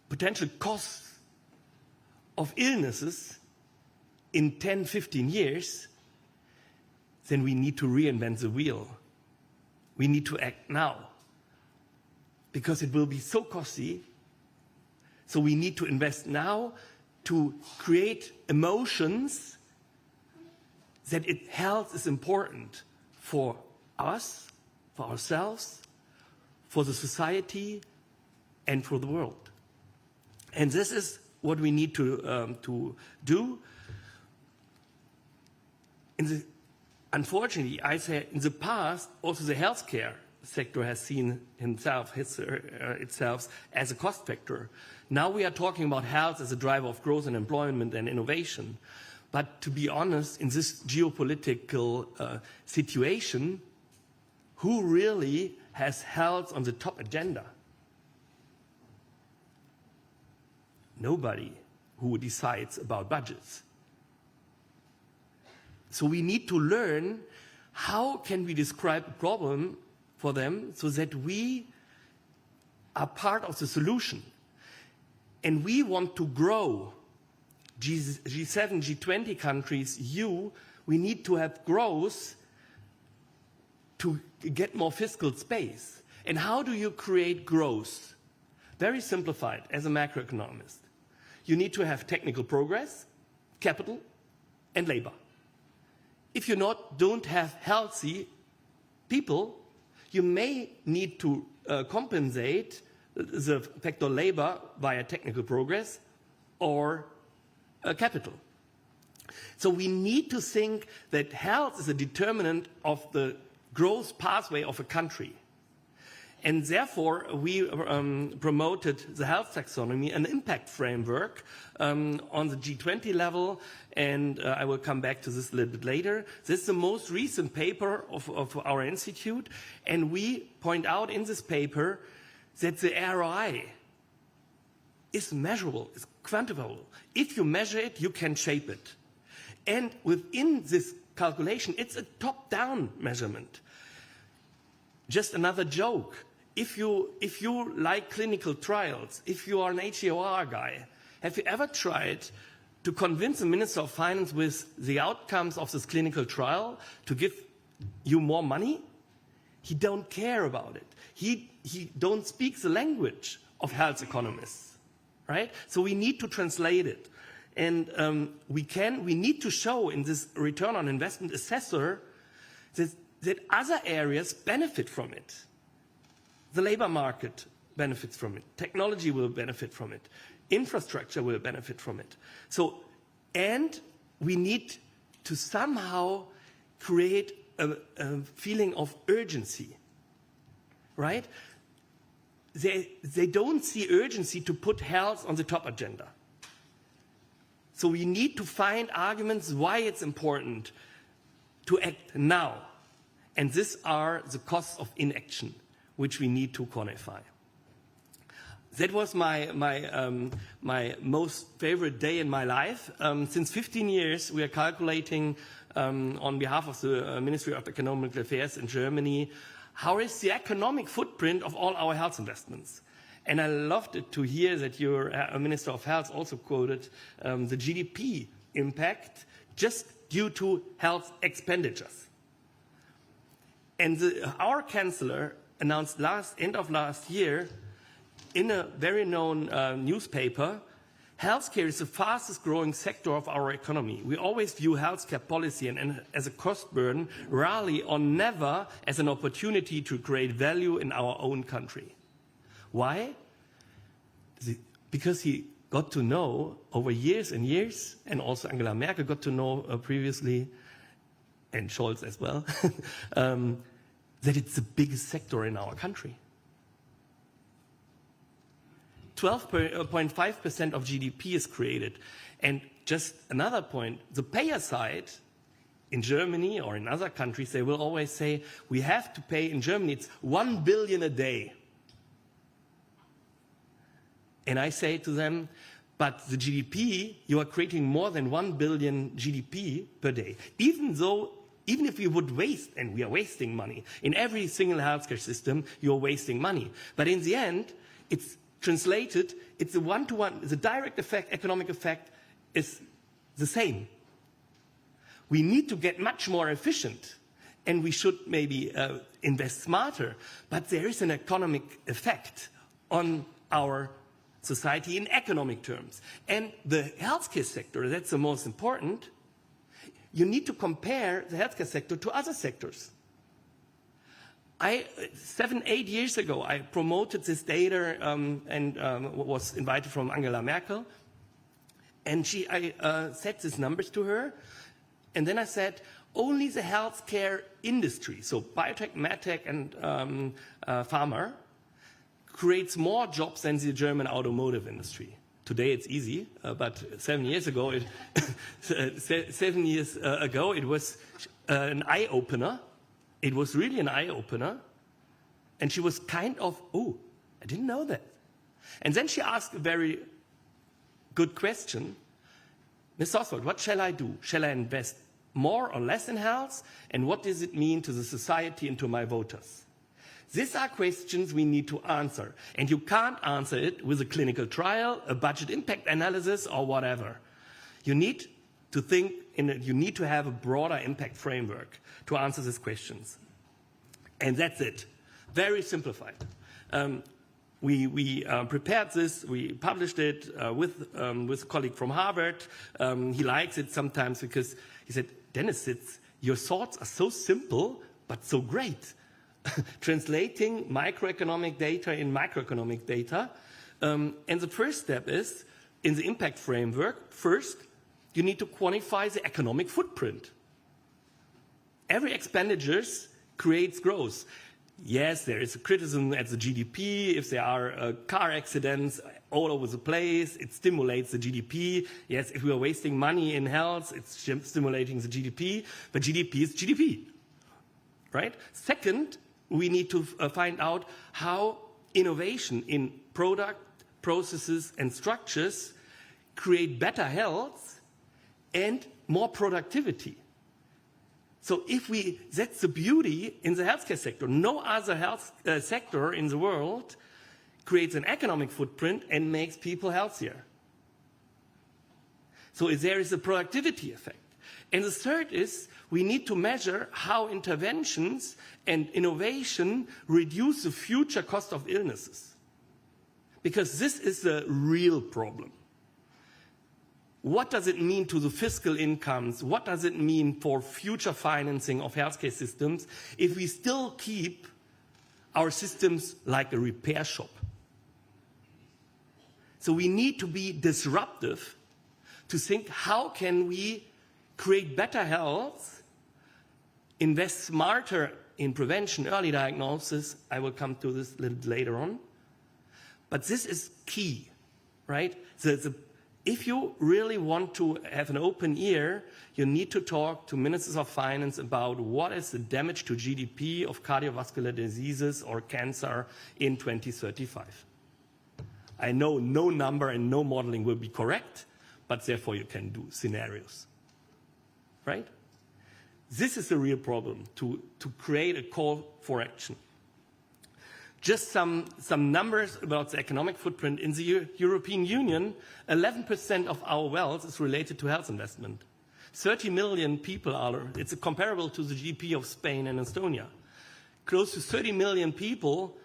potential costs of illnesses in 10, 15 years, then we need to reinvent the wheel. We need to act now, because it will be so costly. So we need to invest now to create emotions that health is important for us, for ourselves, for the society, and for the world. And this is what we need to do. Unfortunately, I say in the past, also the healthcare sector has seen itself as a cost factor. Now we are talking about health as a driver of growth and employment and innovation. But to be honest, in this geopolitical situation, who really has health on the top agenda? Nobody who decides about budgets. So we need to learn how can we describe a problem for them so that we are part of the solution. And we want to grow. G7, G20 countries, we need to have growth to get more fiscal space. And how do you create growth? Very simplified, as a macroeconomist. You need to have technical progress, capital, and labor. If you don't have healthy people, you may need to compensate the factor labor via technical progress or capital. So we need to think that health is a determinant of the growth pathway of a country. And therefore, we promoted the health taxonomy, an impact framework on the G20 level, and I will come back to this a little bit later. This is the most recent paper of our institute, and we point out in this paper that the ROI is measurable, is quantifiable. If you measure it, you can shape it. And within this calculation, it's a top-down measurement. Just another joke. If you like clinical trials, if you are an HEOR guy, have you ever tried to convince the Minister of Finance with the outcomes of this clinical trial to give you more money? He don't care about it. He don't speak the language of health economists, right? So we need to translate it. And we need to show in this return on investment assessor that other areas benefit from it. The labor market benefits from it. Technology will benefit from it. Infrastructure will benefit from it. So, and we need to somehow create a feeling of urgency, right? They don't see urgency to put health on the top agenda. So we need to find arguments why it's important to act now. And these are the costs of inaction, which we need to quantify. That was my most favorite day in my life. Since 15 years, we are calculating on behalf of the Ministry of Economic Affairs in Germany, how is the economic footprint of all our health investments? And I loved it to hear that your Minister of Health also quoted the GDP impact just due to health expenditures. And our Chancellor announced end of last year in a very known newspaper, healthcare is the fastest growing sector of our economy. We always view healthcare policy and as a cost burden, rarely or never as an opportunity to create value in our own country. Why? Because he got to know over years and years, and also Angela Merkel got to know previously, and Scholz as well, that it's the biggest sector in our country. 12.5% of GDP is created. And just another point, the payer side in Germany or in other countries, they will always say, we have to pay, in Germany, it's 1 billion a day. And I say to them, but the GDP, you are creating more than 1 billion GDP per day. Even if we would waste, and we are wasting money, in every single healthcare system, you're wasting money. But in the end, it's translated, it's a one-to-one, the direct effect, economic effect is the same. We need to get much more efficient, and we should maybe invest smarter, but there is an economic effect on our society in economic terms. And the healthcare sector, that's the most important, you need to compare the healthcare sector to other sectors. 7, 8 years ago, I promoted this data and was invited from Angela Merkel. And I said these numbers to her. And then I said, only the healthcare industry, so biotech, medtech, and pharma, creates more jobs than the German automotive industry. Today it's easy, but 7 years ago, it was an eye-opener. It was really an eye-opener. And she was kind of, oh, I didn't know that. And then she asked a very good question. Ms. Oswald, what shall I do? Shall I invest more or less in health? And what does it mean to the society and to my voters? These are questions we need to answer. And you can't answer it with a clinical trial, a budget impact analysis, or whatever. You need to think, you need to have a broader impact framework to answer these questions. And that's it. Very simplified. We prepared this, we published it with a colleague from Harvard. He likes it sometimes because he said, Dennis, your thoughts are so simple, but so great. Translating microeconomic data in macroeconomic data. And the first step is, in the impact framework, first, you need to quantify the economic footprint. Every expenditure creates growth. Yes, there is a criticism at the GDP. If there are car accidents all over the place, it stimulates the GDP. Yes, if we are wasting money in health, it's stimulating the GDP. But GDP is GDP, right? Second, we need to find out how innovation in product, processes, and structures create better health and more productivity. So that's the beauty in the healthcare sector. No other health sector in the world creates an economic footprint and makes people healthier. So there is a productivity effect. And the third is we need to measure how interventions and innovation reduce the future cost of illnesses. Because this is the real problem. What does it mean to the fiscal incomes? What does it mean for future financing of healthcare systems if we still keep our systems like a repair shop? So we need to be disruptive to think, how can we create better health, invest smarter in prevention, early diagnosis. I will come to this a little bit later on. But this is key, right? If you really want to have an open ear, you need to talk to ministers of finance about what is the damage to GDP of cardiovascular diseases or cancer in 2035. I know no number and no modeling will be correct, but therefore you can do scenarios, right? This is the real problem, to create a call for action. Just some numbers about the economic footprint. In the European Union, 11% of our wealth is related to health investment. 30 million people it's comparable to the GDP of Spain and Estonia. Close to 30 million people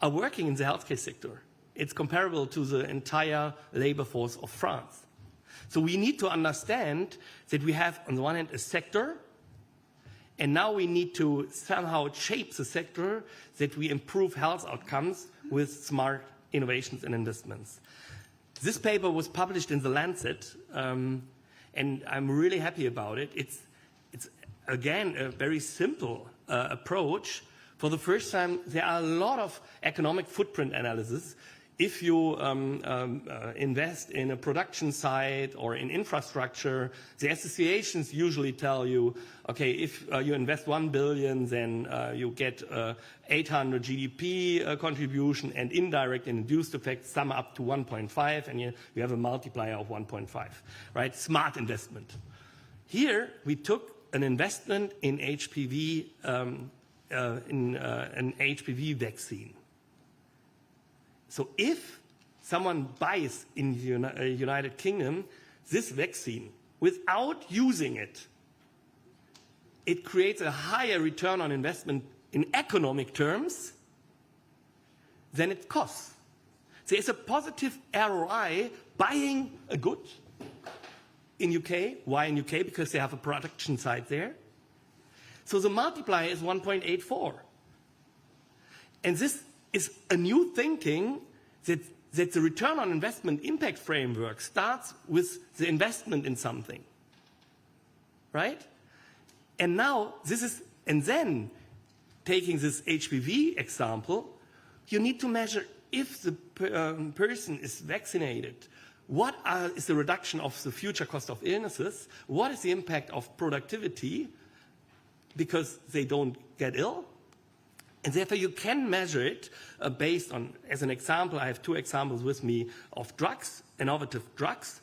are working in the healthcare sector. It's comparable to the entire labor force of France. So we need to understand that we have, on the one hand, a sector, and now we need to somehow shape the sector that we improve health outcomes with smart innovations and investments. This paper was published in The Lancet, and I'm really happy about it. It's again, a very simple approach For the first time, there are a lot of economic footprint analysis. If you invest in a production site or in infrastructure, the associations usually tell you, okay, if you invest 1 billion, then you get 800 GDP contribution, and indirect and induced effects sum up to 1.5, and you have a multiplier of 1.5, right? Smart investment. Here, we took an investment in HPV, an HPV vaccine. So if someone buys in the United Kingdom this vaccine without using it, it creates a higher return on investment in economic terms than it costs. There is a positive ROI buying a good in UK. Why in UK? Because they have a production site there. So the multiplier is 1.84. And this is a new thinking that the return on investment impact framework starts with the investment in something, right? And now and then taking this HPV example, you need to measure if the person is vaccinated, what is the reduction of the future cost of illnesses, what is the impact of productivity because they don't get ill. And therefore, you can measure it based on, as an example, I have 2 examples with me of drugs, innovative drugs.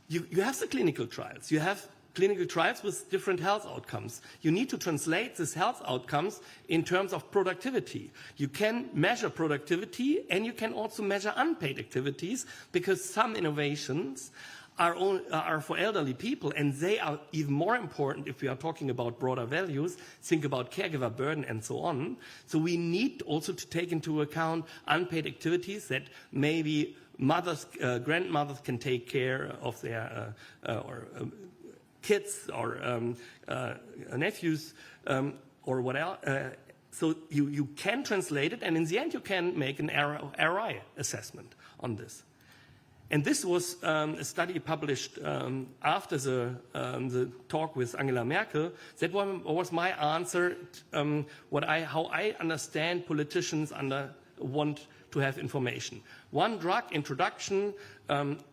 You have the clinical trials. You have clinical trials with different health outcomes. You need to translate these health outcomes in terms of productivity. You can measure productivity, and you can also measure unpaid activities, because some innovations are for elderly people, and they are even more important if we are talking about broader values. Think about caregiver burden and so on. So we need also to take into account unpaid activities that maybe mothers, grandmothers can take care of their kids or nephews or what else. So you can translate it, and in the end you can make an ROI assessment on this. And this was a study published after the talk with Angela Merkel. That was my answer, how I understand politicians want to have information. One drug introduction,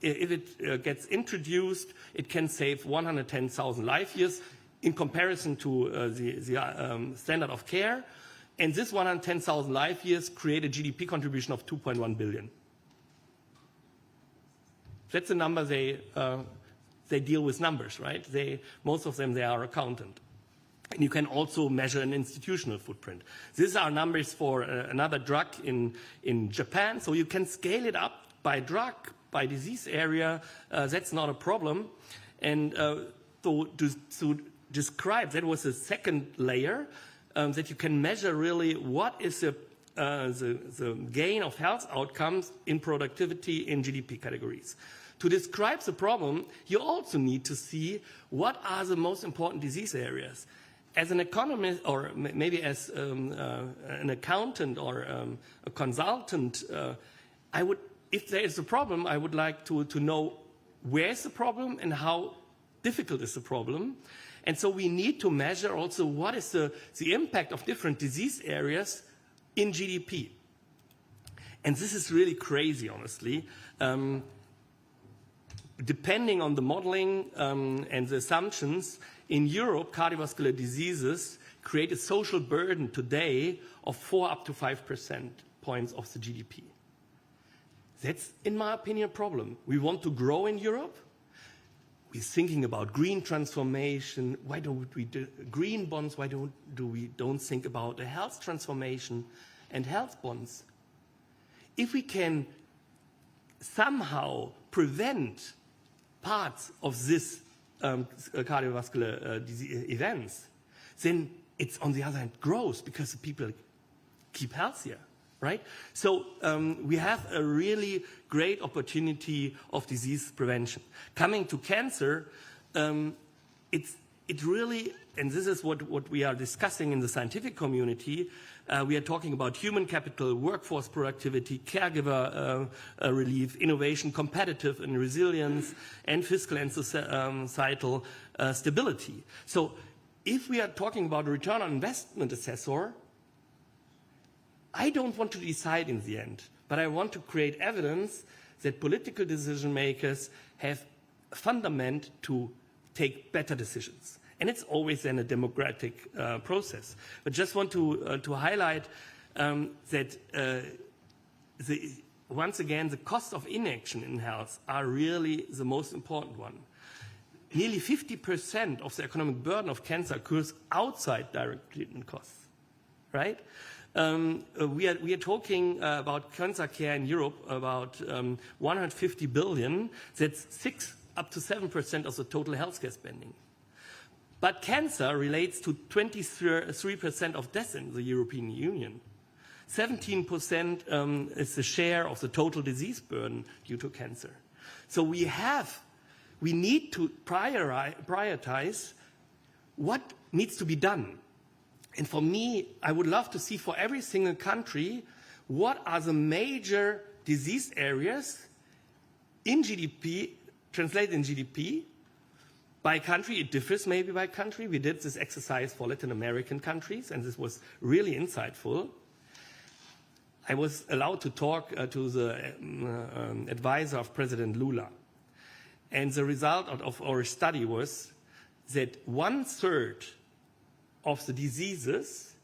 if it gets introduced, it can save 110,000 life years in comparison to the standard of care. And this 110,000 life years create a GDP contribution of 2.1 billion. That's the number they deal with numbers, right? Most of them, they are accountant. And you can also measure an institutional footprint. These are numbers for another drug in Japan. So you can scale it up by drug, by disease area. That's not a problem. And to describe, that was the second layer, that you can measure really what is the gain of health outcomes in productivity in GDP categories. To describe the problem, you also need to see what are the most important disease areas. As an economist, or maybe as an accountant or a consultant, if there is a problem, I would like to know where is the problem and how difficult is the problem. And so we need to measure also what is the impact of different disease areas in GDP. And this is really crazy, honestly. Depending on the modeling and the assumptions, in Europe, cardiovascular diseases create a social burden today of 4 up to 5% points of the GDP. That's, in my opinion, a problem. We want to grow in Europe. We're thinking about green transformation. Why don't we do green bonds? Why don't we think about a health transformation and health bonds? If we can somehow prevent parts of this cardiovascular events, then it's on the other hand grows because the people keep healthier, right? So we have a really great opportunity of disease prevention. Coming to cancer, it really, and this is what we are discussing in the scientific community, we are talking about human capital, workforce productivity, caregiver relief, innovation, competitive and resilience, and fiscal and societal stability. So if we are talking about a return on investment assessor, I don't want to decide in the end, but I want to create evidence that political decision makers have a fundament to take better decisions. And it's always then a democratic process. But just want to highlight that once again, the cost of inaction in health are really the most important one. Nearly 50% of the economic burden of cancer occurs outside direct treatment costs, right? We are talking about cancer care in Europe about 150 billion. That's 6 up to 7% of the total healthcare spending. But cancer relates to 23% of deaths in the European Union. 17% is the share of the total disease burden due to cancer. So we need to prioritize what needs to be done. And for me, I would love to see for every single country, what are the major disease areas in GDP, translated in GDP. By country, it differs maybe by country. We did this exercise for Latin American countries, and this was really insightful. I was allowed to talk to the advisor of President Lula. And the result of our study was that 1/3 of the diseases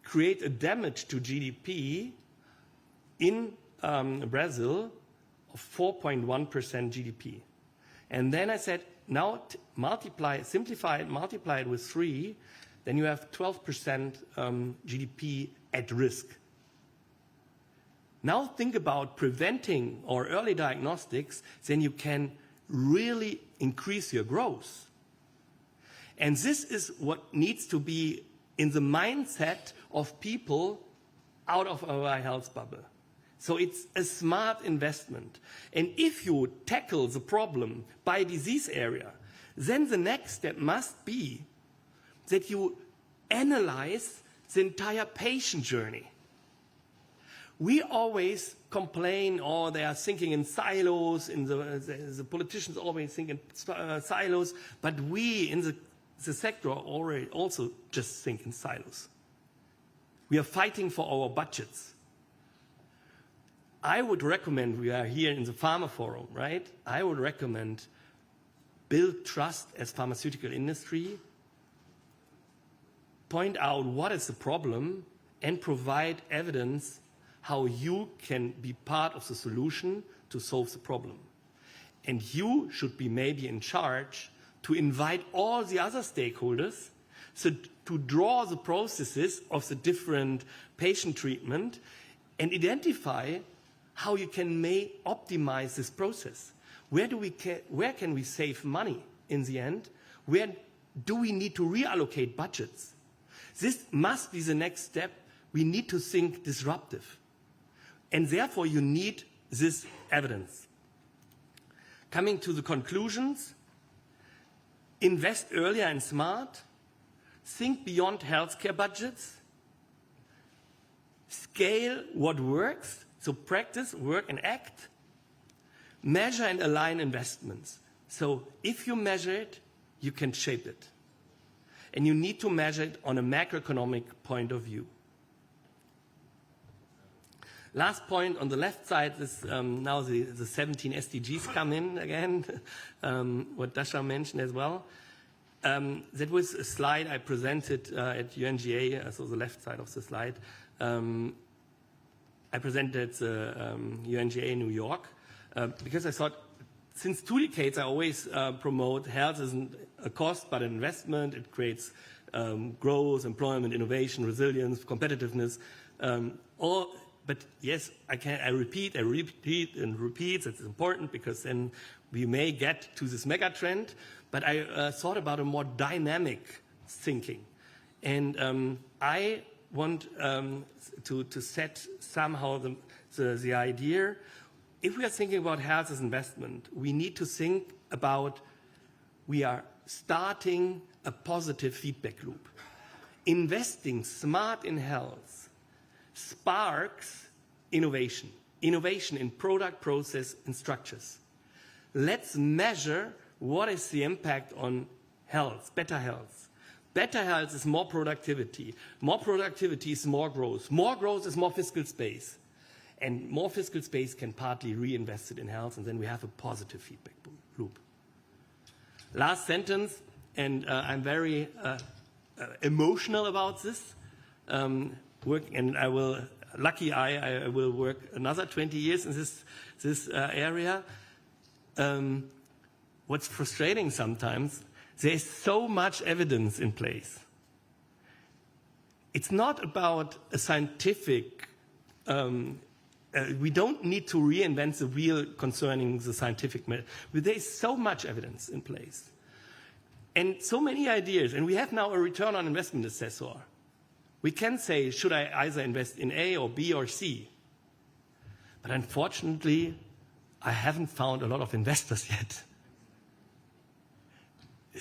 create a damage to GDP in Brazil of 4.1% GDP. And then I said, now simplify it, multiply it with 3, then you have 12% GDP at risk. Now think about preventing or early diagnostics, then you can really increase your growth. And this is what needs to be in the mindset of people out of our health bubble. So it's a smart investment. And if you tackle the problem by disease area, then the next step must be that you analyze the entire patient journey. We always complain, oh, they are thinking in silos, the politicians always think in silos, but we in the sector already also just think in silos. We are fighting for our budgets. I would recommend, we are here in the FarmaForum, right? I would recommend build trust as pharmaceutical industry, point out what is the problem, and provide evidence how you can be part of the solution to solve the problem. And you should be maybe in charge to invite all the other stakeholders so to draw the processes of the different patient treatment and identify how you can optimize this process. Where can we save money in the end? Where do we need to reallocate budgets? This must be the next step. We need to think disruptive. And therefore, you need this evidence. Coming to the conclusions, invest earlier and smart, think beyond healthcare budgets, scale what works, so practice, work and act, measure and align investments. So if you measure it, you can shape it. And you need to measure it on a macroeconomic point of view. Last point on the left side is now the 17 SDGs come in again, what Dasha mentioned as well. That was a slide I presented at UNGA, so the left side of the slide. I presented the UNGA in New York because I thought since 2 decades I always promote health isn't a cost but an investment. It creates growth, employment, innovation, resilience, competitiveness. But yes, I repeat, it's important because then we may get to this mega trend. But I thought about a more dynamic thinking. And I want to set somehow the idea, if we are thinking about health as investment, we need to think about we are starting a positive feedback loop. Investing smart in health sparks innovation in product, process, and structures. Let's measure what is the impact on health, better health. Better health is more productivity. More productivity is more growth. More growth is more fiscal space. And more fiscal space can partly reinvest it in health, and then we have a positive feedback loop. Last sentence, and I'm very emotional about this. And I will work another 20 years in this area. What's frustrating sometimes, there's so much evidence in place. It's not about a scientific, we don't need to reinvent the wheel concerning the scientific method. But there's so much evidence in place. And so many ideas, and we have now a return on investment assessor. We can say, should I either invest in A or B or C? But unfortunately, I haven't found a lot of investors yet.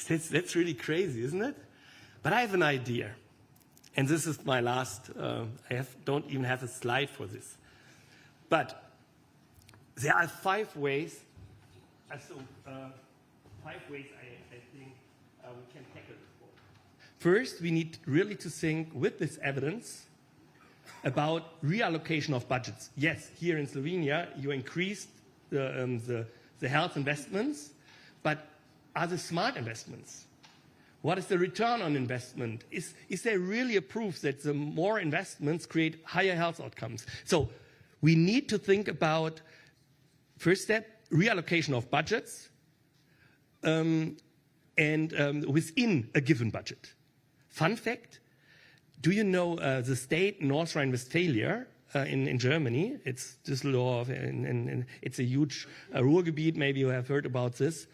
That's really crazy, isn't it? But I have an idea. And this is my last, don't even have a slide for this. But there are 5 ways, I think we can tackle this. First, we need really to think with this evidence about reallocation of budgets. Yes, here in Slovenia, you increased the health investments, but are they smart investments? What is the return on investment? Is there really a proof that the more investments create higher health outcomes? So we need to think about, first step, reallocation of budgets and within a given budget. Fun fact, do you know the state North Rhine-Westphalia in Germany? It's Düsseldorf, and it's a huge Ruhrgebiet, maybe you have heard about this.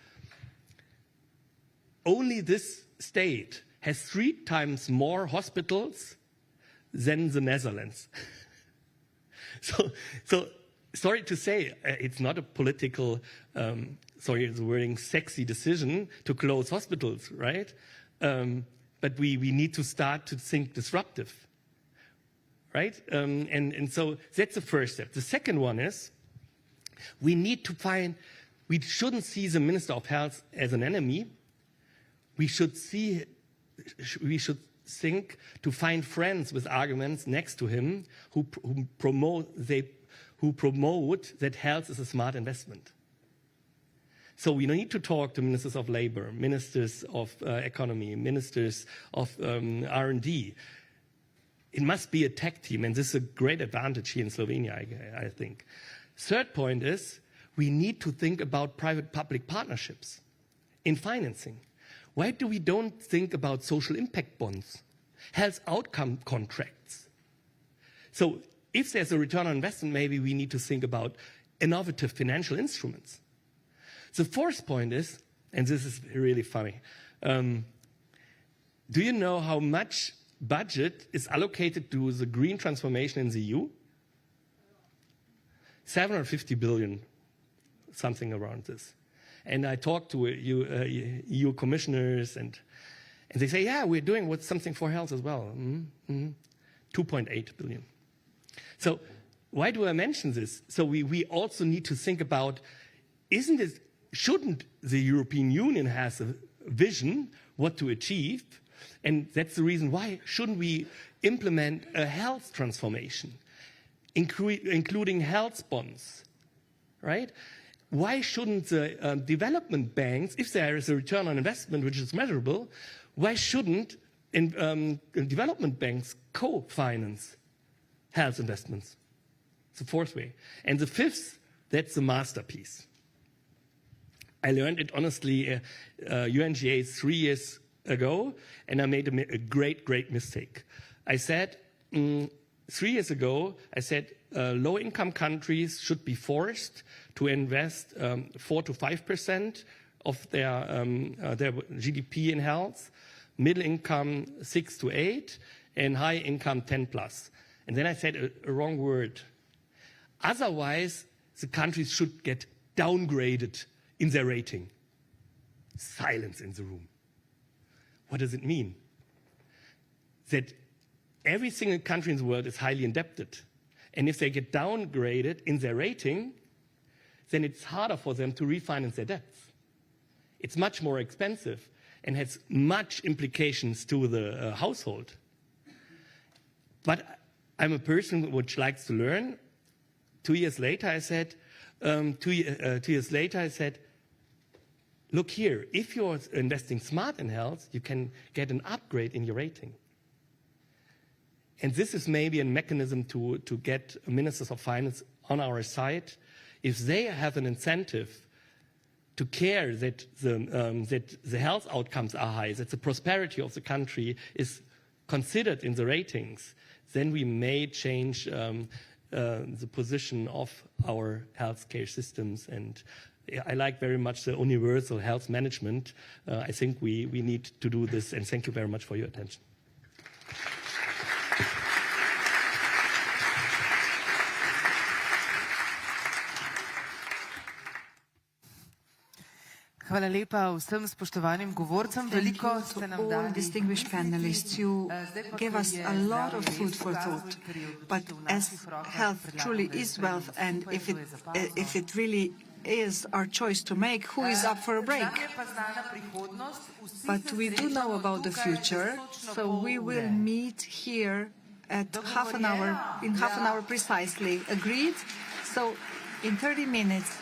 Only this state has 3 times more hospitals than the Netherlands. So sorry to say, it's not a political, sorry the wording, sexy decision to close hospitals, right? But we need to start to think disruptive, right? And so that's the first step. The second one is we need to find, we shouldn't see the Minister of Health as an enemy. We should think to find friends with arguments next to him who promote that health is a smart investment. So we need to talk to ministers of labor, ministers of economy, ministers of R&D. It must be a tech team, and this is a great advantage here in Slovenia, I think. Third point is we need to think about private-public partnerships in financing. Why do we don't think about social impact bonds, health outcome contracts? So if there's a return on investment, maybe we need to think about innovative financial instruments. The fourth point is, and this is really funny, do you know how much budget is allocated to the green transformation in the EU? 750 billion, something around this. And I talked to EU commissioners, and they say, yeah, we're doing something for health as well. 2.8 billion. So why do I mention this? So we also need to think about, shouldn't the European Union have a vision what to achieve? And that's the reason why shouldn't we implement a health transformation, including health bonds, right? Why shouldn't the development banks, if there is a return on investment which is measurable, why shouldn't development banks co-finance health investments? It's the fourth way. And the fifth, that's the masterpiece. I learned it honestly UNGA 3 years ago, and I made a great mistake. I said, 3 years ago, I said low-income countries should be forced to invest 4 to 5% of their GDP in health, middle income 6 to 8, and high income 10 plus. And then I said a wrong word. Otherwise, the countries should get downgraded in their rating. Silence in the room. What does it mean? That every single country in the world is highly indebted. And if they get downgraded in their rating, then it's harder for them to refinance their debts. It's much more expensive. and has much implications to the household. But I'm a person which likes to learn. 2 years later, I said, look here, if you're investing smart in health, you can get an upgrade in your rating. And this is maybe a mechanism to get ministers of finance on our side. If they have an incentive to care that the health outcomes are high, that the prosperity of the country is considered in the ratings, then we may change the position of our healthcare systems. And I like very much the universal health management. I think we need to do this, and thank you very much for your attention. Hvala lepa vsem spoštovanim govorcem. Veliko ste nam dali. All distinguished panelists, you gave us a lot of food for thought. But as health truly is wealth, and if it really is our choice to make, who is up for a break? But we do know about the future, so we will meet here at in half an hour precisely. Agreed? So in 30 minutes.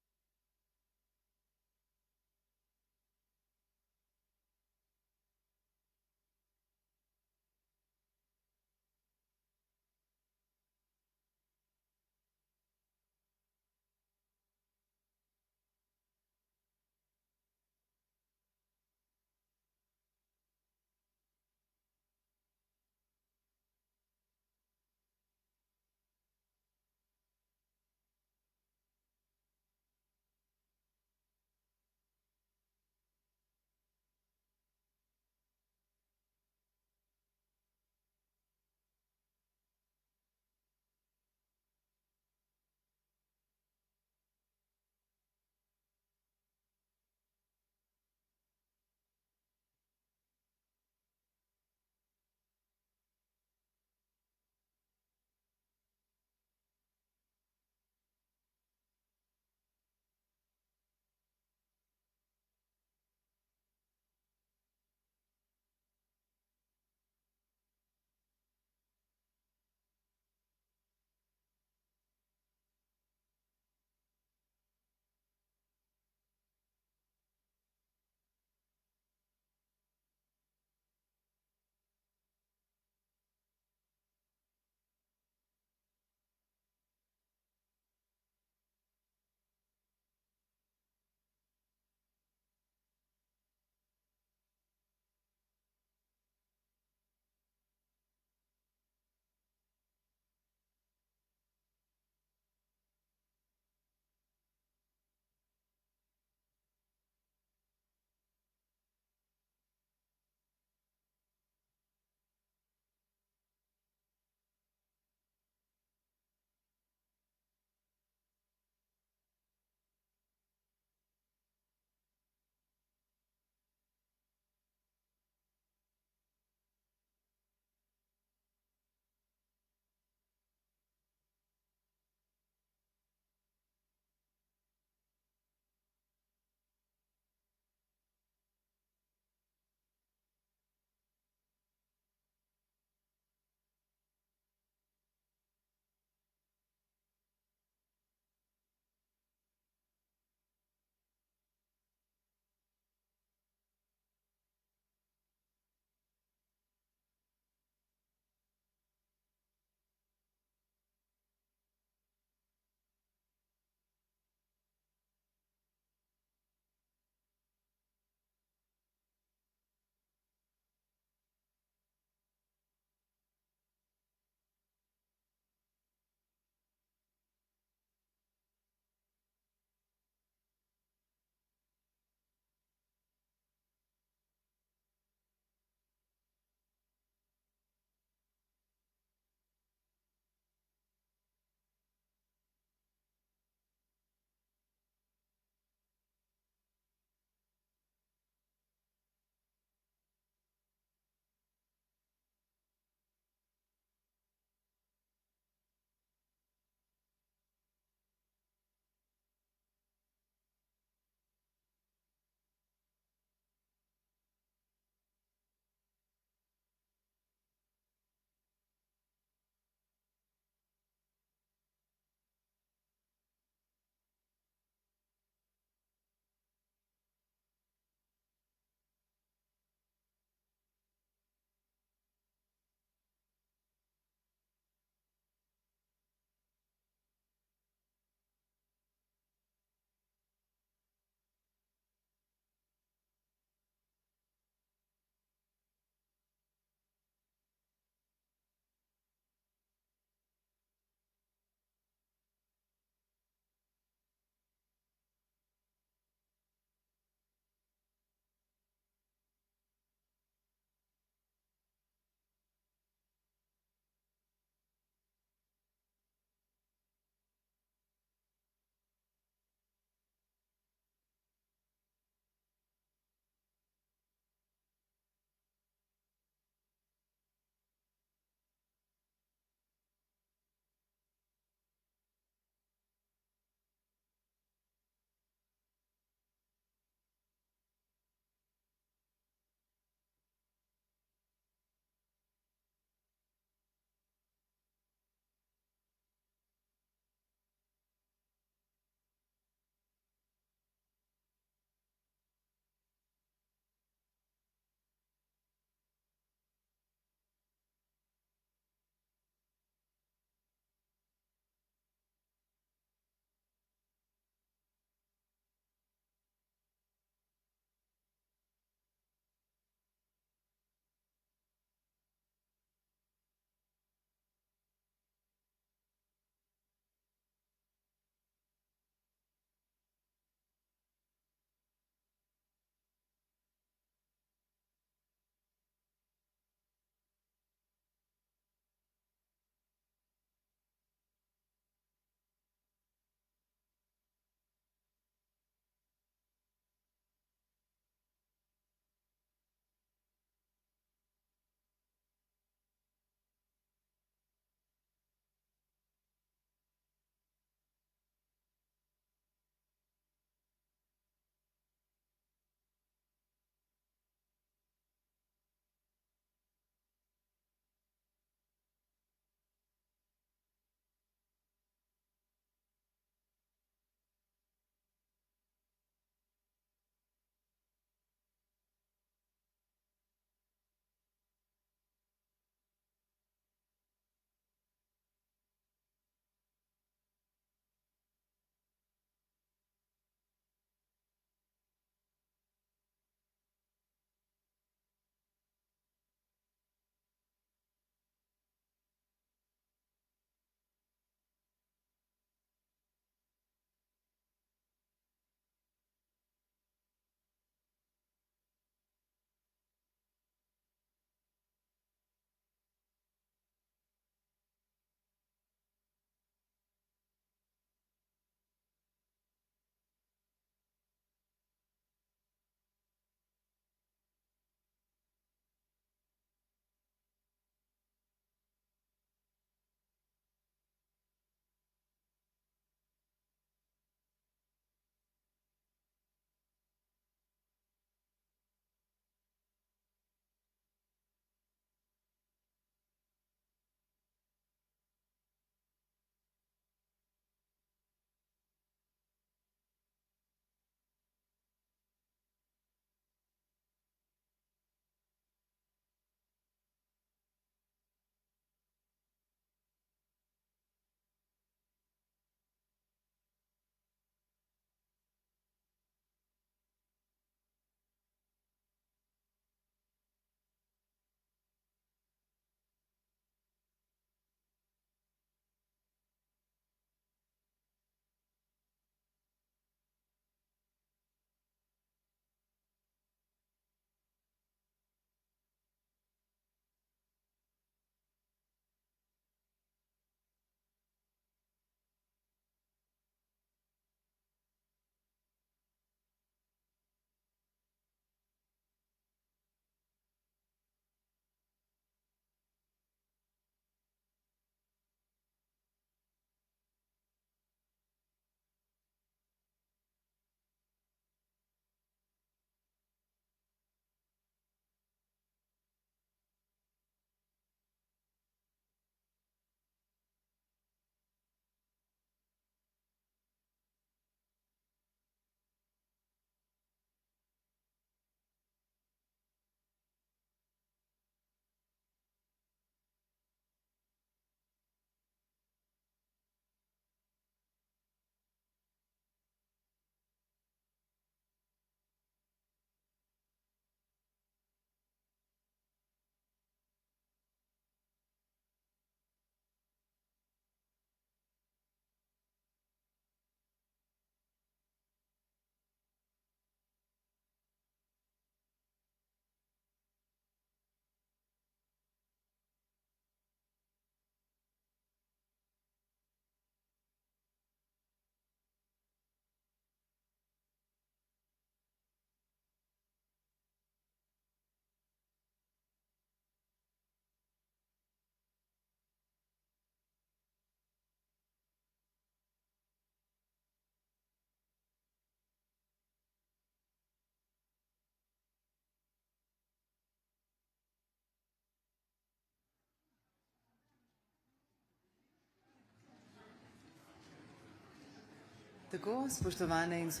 Ladies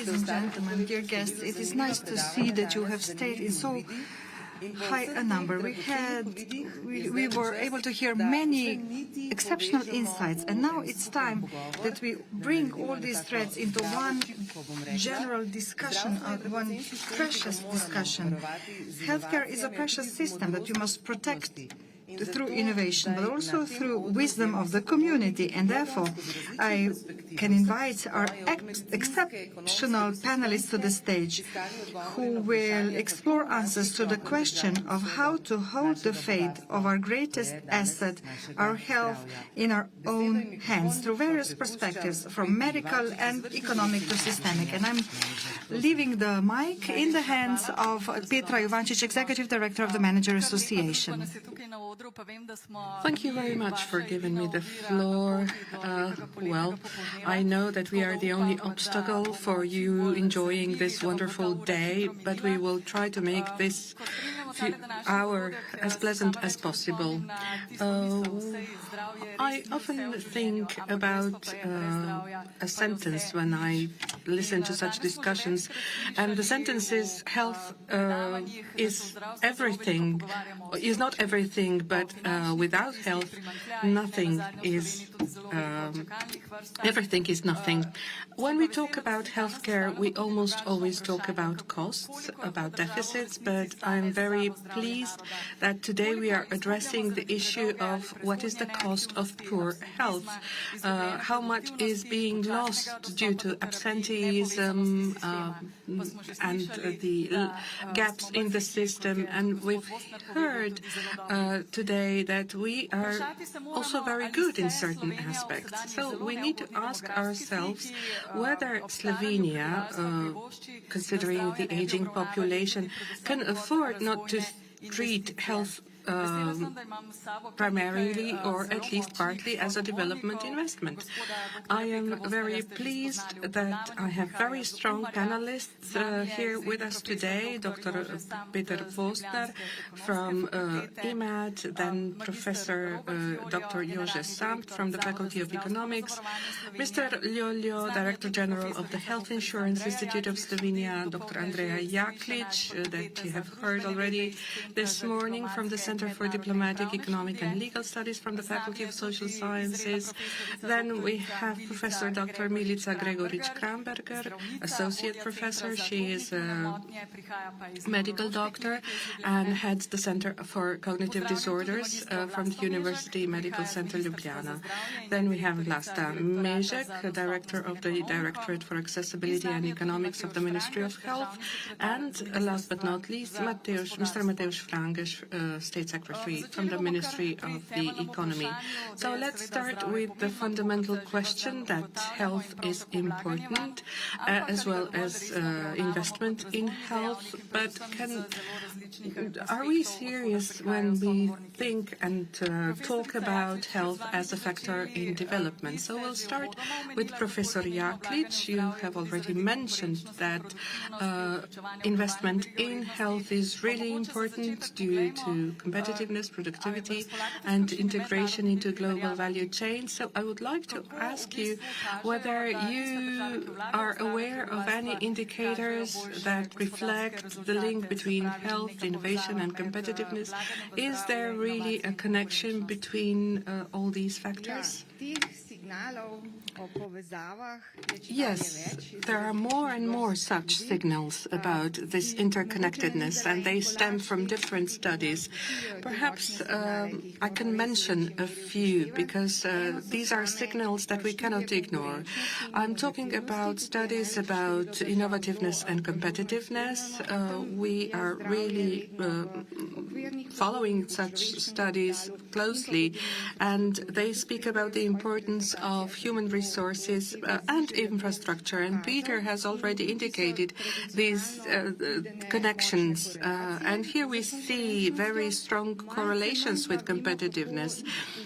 and gentlemen, dear guests, it is nice to see that you have stayed in so high a number. We were able to hear many exceptional insights, and now it's time that we bring all these threads into one general discussion, one precious discussion. Healthcare is a precious system that you must protect through innovation, but also through wisdom of the community. And therefore, I can invite our exceptional panelists to the stage who will explore answers to the question of how to hold the fate of our greatest asset, our health, in our own hands through various perspectives, from medical and economic to systemic. And I'm leaving the mic in the hands of Petra Jovančić, Executive Director of the Manager Association. Thank you very much for giving me the floor. Well, I know that we are the only obstacle for you enjoying this wonderful day, but we will try to make this hour as pleasant as possible. I often think about a sentence when I listen to such discussions, and the sentence is health is everything, is not everything, but without health, nothing is, everything is nothing. When we talk about healthcare, we almost always talk about costs, about deficits, but I'm very pleased that today we are addressing the issue of what is the cost of poor health, how much is being lost due to absenteeism and the gaps in the system. And we've heard today that we are also very good in certain aspects. So we need to ask ourselves whether Slovenia, considering the aging population, can afford not to treat health primarily or at least partly as a development investment. I am very pleased that I have very strong panelists here with us today. Dr. Peter Postner from IMAD, then Professor Dr. Jože Samt from the Faculty of Economics, Mr. Ljoljo, Director General of the Health Insurance Institute of Slovenia, Dr. Andreja Jaklič, that you have heard already this morning from the Center for Diplomatic, Economic and Legal Studies from the Faculty of Social Sciences. Then we have Professor Dr. Milica Gregorič-Kramberger, Associate Professor. She is a medical doctor and heads the Center for Cognitive Disorders from the University Medical Center Ljubljana. Then we have Vlasta Mežek, Director of the Directorate for Accessibility and Economics of the Ministry of Health. And last but not least, Mr. Mateusz Frangiš, State Secretary from the Ministry of the Economy. So let's start with the fundamental question that health is important, as well as investment in health. But are we serious when we think and talk about health as a factor in development? So we'll start with Professor Jaklič. You have already mentioned that investment in health is really important due to competitiveness, productivity, and integration into global value chains. So I would like to ask you whether you are aware of any indicators that reflect the link between health, innovation, and competitiveness. Is there really a connection between all these factors? Yes, there are more and more such signals about this interconnectedness, and they stem from different studies. Perhaps I can mention a few, because these are signals that we cannot ignore. I'm talking about studies about innovativeness and competitiveness. We are really following such studies closely, and they speak about the importance of human resources and infrastructure. And Peter has already indicated these connections. And here we see very strong correlations with competitiveness.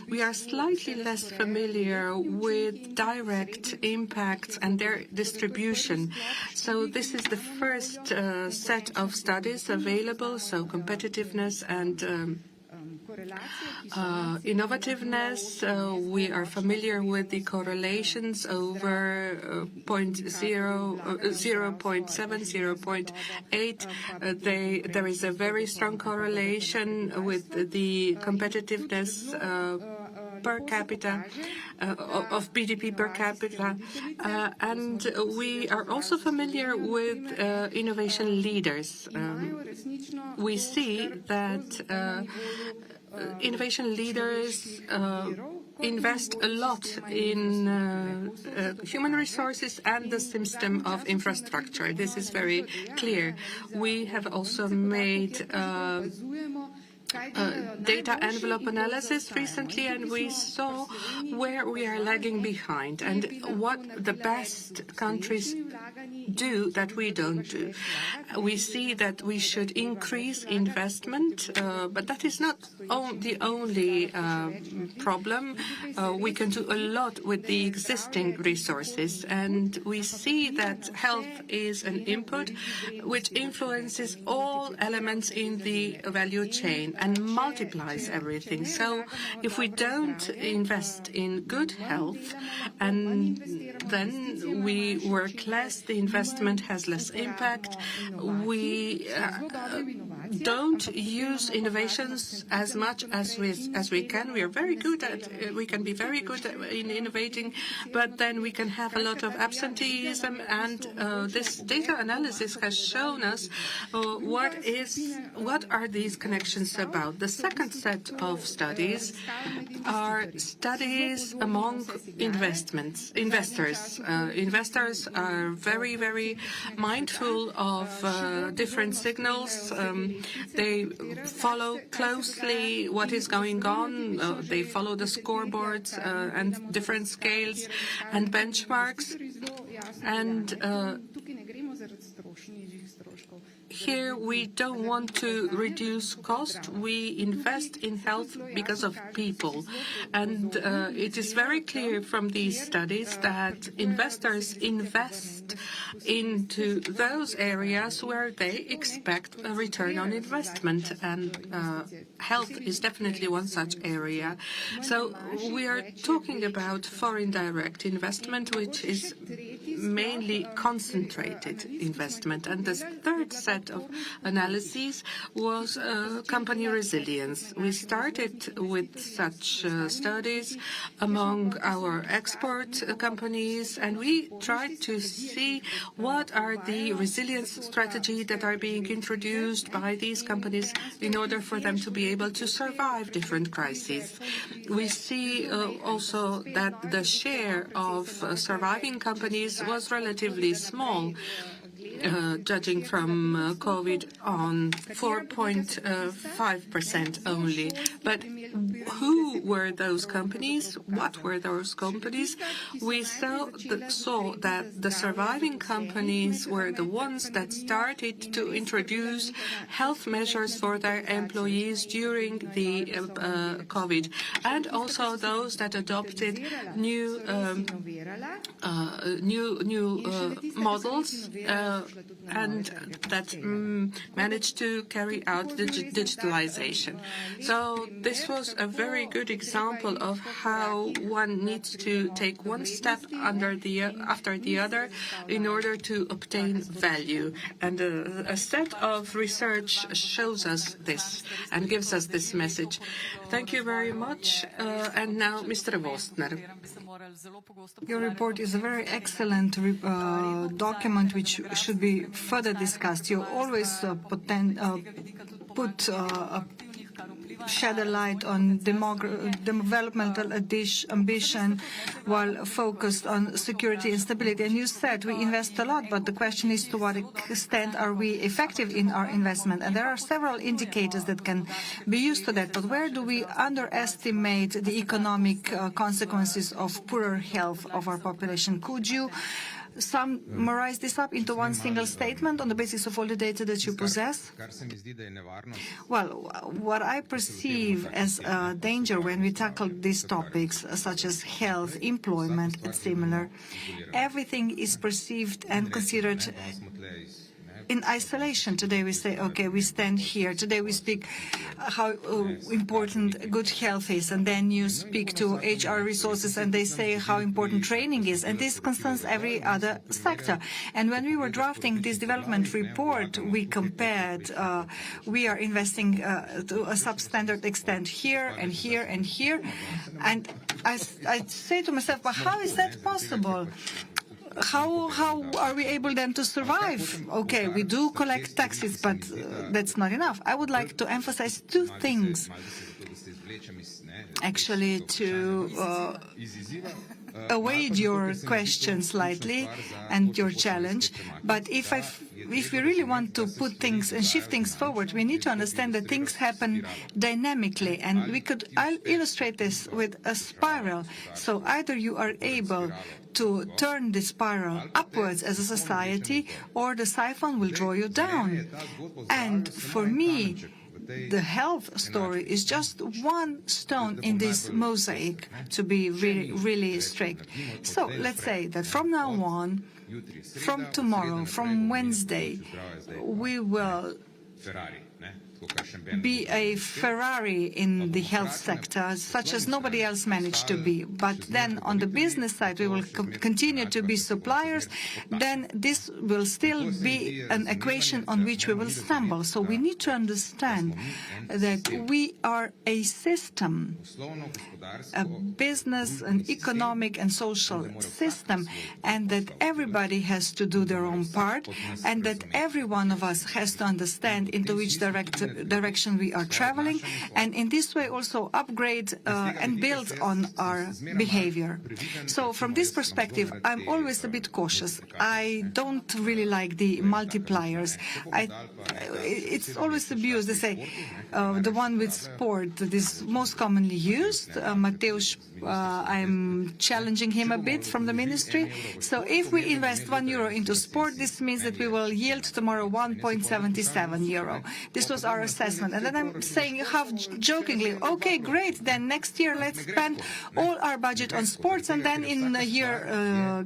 We are slightly less familiar with direct impacts and their distribution. So this is the first set of studies available, so competitiveness and Innovativeness, we are familiar with the correlations over 0.7, 0.8. There is a very strong correlation with the competitiveness per capita, of GDP per capita. And we are also familiar with innovation leaders. We see that innovation leaders invest a lot in human resources and the system of infrastructure. This is very clear. We have also made data envelope analysis recently, and we saw where we are lagging behind and what the best countries do that we don't do. We see that we should increase investment, but that is not the only problem. We can do a lot with the existing resources, and we see that health is an input which influences all elements in the value chain and multiplies everything. So if we don't invest in good health, and then we work less, the investment has less impact. We don't use innovations as much as we can. We are very good at. We can be very good in innovating, but then we can have a lot of absenteeism. And this data analysis has shown us what are these connections about. The second set of studies are studies among investors. Investors are very, very mindful of different signals. They follow closely what is going on. They follow the scoreboards and different scales and benchmarks. And here we don't want to reduce cost. We invest in health because of people. And it is very clear from these studies that investors invest into those areas where they expect a return on investment. And health is definitely one such area. So we are talking about foreign direct investment, which is mainly concentrated investment. And the third set of analyses was company resilience. We started with such studies among our export companies, and we tried to see what are the resilience strategies that are being introduced by these companies in order for them to be able to survive different crises. We see also that the share of surviving companies was relatively small, judging from COVID on 4.5% only. But who were those companies? What were those companies? We saw that the surviving companies were the ones that started to introduce health measures for their employees during the COVID, and also those that adopted new models and that managed to carry out the digitalization. So this was a very good example of how one needs to take one step after the other in order to obtain value. And a set of research shows us this and gives us this message. Thank you very much. And now, Mr. Vostner. Your report is a very excellent document which should be further discussed. You always shed a light on developmental ambition while focused on security and stability. And you said we invest a lot, but the question is to what extent are we effective in our investment? And there are several indicators that can be used to that. But where do we underestimate the economic consequences of poorer health of our population? Could you summarize this up into one single statement on the basis of all the data that you possess? Well, what I perceive as a danger when we tackle these topics, such as health, employment, and similar, everything is perceived and considered in isolation. Today we say, okay, we stand here. Today we speak how important good health is, and then you speak to HR resources and they say how important training is, and this concerns every other sector. And when we were drafting this development report, we compared, we are investing to a substandard extent here and here and here, and I say to myself, but how is that possible? How are we able then to survive? Okay, we do collect taxes, but that's not enough. I would like to emphasize two things, actually, to evade your question slightly and your challenge. But if we really want to put things and shift things forward, we need to understand that things happen dynamically, and I'll illustrate this with a spiral. So either you are able to turn the spiral upwards as a society, or the siphon will draw you down. And for me, the health story is just one stone in this mosaic, to be really, really strict. So let's say that from now on, from tomorrow, from Wednesday, we will be a Ferrari in the health sector, such as nobody else managed to be. But then on the business side, we will continue to be suppliers. Then this will still be an equation on which we will stumble. So we need to understand that we are a system, a business, an economic and social system, and that everybody has to do their own part, and that every one of us has to understand into which direction we are traveling, and in this way also upgrade and build on our behavior. So from this perspective, I'm always a bit cautious. I don't really like the multipliers. It's always abused. They say the one with sport that is most commonly used. Mateusz, I'm challenging him a bit from the ministry. So if we invest €1 into sport, this means that we will yield tomorrow €1.77. This was our assessment. And then I'm saying half jokingly, okay, great, then next year let's spend all our budget on sports, and then in a year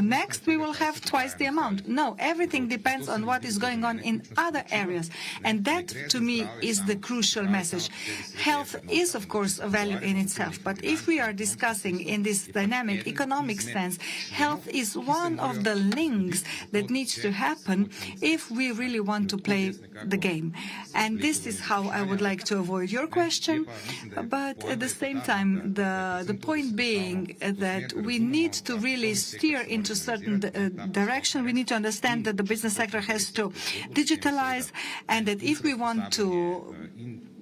next we will have twice the amount. No, everything depends on what is going on in other areas. And that, to me, is the crucial message. Health is, of course, a value in itself, but if we are discussing in this dynamic economic sense, health is one of the links that needs to happen if we really want to play the game. And this is how I would like to avoid your question, but at the same time, the point being that we need to really steer into certain direction. We need to understand that the business sector has to digitalize, and that if we want to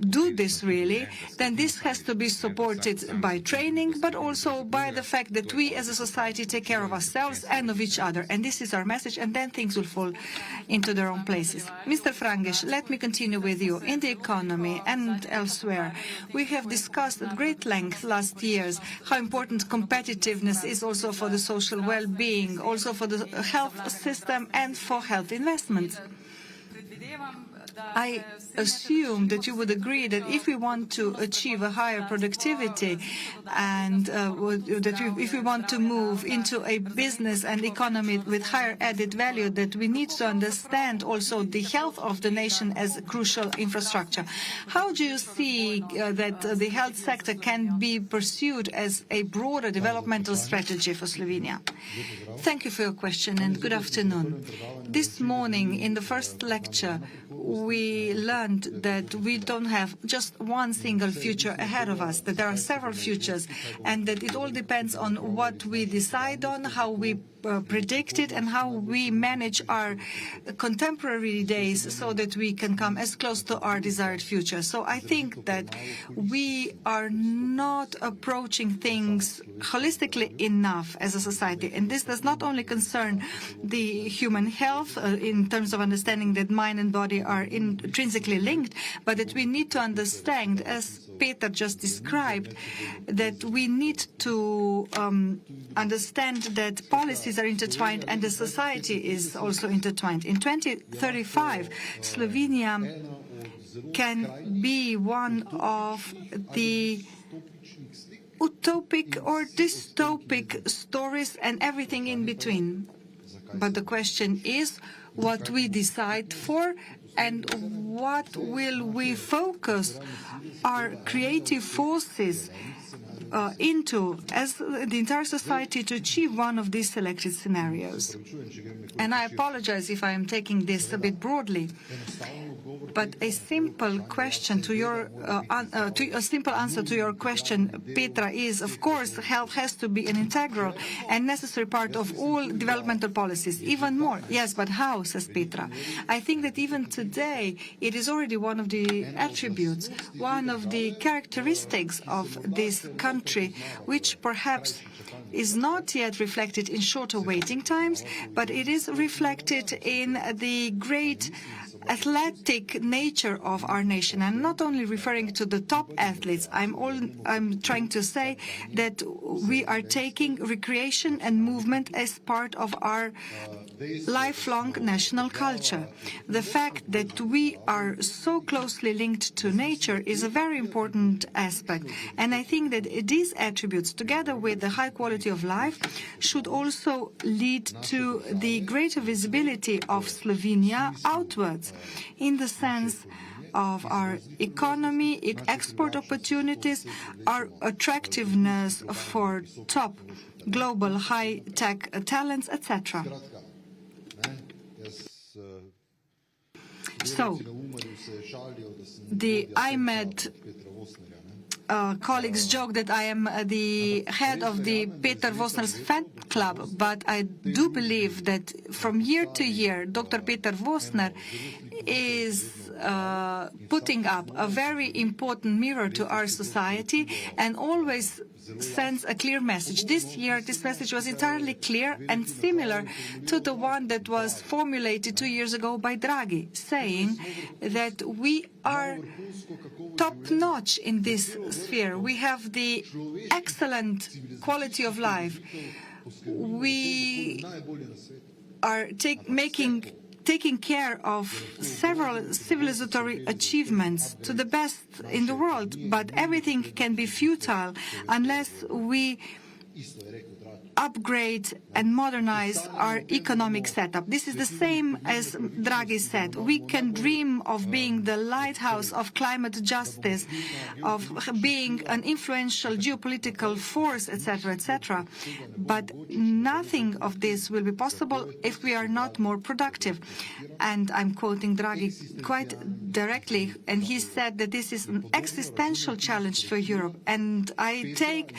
do this really, then this has to be supported by training, but also by the fact that we as a society take care of ourselves and of each other. And this is our message, and then things will fall into their own places. Mr. Frangish, let me continue with you. In the economy and elsewhere, we have discussed at great length last years how important competitiveness is also for the social well-being, also for the health system and for health investments. I assume that you would agree that if we want to achieve a higher productivity and if we want to move into a business and economy with higher added value, that we need to understand also the health of the nation as a crucial infrastructure. How do you see that the health sector can be pursued as a broader developmental strategy for Slovenia? Thank you for your question, and good afternoon. This morning in the first lecture, we learned that we don't have just one single future ahead of us, that there are several futures, and that it all depends on what we decide on, how we predict it, and how we manage our contemporary days so that we can come as close to our desired future. So I think that we are not approaching things holistically enough as a society, and this does not only concern the human health in terms of understanding that mind and body are intrinsically linked, but that we need to understand, as Peter just described, that we need to understand that policies are intertwined and the society is also intertwined. In 2035, Slovenia can be one of the utopic or dystopic stories and everything in between. but the question is what we decide for and what will we focus our creative forces into as the entire society to achieve one of these selected scenarios. And I apologize if I am taking this a bit broadly, but a simple question to your a simple answer to your question, Petra, is of course health has to be an integral and necessary part of all developmental policies. Even more, yes, but how? Says Petra. I think that even today it is already one of the attributes, one of the characteristics of this country, which perhaps is not yet reflected in shorter waiting times, but it is reflected in the great athletic nature of our nation. I'm not only referring to the top athletes. I'm trying to say that we are taking recreation and movement as part of our lifelong national culture. The fact that we are so closely linked to nature is a very important aspect. And I think that these attributes, together with the high quality of life, should also lead to the greater visibility of Slovenia outwards, in the sense of our economy, export opportunities, our attractiveness for top global high-tech talents, etc. So, the IMED colleagues joke that I am the head of the Peter Vosner's fan club, but I do believe that from year to year, Dr. Peter Vosner is putting up a very important mirror to our society and always sends a clear message. This year, this message was entirely clear and similar to the one that was formulated 2 years ago by Draghi, saying that we are top-notch in this sphere. We have the excellent quality of life. We are taking care of several civilizatory achievements to the best in the world, but everything can be futile unless we upgrade and modernize our economic setup. This is the same as Draghi said. We can dream of being the lighthouse of climate justice, of being an influential geopolitical force, etc., etc. But nothing of this will be possible if we are not more productive. And I'm quoting Draghi quite directly, and he said that this is an existential challenge for Europe. And I take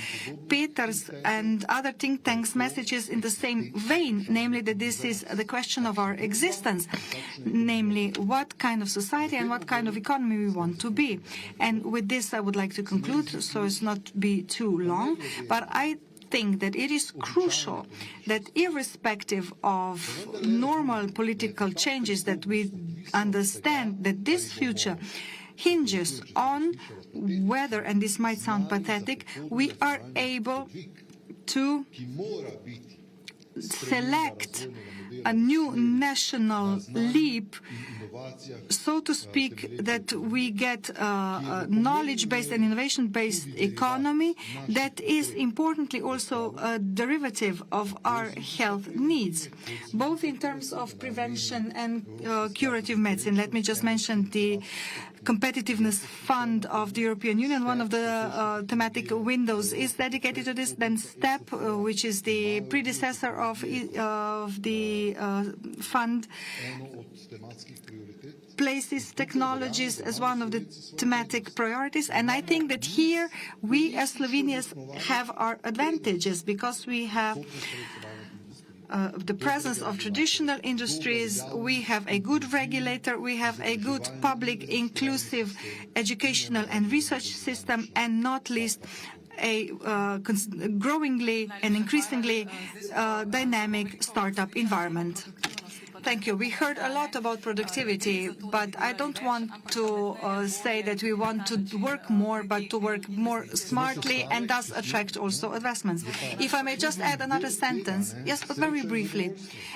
Peter's and other think tanks' messages in the same vein, namely that this is the question of our existence, namely what kind of society and what kind of economy we want to be. And with this I would like to conclude, so as not to be too long, but I think that it is crucial that irrespective of normal political changes, that we understand that this future hinges on whether, and this might sound pathetic, we are able to select a new national leap, so to speak, that we get a knowledge-based and innovation-based economy that is importantly also a derivative of our health needs, both in terms of prevention and curative medicine. Let me just mention the Competitiveness Fund of the European Union. One of the thematic windows is dedicated to this. Then STEP, which is the predecessor of the fund, places technologies as one of the thematic priorities. And I think that here we as Slovenians have our advantages, because we have the presence of traditional industries, we have a good regulator, we have a good public, inclusive educational and research system, and not least a growingly and increasingly dynamic startup environment. Thank you. We heard a lot about productivity, but I don't want to say that we want to work more, but to work more smartly and thus attract also investments. If I may just add another sentence, yes, but very briefly.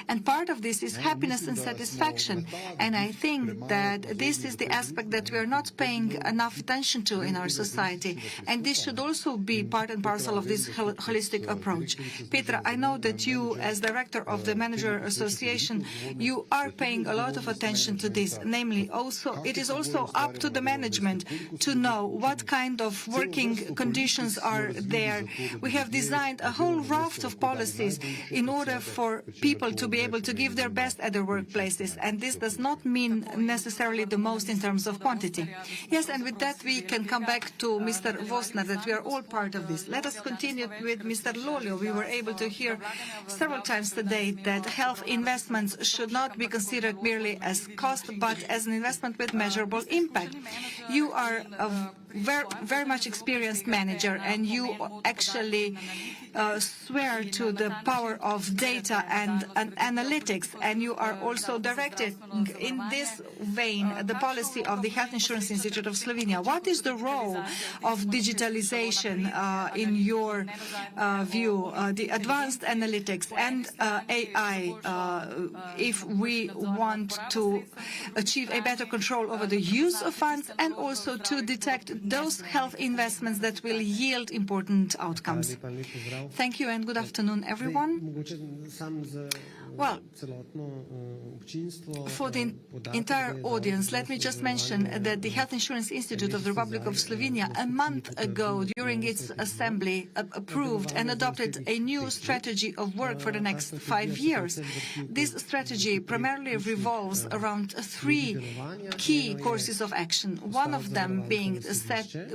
And part of this is happiness and satisfaction. And I think that this is the aspect that we are not paying enough attention to in our society. And this should also be part and parcel of this holistic approach. Petra, I know that you, as director of the Manager Association, you are paying a lot of attention to this. Namely, also, it is also up to the management to know what kind of working conditions are there. We have designed a whole raft of policies in order for people to be able to give their best at their workplaces. And this does not mean necessarily the most in terms of quantity. Yes, and with that we can come back to Mr. Vosner, that we are all part of this. Let us continue with Mr. Lolio. We were able to hear several times today that health investments should not be considered merely as cost, but as an investment with measurable impact. You are a very much experienced manager, and you actually swear to the power of data and analytics, and you are also directed in this vein the policy of the Health Insurance Institute of Slovenia. What is the role of digitalization in your view, the advanced analytics and AI, if we want to achieve a better control over the use of funds and also to detect those health investments that will yield important outcomes? Thank you and good afternoon, everyone. Well, for the entire audience, let me just mention that the Health Insurance Institute of the Republic of Slovenia a month ago during its assembly approved and adopted a new strategy of work for the next 5 years. This strategy primarily revolves around 3 key courses of action. One of them being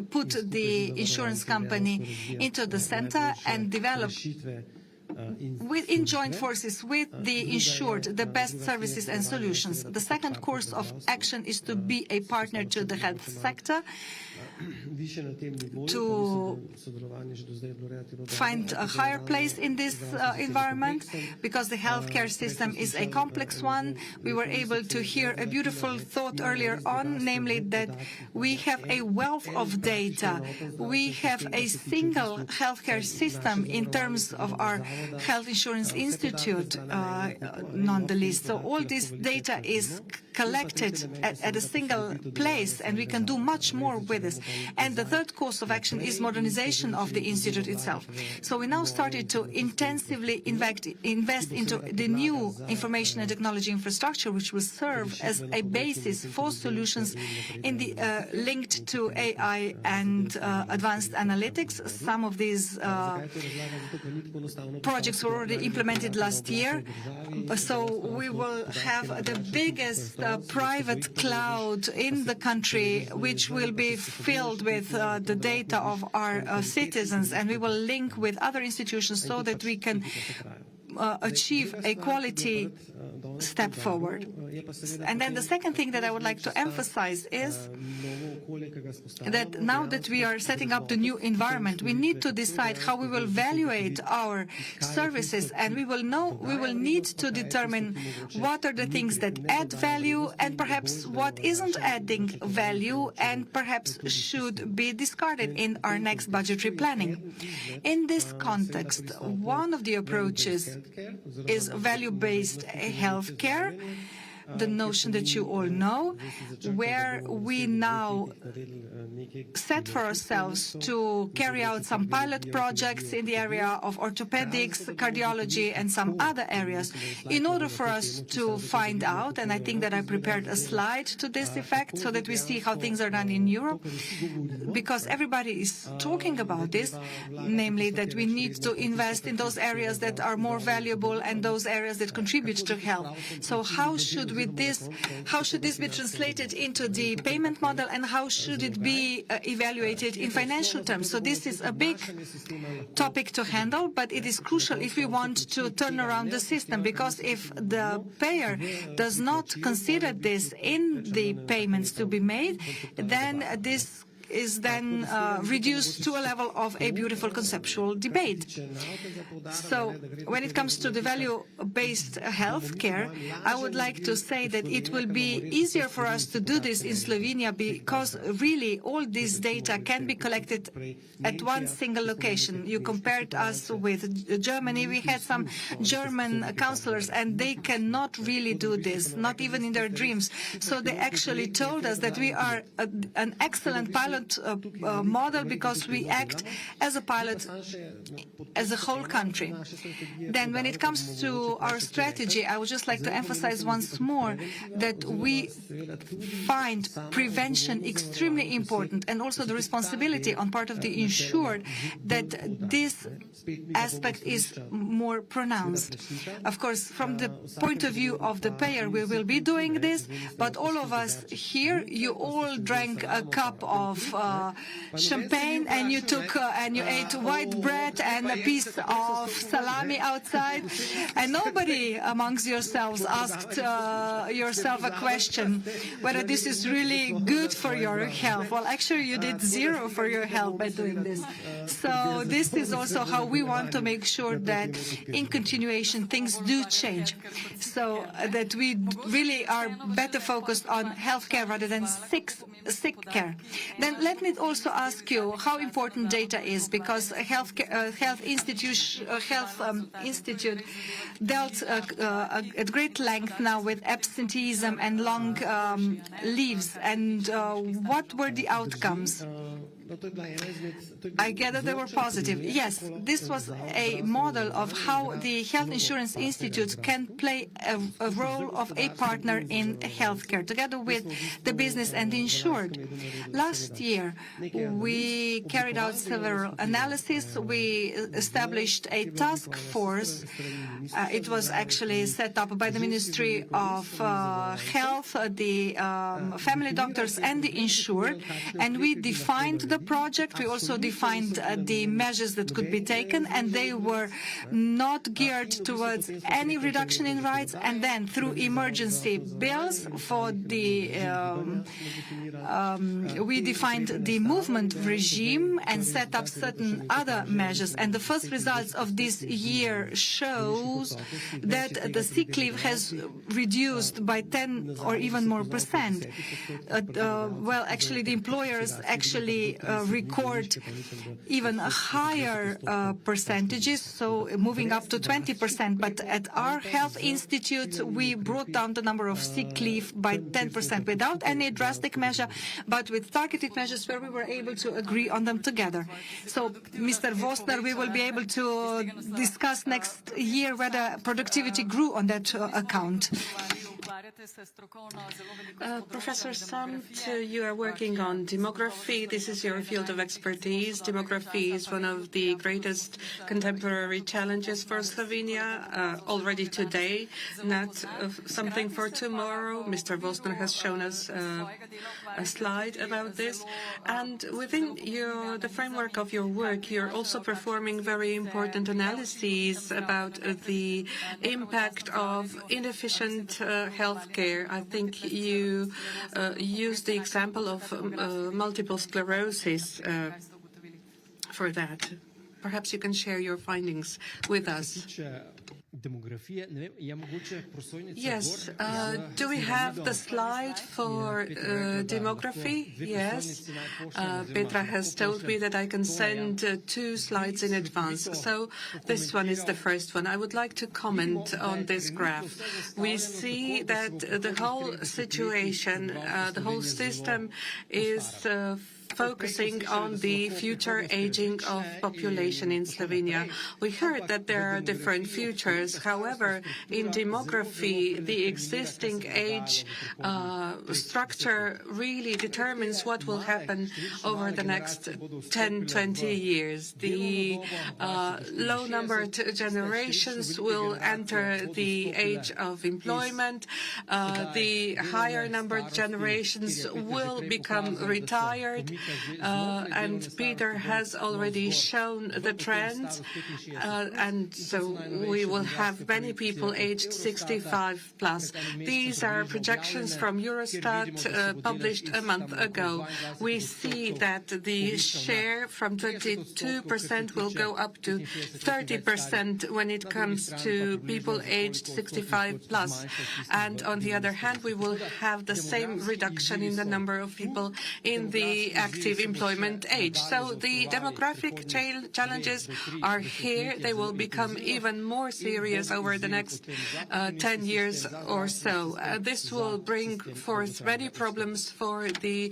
put the insurance company into the center and develop in joint forces with the insured the best services and solutions. The second course of action is to be a partner to the health sector, to find a higher place in this environment, because the healthcare system is a complex one. We were able to hear a beautiful thought earlier on, namely that we have a wealth of data. We have a single healthcare system in terms of our Health Insurance Institute, not the least. So all this data is collected at a single place, and we can do much more with this. And the third course of action is modernization of the institute itself. So we now started to intensively invest into the new information and technology infrastructure, which will serve as a basis for solutions in the linked to AI and advanced analytics. Some of these projects were already implemented last year. So we will have the biggest private cloud in the country, which will be filled with the data of our citizens, and we will link with other institutions so that we can achieve a quality step forward. And then the second thing that I would like to emphasize is that now that we are setting up the new environment, we need to decide how we will evaluate our services, and we will need to determine what are the things that add value and perhaps what isn't adding value and perhaps should be discarded in our next budgetary planning. In this context, one of the approaches is value-based healthcare, the notion that you all know, where we now set for ourselves to carry out some pilot projects in the area of orthopedics, cardiology, and some other areas in order for us to find out, and I think that I prepared a slide to this effect so that we see how things are done in Europe, because everybody is talking about this, namely that we need to invest in those areas that are more valuable and those areas that contribute to health. So how should this be translated into the payment model, and how should it be evaluated in financial terms? So this is a big topic to handle, but it is crucial if we want to turn around the system, because if the payer does not consider this in the payments to be made, then this is then reduced to a level of a beautiful conceptual debate. So when it comes to the value-based healthcare, I would like to say that it will be easier for us to do this in Slovenia because really all this data can be collected at one single location. You compared us with Germany. We had some German counselors and they cannot really do this, not even in their dreams. So they actually told us that we are an excellent pilot model because we act as a pilot as a whole country. Then when it comes to our strategy, I would just like to emphasize once more that we find prevention extremely important and also the responsibility on part of the insured that this aspect is more pronounced. Of course, from the point of view of the payer, we will be doing this, but all of us here, you all drank a cup of champagne and you took and you ate white bread and a piece of salami outside, and nobody amongst yourselves asked yourself a question whether this is really good for your health. Well, actually, you did zero for your health by doing this. So this is also how we want to make sure that in continuation things do change, so that we really are better focused on healthcare rather than sick care. Then let me also ask you how important data is, because Health Institute dealt at great length now with absenteeism and long leaves, and what were the outcomes? I gather they were positive. Yes, this was a model of how the Health Insurance Institute can play a role of a partner in healthcare, together with the business and the insured. Last year, we carried out several analyses. We established a task force. It was actually set up by the Ministry of Health, the family doctors, and the insured, and we defined the project. We also defined the measures that could be taken, and they were not geared towards any reduction in rights. And then through emergency bills for the we defined the movement regime and set up certain other measures. And the first results of this year shows that the sick leave has reduced by 10 or even more %. Well, actually, the employers actually record even higher percentages, so moving up to 20%. But at our health institute, we brought down the number of sick leave by 10% without any drastic measure, but with targeted measures where we were able to agree on them together. So, Mr. Vosner, we will be able to discuss next year whether productivity grew on that account. Professor Sant, you are working on demography. This is your field of expertise. Demography is one of the greatest contemporary challenges for Slovenia already today, not something for tomorrow. Mr. Vosner has shown us a slide about this. And within the framework of your work, you're also performing very important analyses about the impact of inefficient healthcare. I think you used the example of multiple sclerosis for that. Perhaps you can share your findings with us. Yes. Do we have the slide for demography? Yes. Petra has told me that I can send 2 slides in advance. So this one is the first one. I would like to comment on this graph. We see that the whole situation, the whole system is focusing on the future aging of population in Slovenia. We heard that there are different futures. However, in demography, the existing age structure really determines what will happen over the next 10, 20 years. The low-numbered generations will enter the age of employment. The higher-numbered generations will become retired. and Peter has already shown the trend, and so we will have many people aged 65 plus. These are projections from Eurostat published a month ago. We see that the share from 22% will go up to 30% when it comes to people aged 65 plus. And on the other hand, we will have the same reduction in the number of people in the active employment age. So the demographic challenges are here. They will become even more serious over the next 10 years or so. This will bring forth many problems for the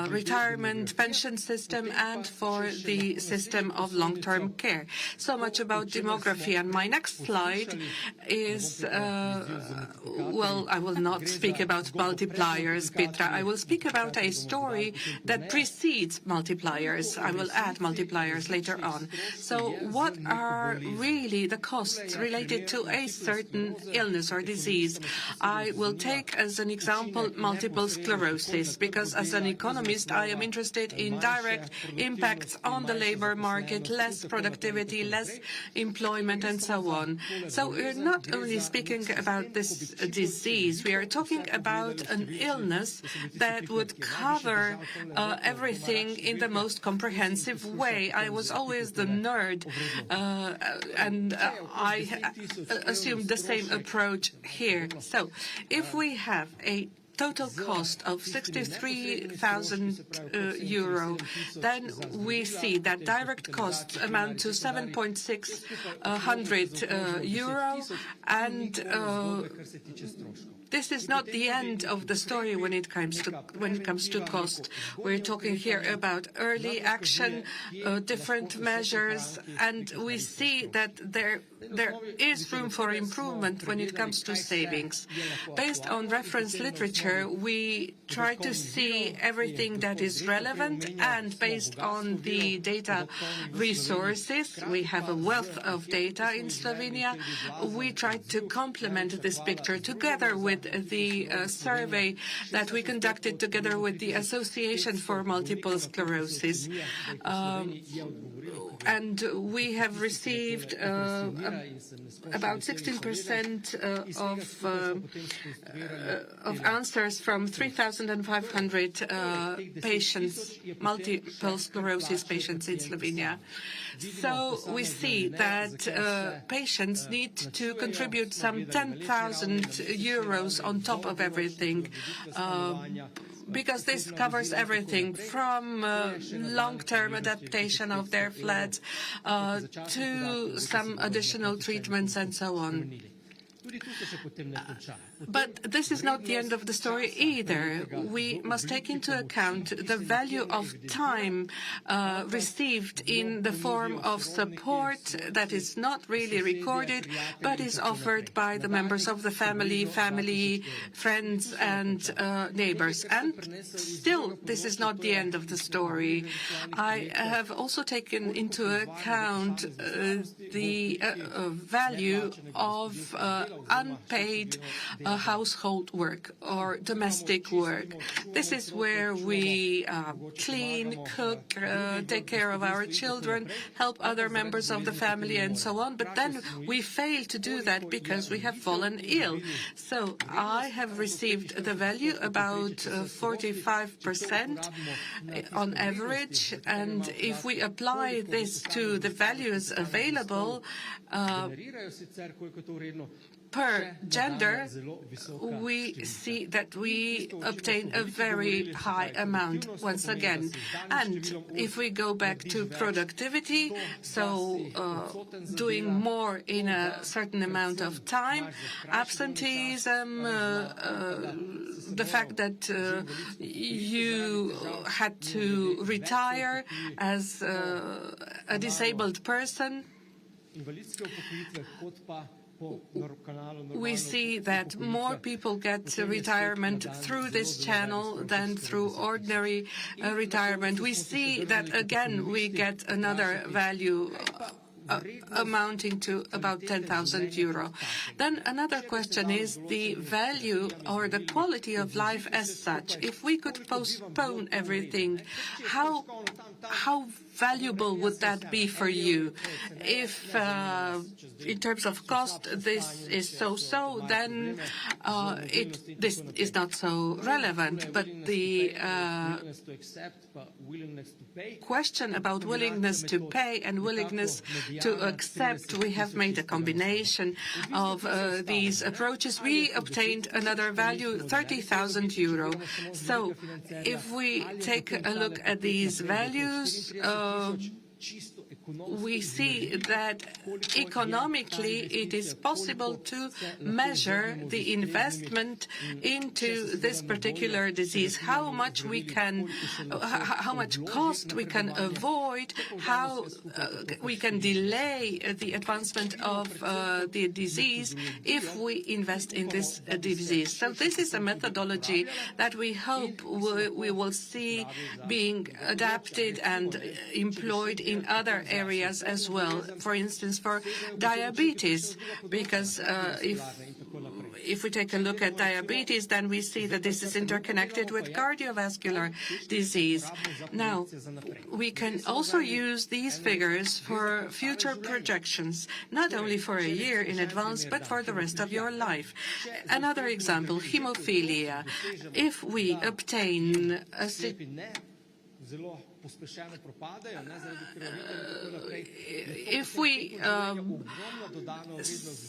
retirement pension system and for the system of long-term care. So much about demography. And my next slide is, well, I will not speak about multipliers, Petra. I will speak about a story that precedes multipliers. I will add multipliers later on. So what are really the costs related to a certain illness or disease? I will take as an example multiple sclerosis, because as an economist, I am interested in direct impacts on the labor market, less productivity, less employment, and so on. So we're not only speaking about this disease, we are talking about an illness that would cover everything in the most comprehensive way. I was always the nerd, and I assumed the same approach here. So if we have a total cost of 63,000 euro, then we see that direct costs amount to 7,600 euro, and this is not the end of the story when it comes to cost. We're talking here about early action, different measures, and we see that there is room for improvement when it comes to savings. Based on reference literature, we try to see everything that is relevant, and based on the data resources, we have a wealth of data in Slovenia. We try to complement this picture together with the survey that we conducted together with the Association for Multiple Sclerosis. And we have received about 16% of answers from 3,500 patients, multiple sclerosis patients in Slovenia. So we see that patients need to contribute some 10,000 euros on top of everything, because this covers everything from long-term adaptation of their flats to some additional treatments and so on. But this is not the end of the story either. We must take into account the value of time received in the form of support that is not really recorded, but is offered by the members of the family, friends, and neighbors. And still, this is not the end of the story. I have also taken into account the value of unpaid household work or domestic work. This is where we clean, cook, take care of our children, help other members of the family, and so on. But then we fail to do that because we have fallen ill. So I have received the value about 45% on average. And if we apply this to the values available, per gender, we see that we obtain a very high amount once again. And if we go back to productivity, so doing more in a certain amount of time, absenteeism, the fact that you had to retire as a disabled person, we see that more people get retirement through this channel than through ordinary retirement. We see that, again, we get another value amounting to about 10,000 euro. Then another question is the value or the quality of life as such. If we could postpone everything, how valuable would that be for you? If in terms of cost this is so-so, then this is not so relevant. But the question about willingness to pay and willingness to accept, we have made a combination of these approaches. We obtained another value, 30,000 euro. So if we take a look at these values, we see that economically it is possible to measure the investment into this particular disease, how much cost we can avoid, how we can delay the advancement of the disease if we invest in this disease. So this is a methodology that we hope we will see being adapted and employed in other areas as well, for instance, for diabetes, because if we take a look at diabetes, then we see that this is interconnected with cardiovascular disease. Now, we can also use these figures for future projections, not only for a year in advance, but for the rest of your life. Another example, hemophilia. If we obtain a if we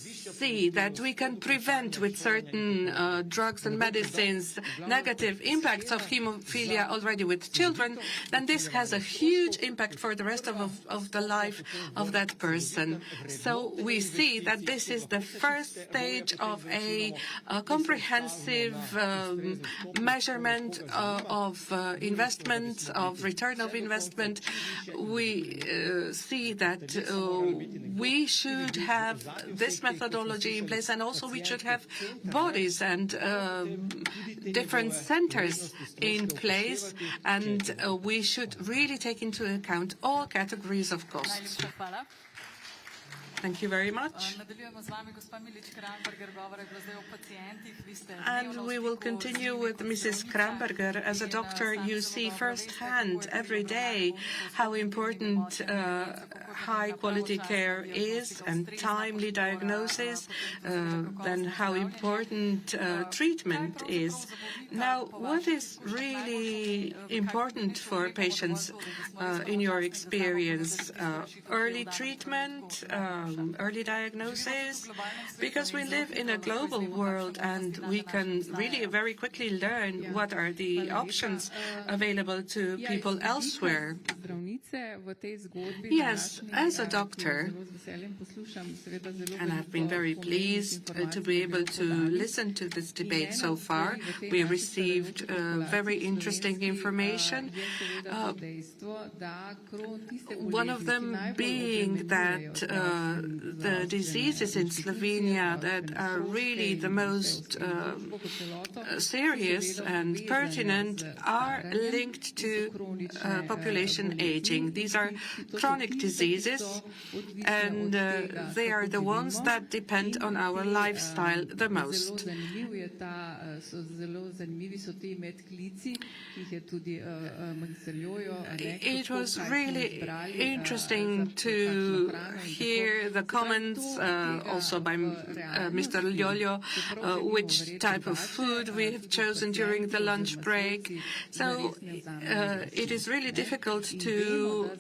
see that we can prevent with certain drugs and medicines negative impacts of hemophilia already with children, then this has a huge impact for the rest of the life of that person. So we see that this is the first stage of a comprehensive measurement of investments, of return of investment. We see that we should have this methodology in place, and also we should have bodies and different centers in place, and we should really take into account all categories of costs. Thank you very much. And we will continue with Mrs. Kramberger. As a doctor, you see firsthand every day how important high-quality care is and timely diagnosis, then how important treatment is. Now, what is really important for patients in your experience? Early treatment, early diagnosis, because we live in a global world and we can really very quickly learn what are the options available to people elsewhere. Yes, as a doctor, and I've been very pleased to be able to listen to this debate so far. We received very interesting information. One of them being that the diseases in Slovenia that are really the most serious and pertinent are linked to population aging. These are chronic diseases, and they are the ones that depend on our lifestyle the most. It was really interesting to hear the comments also by Mr. Ljoljo, which type of food we have chosen during the lunch break. So it is really difficult to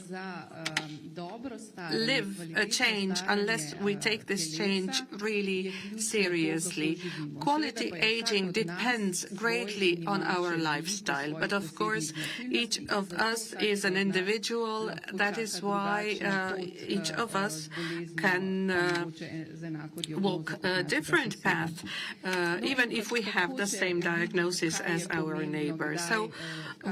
live a change unless we take this change really seriously. Quality aging depends greatly on our lifestyle, but of course each of us is an individual. That is why each of us can walk a different path, even if we have the same diagnosis as our neighbor. So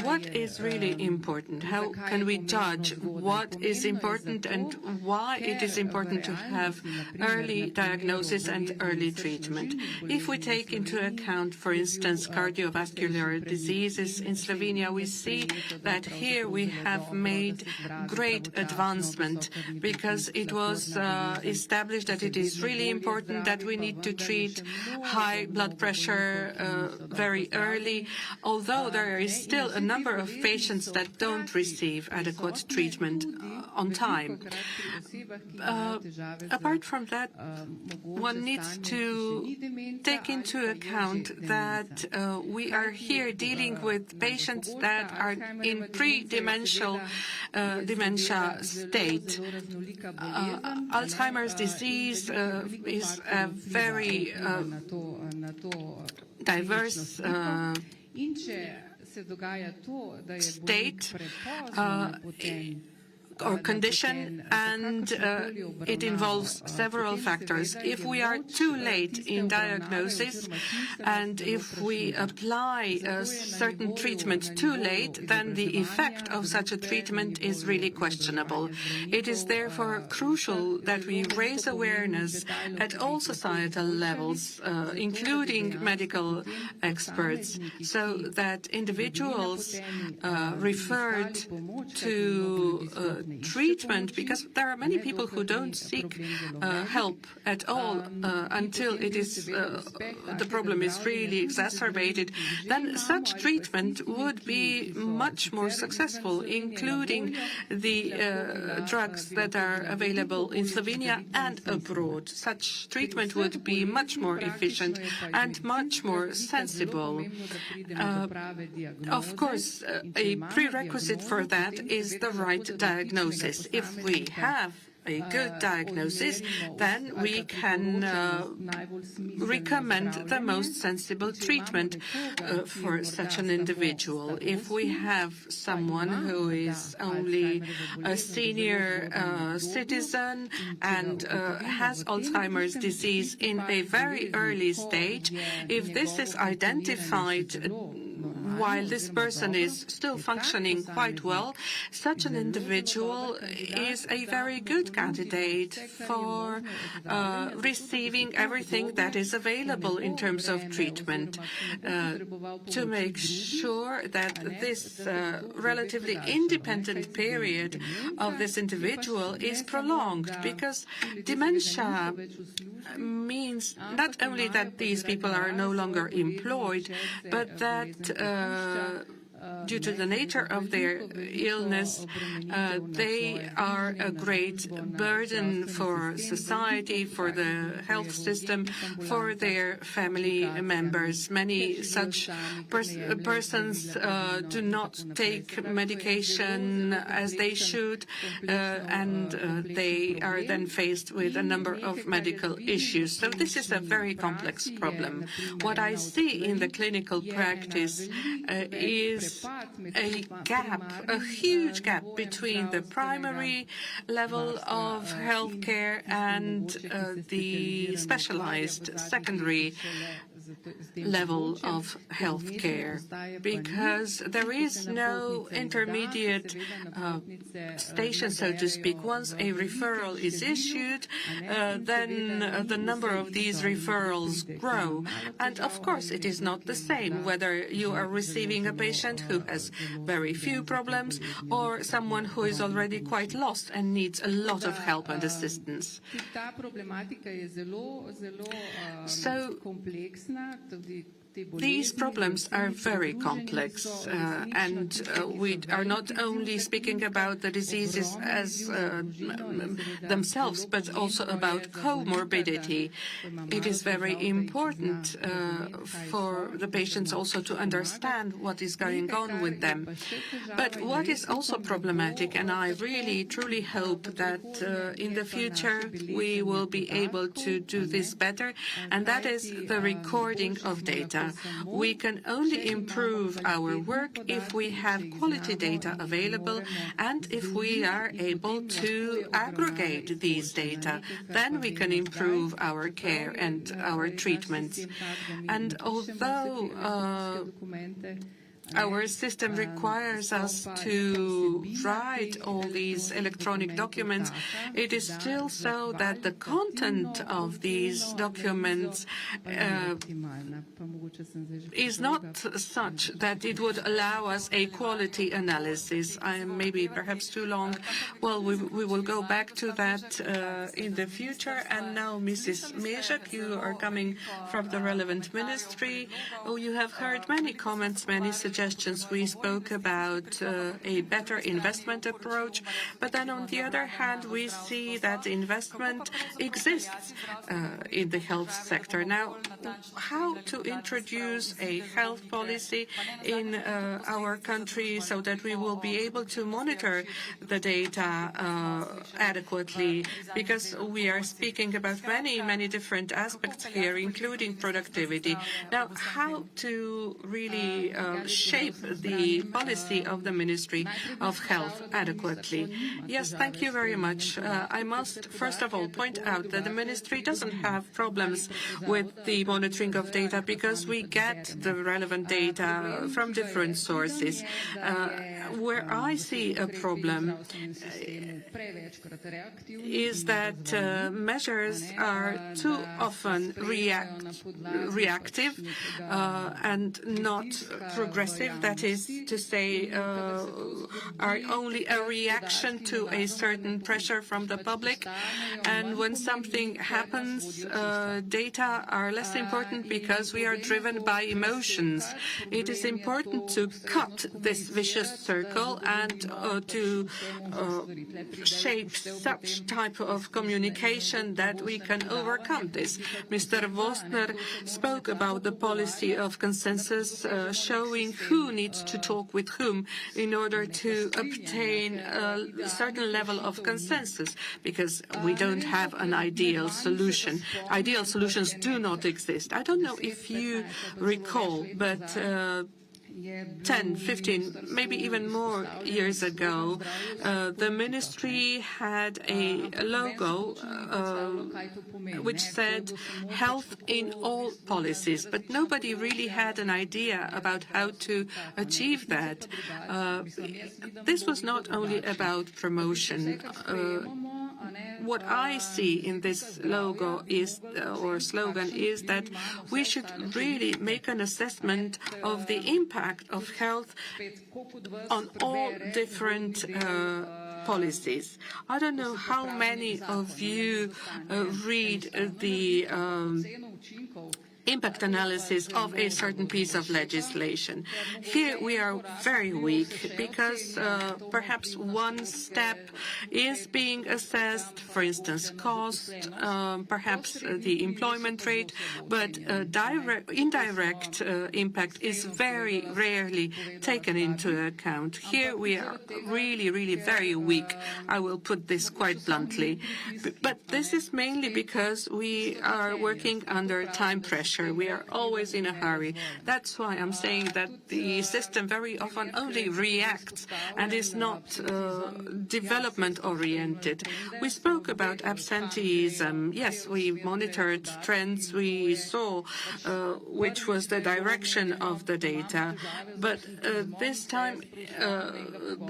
what is really important? How can we judge what is important important and why it is important to have early diagnosis and early treatment. If we take into account, for instance, cardiovascular diseases in Slovenia, we see that here we have made great advancement because it was established that it is really important that we need to treat high blood pressure very early, although there is still a number of patients that don't receive adequate treatment on time. Apart from that, one needs to take into account that we are here dealing with patients that are in pre-dementia state. Alzheimer's disease is a very diverse state or condition, and it involves several factors. If we are too late in diagnosis and if we apply a certain treatment too late, then the effect of such a treatment is really questionable. It is therefore crucial that we raise awareness at all societal levels, including medical experts, so that individuals referred to treatment, because there are many people who don't seek help at all until it is the problem is really exacerbated, then such treatment would be much more successful, including the drugs that are available in Slovenia and abroad. Such treatment would be much more efficient and much more sensible. Of course, a prerequisite for that is the right diagnosis. If we have a good diagnosis, then we can recommend the most sensible treatment for such an individual. If we have someone who is only a senior citizen and has Alzheimer's disease in a very early stage, if this is identified while this person is still functioning quite well, such an individual is a very good candidate for receiving everything that is available in terms of treatment, to make sure that this relatively independent period of this individual is prolonged, because dementia means not only that these people are no longer employed, but that due to the nature of their illness, they are a great burden for society, for the health system, for their family members. Many such persons do not take medication as they should, and they are then faced with a number of medical issues. So this is a very complex problem. What I see in the clinical practice is a gap, a huge gap between the primary level of healthcare and the specialized secondary level of health care, because there is no intermediate station, so to speak. Once a referral is issued, then the number of these referrals grow. And of course, it is not the same whether you are receiving a patient who has very few problems or someone who is already quite lost and needs a lot of help and assistance. So these problems are very complex, and we are not only speaking about the diseases as themselves, but also about comorbidity. It is very important for the patients also to understand what is going on with them. But what is also problematic, and I really truly hope that in the future we will be able to do this better, and that is the recording of data. We can only improve our work if we have quality data available and if we are able to aggregate these data. Then we can improve our care and our treatments. And although our system requires us to write all these electronic documents, it is still so that the content of these documents is not such that it would allow us a quality analysis. I am maybe perhaps too long. Well, we will go back to that in the future. And now, Mrs. Mierzek, you are coming from the relevant ministry. Oh, you have heard many comments, many suggestions. We spoke about a better investment approach, but then on the other hand, we see that investment exists in the health sector. Now, how to introduce a health policy in our country so that we will be able to monitor the data adequately, because we are speaking about many different aspects here, including productivity. Now, how to really shape the policy of the Ministry of Health adequately? Yes, thank you very much. I must first of all point out that the Ministry doesn't have problems with the monitoring of data, because we get the relevant data from different sources. Where I see a problem is that measures are too often reactive and not progressive. That is to say, are only a reaction to a certain pressure from the public. And when something happens, data are less important because we are driven by emotions. It is important to cut this vicious circle and to shape such type of communication that we can overcome this. Mr. Vostner spoke about the policy of consensus, showing who needs to talk with whom in order to obtain a certain level of consensus, because we don't have an ideal solution. Ideal solutions do not exist. I don't know if you recall, but 10, 15, maybe even more years ago, the ministry had a logo which said health in all policies, but nobody really had an idea about how to achieve that. This was not only about promotion. What I see in this logo is, or slogan, is that we should really make an assessment of the impact of health on all different policies. I don't know how many of you read the impact analysis of a certain piece of legislation. Here we are very weak because perhaps one step is being assessed, for instance, cost, perhaps the employment rate, but indirect impact is very rarely taken into account. Here we are really very weak. I will put this quite bluntly. But this is mainly because we are working under time pressure. We are always in a hurry. That's why I'm saying that the system very often only reacts and is not development-oriented. We spoke about absenteeism. Yes, we monitored trends. We saw which was the direction of the data. But this time,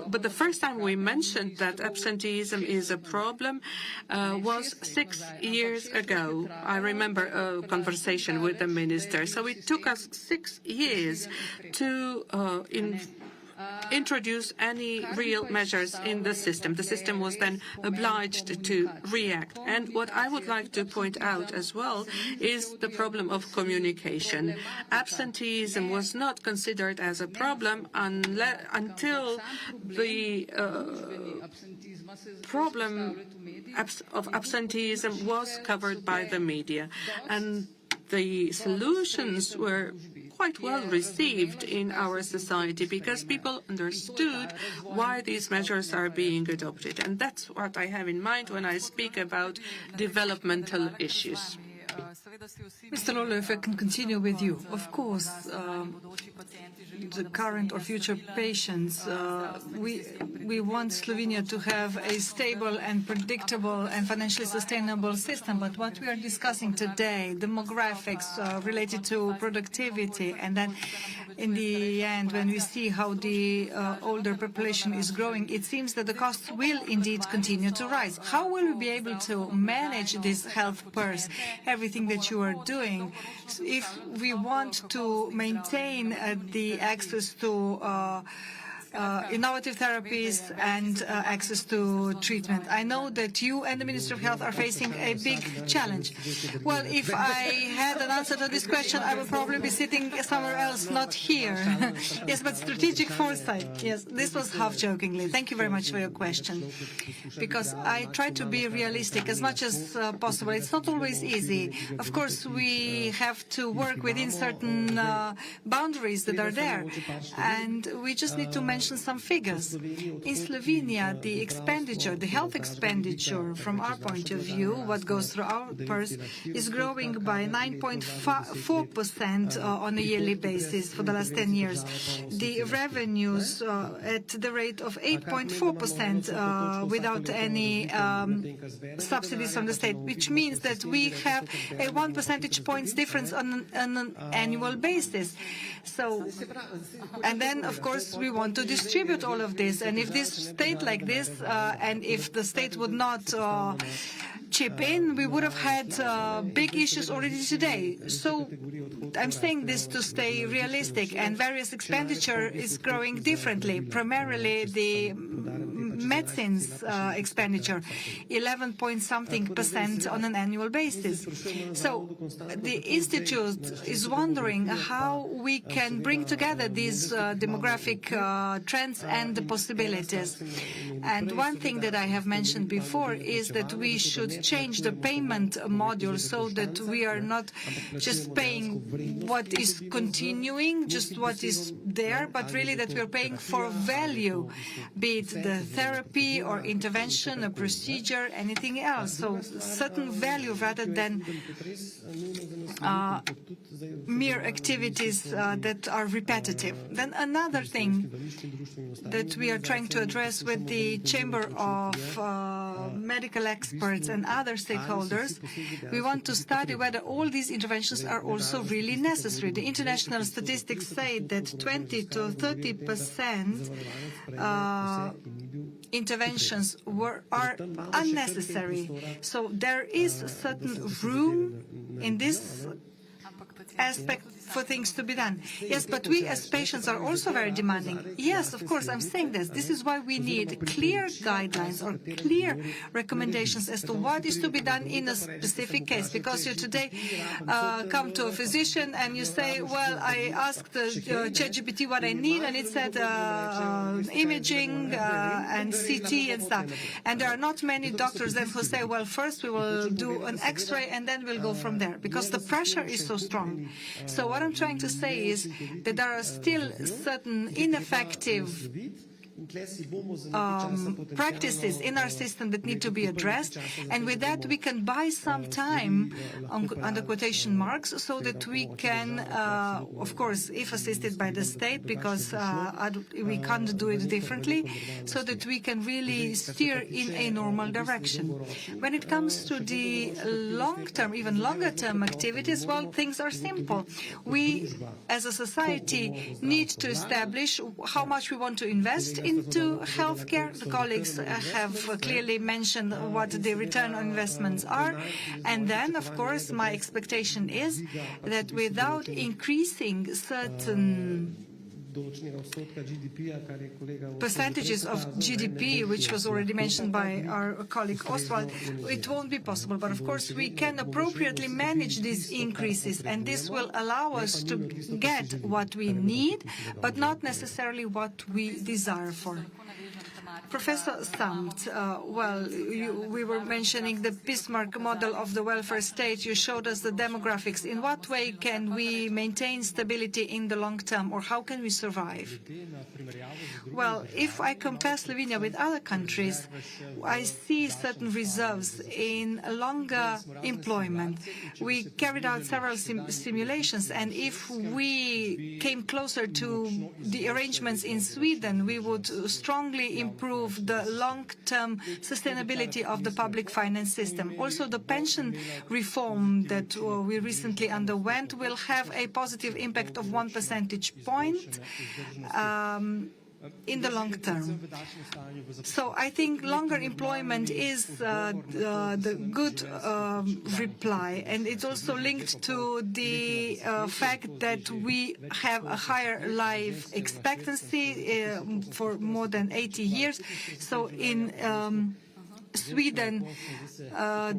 but the first time we mentioned that absenteeism is a problem was 6 years ago. I remember a conversation with the minister. So it took us 6 years to introduce any real measures in the system. The system was then obliged to react. And what I would like to point out as well is the problem of communication. Absenteeism was not considered as a problem until the problem of absenteeism was covered by the media. And the solutions were quite well received in our society because people understood why these measures are being adopted. And that's what I have in mind when I speak about developmental issues. Mr. Lolo, if I can continue with you. Of course, the current or future patients, we want Slovenia to have a stable and predictable and financially sustainable system. But what we are discussing today, demographics related to productivity, and then in the end, when we see how the older population is growing, it seems that the costs will indeed continue to rise. How will we be able to manage this health purse, everything that you are doing, if we want to maintain the access to innovative therapies and access to treatment? I know that you and the Minister of Health are facing a big challenge. Well, if I had an answer to this question, I would probably be sitting somewhere else, not here. Yes, but strategic foresight. Yes, this was half jokingly. Thank you very much for your question. Because I try to be realistic as much as possible. It's not always easy. Of course, we have to work within certain boundaries that are there. And we just need to mention some figures. In Slovenia, the expenditure, the health expenditure, from our point of view, what goes through our purse, is growing by 9.4% on a yearly basis for the last 10 years. The revenues at the rate of 8.4% without any subsidies from the state, which means that we have a 1 percentage points difference on an annual basis. So, and then, of course, we want to distribute all of this. And if this stayed like this, and if the state would not chip in, we would have had big issues already today. So I'm saying this to stay realistic, and various expenditure is growing differently. Primarily the medicines expenditure, 11-point-something% on an annual basis. So the Institute is wondering how we can bring together these demographic trends and the possibilities. And one thing that I have mentioned before is that we should change the payment module so that we are not just paying what is continuing, just what is there, but really that we are paying for value, be it the therapy or intervention, a procedure, anything else. So certain value rather than mere activities that are repetitive. Then another thing that we are trying to address with the Chamber of Medical Experts and other stakeholders, we want to study whether all these interventions are also really necessary. The international statistics say that 20 to 30% interventions are unnecessary. So there is a certain room in this aspect for things to be done. Yes, but we as patients are also very demanding. Yes, of course, I'm saying this. This is why we need clear guidelines or clear recommendations as to what is to be done in a specific case. Because you today come to a physician and you say, well, I asked ChatGPT what I need, and it said imaging and CT and stuff. And there are not many doctors then who say, well, first we will do an X-ray and then we'll go from there, because the pressure is so strong. So what I'm trying to say is that there are still certain ineffective practices in our system that need to be addressed, and with that we can buy some time under quotation marks so that we can, of course, if assisted by the state, because we can't do it differently, so that we can really steer in a normal direction. When it comes to the long-term, even longer-term activities, well, things are simple. We, as a society, need to establish how much we want to invest into healthcare. The colleagues have clearly mentioned what the return on investments are. And then, of course, my expectation is that without increasing certain percentages of GDP, which was already mentioned by our colleague Oswald, it won't be possible. But of course, we can appropriately manage these increases, and this will allow us to get what we need, but not necessarily what we desire for. Professor Samt, well, we were mentioning the Bismarck model of the welfare state. You showed us the demographics. In what way can we maintain stability in the long term, or how can we survive? Well, if I compare Slovenia with other countries, I see certain reserves in longer employment. We carried out several simulations, and if we came closer to the arrangements in Sweden, we would strongly improve improve the long-term sustainability of the public finance system. Also, the pension reform that we recently underwent will have a positive impact of 1 percentage point in the long term. So I think longer employment is the good reply, and it's also linked to the fact that we have a higher life expectancy for more than 80 years. So in Sweden,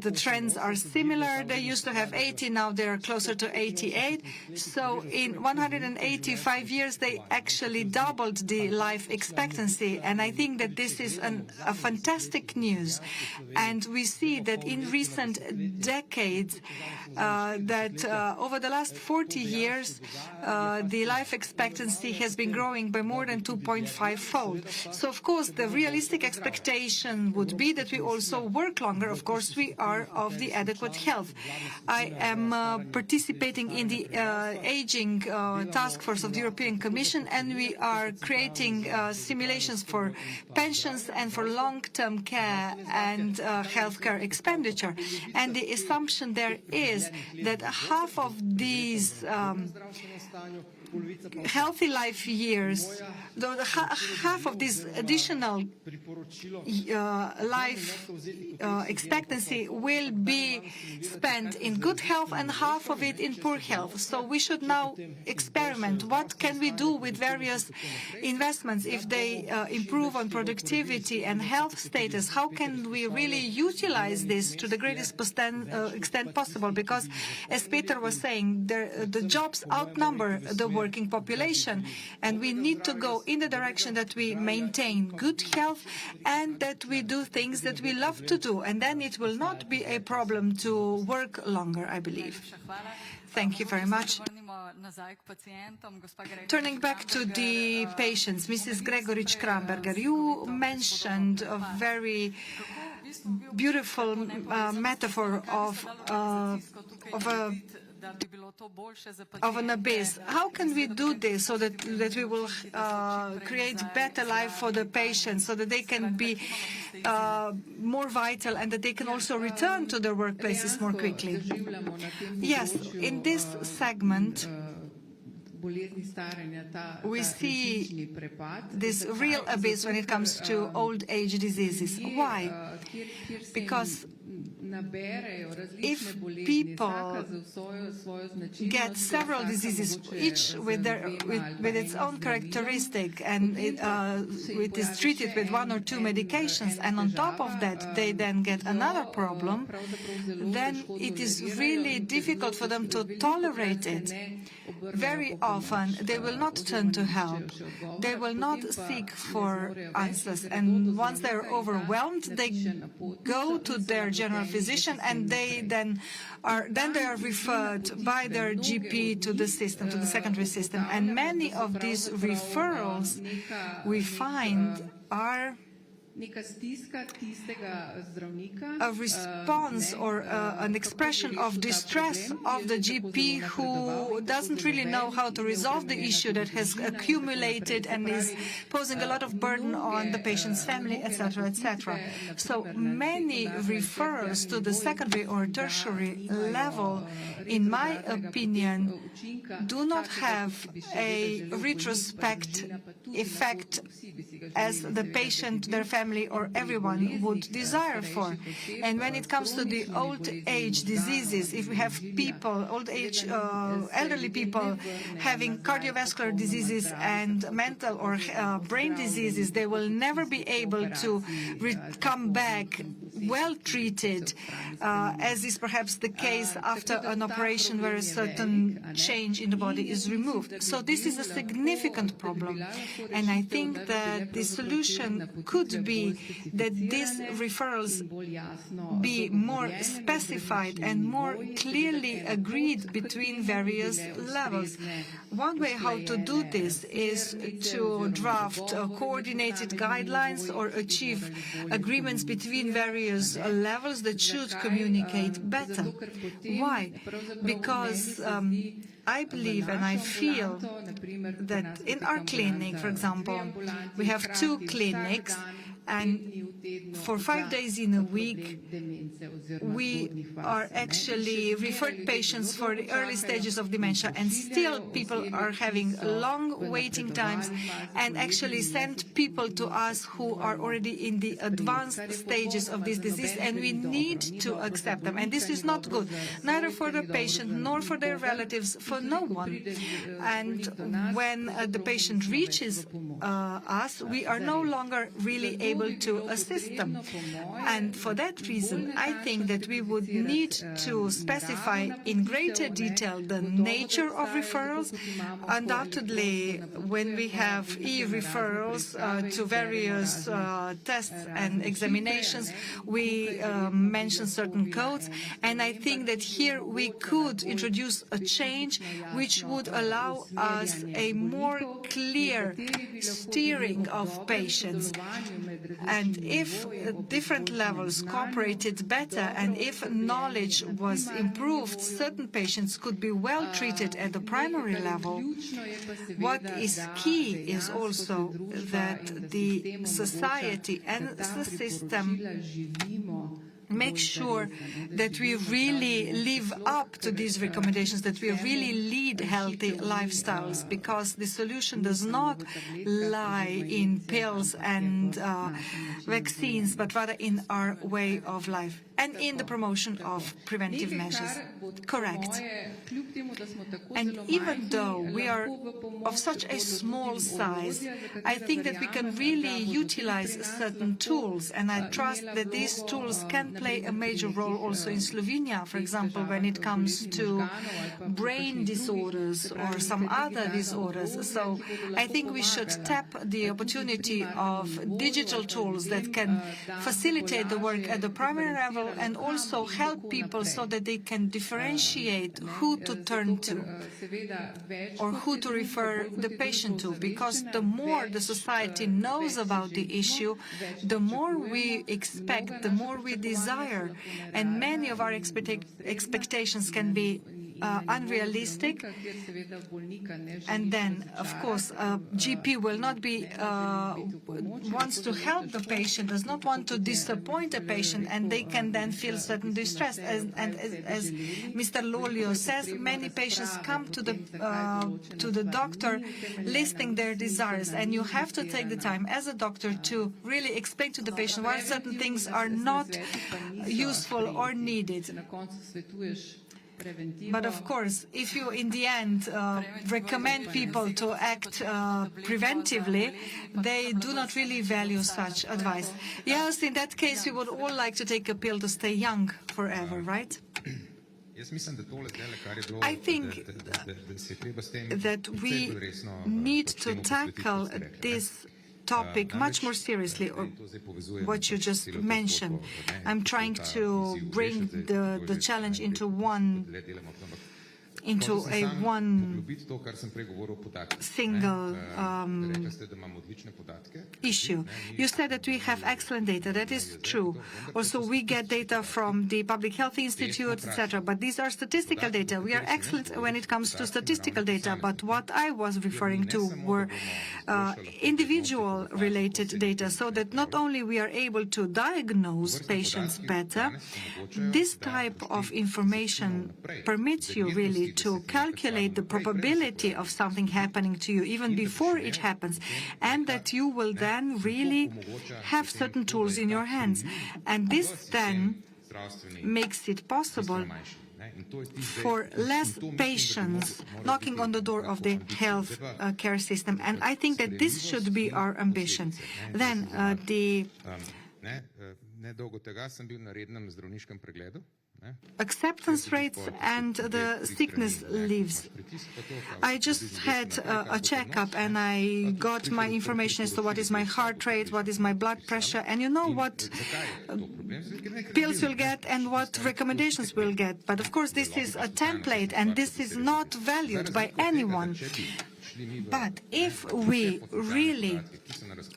the trends are similar. They used to have 80, now they're closer to 88. So in 185 years, they actually doubled the life expectancy. And I think that this is a fantastic news. And we see that in recent decades, that over the last 40 years, the life expectancy has been growing by more than 2.5-fold. So, of course, the realistic expectation would be that we also work longer. Of course, we are of the adequate health. I am participating in the aging task force of the European Commission, and we are creating simulations for pensions and for long-term care and healthcare expenditure. And the assumption there is that half of these healthy life years, half of this additional life expectancy will be spent in good health and half of it in poor health. So we should now experiment. What can we do with various investments if they improve on productivity and health status? How can we really utilize this to the greatest extent possible? Because, as Peter was saying, the jobs outnumber the working population, and we need to go in the direction that we maintain good health and that we do things that we love to do, and then it will not be a problem to work longer, I believe. Thank you very much. Turning back to the patients, Mrs. Gregorič-Kramberger, you mentioned a very beautiful metaphor of an abyss. How can we do this so that we will create better life for the patients, so that they can be more vital and that they can also return to their workplaces more quickly? Yes, in this segment, we see this real abyss when it comes to old age diseases. Why? Because if people get several diseases, each with its own characteristic, and it is treated with 1 or 2 medications, and on top of that they then get another problem, then it is really difficult for them to tolerate it. Very often they will not turn to help. They will not seek for answers. And once they're overwhelmed, they go to their general physician, and they are referred by their GP to the system, to the secondary system. And many of these referrals we find are a response or an expression of distress of the GP, who doesn't really know how to resolve the issue that has accumulated and is posing a lot of burden on the patient's family, etc., etc. So many referrals to the secondary or tertiary level, in my opinion, do not have a retrospect effect as the patient, their family, or everyone would desire for. And when it comes to the old age diseases, if we have people, elderly people having cardiovascular diseases and mental or brain diseases, they will never be able to come back well treated, as is perhaps the case after an operation where a certain change in the body is removed. So this is a significant problem, and I think that the solution could be that these referrals be more specified and more clearly agreed between various levels. One way how to do this is to draft coordinated guidelines or achieve agreements between various levels that should communicate better. Why? Because I believe and I feel that in our clinic, for example, we have 2 clinics, And for 5 days in a week, we are actually referred patients for the early stages of dementia, and still people are having long waiting times and actually send people to us who are already in the advanced stages of this disease, and we need to accept them. And this is not good, neither for the patient nor for their relatives, for no one. And when the patient reaches us, we are no longer really able to assist them. And for that reason, I think that we would need to specify in greater detail the nature of referrals. Undoubtedly, when we have e-referrals to various tests and examinations, we mention certain codes. And I think that here we could introduce a change which would allow us a more clear steering of patients. And if different levels cooperated better and if knowledge was improved, certain patients could be well treated at the primary level. What is key is also that the society and the system make sure that we really live up to these recommendations, that we really lead healthy lifestyles, because the solution does not lie in pills and vaccines, but rather in our way of life and in the promotion of preventive measures. Correct. And even though we are of such a small size, I think that we can really utilize certain tools, and I trust that these tools can play a major role also in Slovenia, for example, when it comes to brain disorders or some other disorders. So I think we should tap the opportunity of digital tools that can facilitate the work at the primary level and also help people so that they can differentiate who to turn to or who to refer the patient to, because the more the society knows about the issue, the more we expect, the more we desire, and many of our expectations can be unrealistic. And then, of course, a GP will not be wants to help the patient, does not want to disappoint a patient, and they can then feel certain distress. And as Mr. Lolio says, many patients come to the doctor listing their desires, and you have to take the time as a doctor to really explain to the patient why certain things are not useful or needed. But of course, if you in the end recommend people to act preventively, they do not really value such advice. Yes, in that case, we would all like to take a pill to stay young forever, right? I think that we need to tackle this topic much more seriously, or what you just mentioned. I'm trying to bring the challenge into one single issue. You said that we have excellent data. That is true. Also, we get data from the Public Health Institute, etc. But these are statistical data. We are excellent when it comes to statistical data. But what I was referring to were individual-related data, so that not only we are able to diagnose patients better, this type of information permits you really to calculate the probability of something happening to you even before it happens, and that you will then really have certain tools in your hands. And this then makes it possible for less patients knocking on the door of the health care system. And I think that this should be our ambition. Then the acceptance rates and the sickness leaves. I just had a checkup and I got my information as to what is my heart rate, what is my blood pressure, and you know what pills you'll get and what recommendations we'll get. But of course this is a template and this is not valued by anyone. But if we really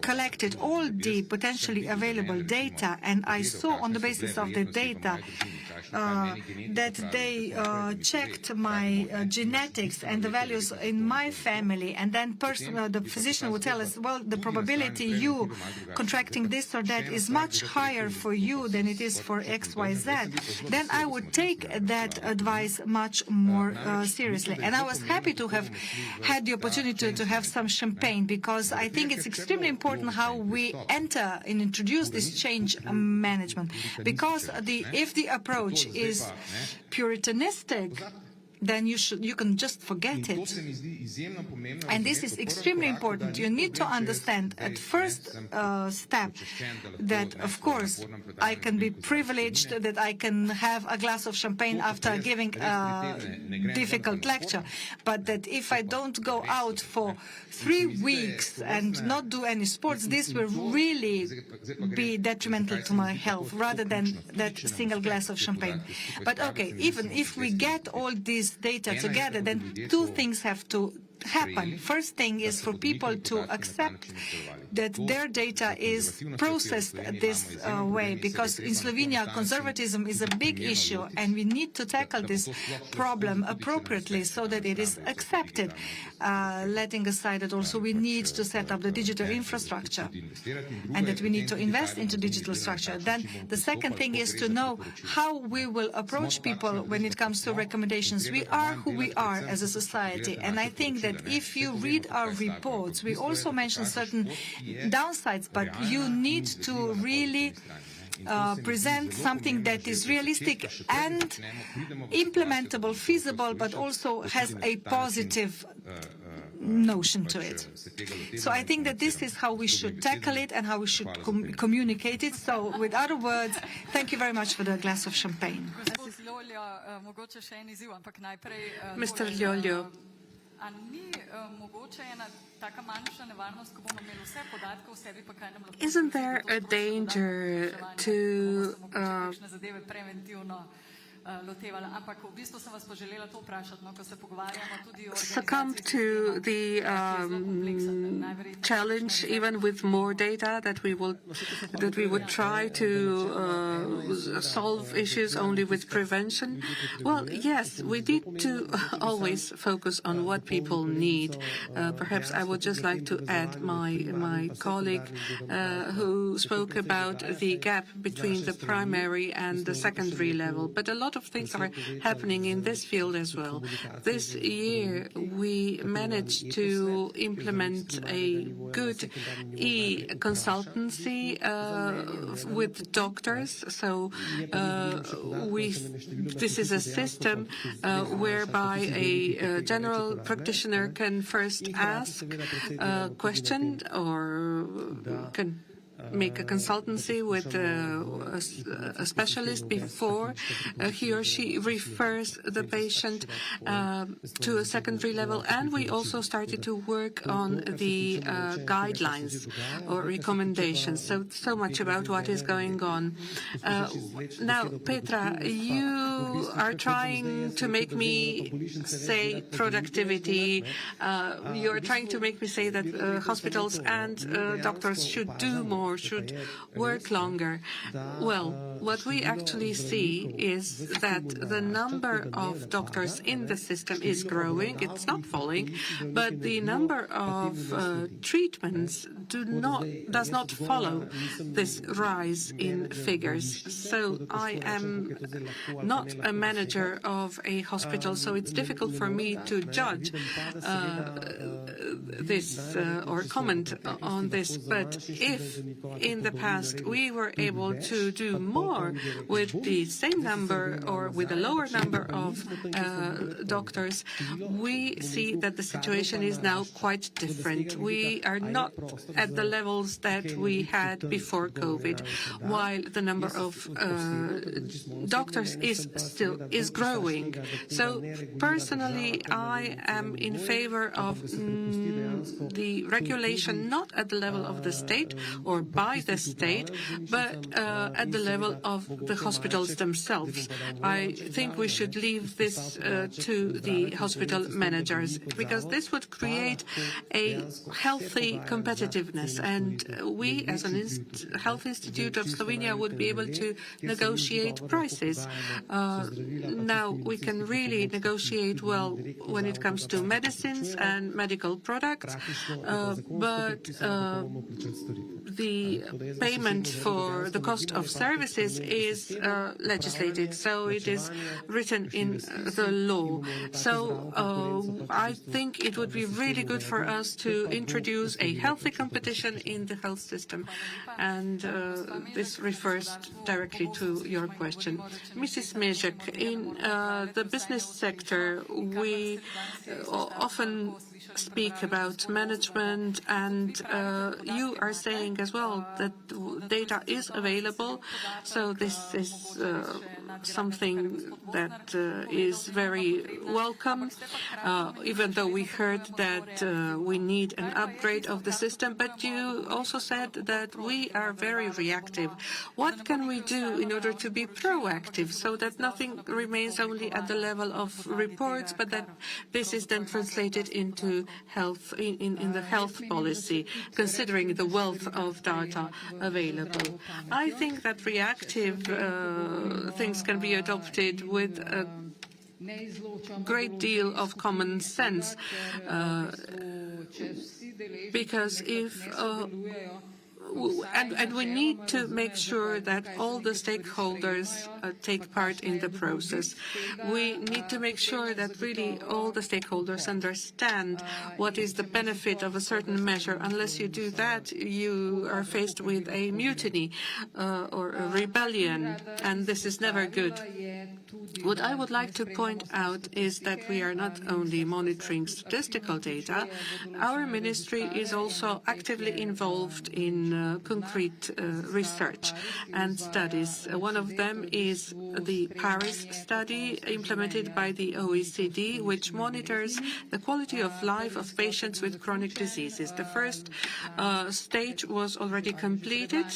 collected all the potentially available data, and I saw on the basis of the data that they checked my genetics and the values in my family, and then the physician would tell us, well, the probability you contracting this or that is much higher for you than it is for XYZ, then I would take that advice much more seriously. And I was happy to have had the opportunity to have some champagne, because I think it's extremely important how we enter and introduce this change management. Because if the approach is puritanistic, then you can just forget it. And this is extremely important. You need to understand at first step that, of course, I can be privileged, that I can have a glass of champagne after giving a difficult lecture, but that if I don't go out for 3 weeks and not do any sports, this will really be detrimental to my health, rather than that single glass of champagne. But okay, even if we get all these data together, then 2 things have to happen. First thing is for people to accept that their data is processed this way, because in Slovenia conservatism is a big issue, and we need to tackle this problem appropriately so that it is accepted, letting aside that also we need to set up the digital infrastructure and that we need to invest into digital structure. Then the second thing is to know how we will approach people when it comes to recommendations. We are who we are as a society, and I think that if you read our reports, we also mention certain downsides, but you need to really present something that is realistic and implementable, feasible, but also has a positive notion to it. So I think that this is how we should tackle it and how we should communicate it. So with other words, thank you very much for the glass of champagne. Mr. Ljoljo, isn't there a danger to succumb to the challenge, even with more data, that we would try to solve issues only with prevention? Well, yes, we need to always focus on what people need. Perhaps I would just like to add my colleague who spoke about the gap between the primary and the secondary level. But a lot of things are happening in this field as well. This year we managed to implement a good e-consultancy with doctors. So this is a system whereby a general practitioner can first ask a question or can make a consultancy with a specialist before he or she refers the patient to a secondary level. And we also started to work on the guidelines or recommendations. So much about what is going on. Now, Petra, you are trying to make me say productivity. You are trying to make me say that hospitals and doctors should do more, should work longer. Well, what we actually see is that the number of doctors in the system is growing. It's not falling, but the number of treatments does not follow this rise in figures. So I am not a manager of a hospital, so it's difficult for me to judge this or comment on this. But if in the past we were able to do more with the same number or with a lower number of doctors, we see that the situation is now quite different. We are not at the levels that we had before COVID, while the number of doctors is growing. So personally, I am in favor of the regulation not at the level of the state or by the state, but at the level of the hospitals themselves. I think we should leave this to the hospital managers, because this would create a healthy competitiveness, and we as an Health Institute of Slovenia would be able to negotiate prices. Now we can really negotiate well when it comes to medicines and medical products, but the payment for the cost of services is legislated, so it is written in the law. So I think it would be really good for us to introduce a healthy competition in the health system, and this refers directly to your question. Mrs. Mezek, in the business sector, we often speak about management, and you are saying as well that data is available, so this is something that is very welcome, even though we heard that we need an upgrade of the system, but you also said that we are very reactive. What can we do in order to be proactive so that nothing remains only at the level of reports, but that this is then translated into health, in the health policy, considering the wealth of data available? I think that reactive things can be adopted with a great deal of common sense, because if and we need to make sure that all the stakeholders take part in the process. We need to make sure that really all the stakeholders understand what is the benefit of a certain measure. Unless you do that, you are faced with a mutiny or a rebellion, and this is never good. What I would like to point out is that we are not only monitoring statistical data, our ministry is also actively involved in concrete research and studies. One of them is the Paris study implemented by the OECD, which monitors the quality of life of patients with chronic diseases. The first stage was already completed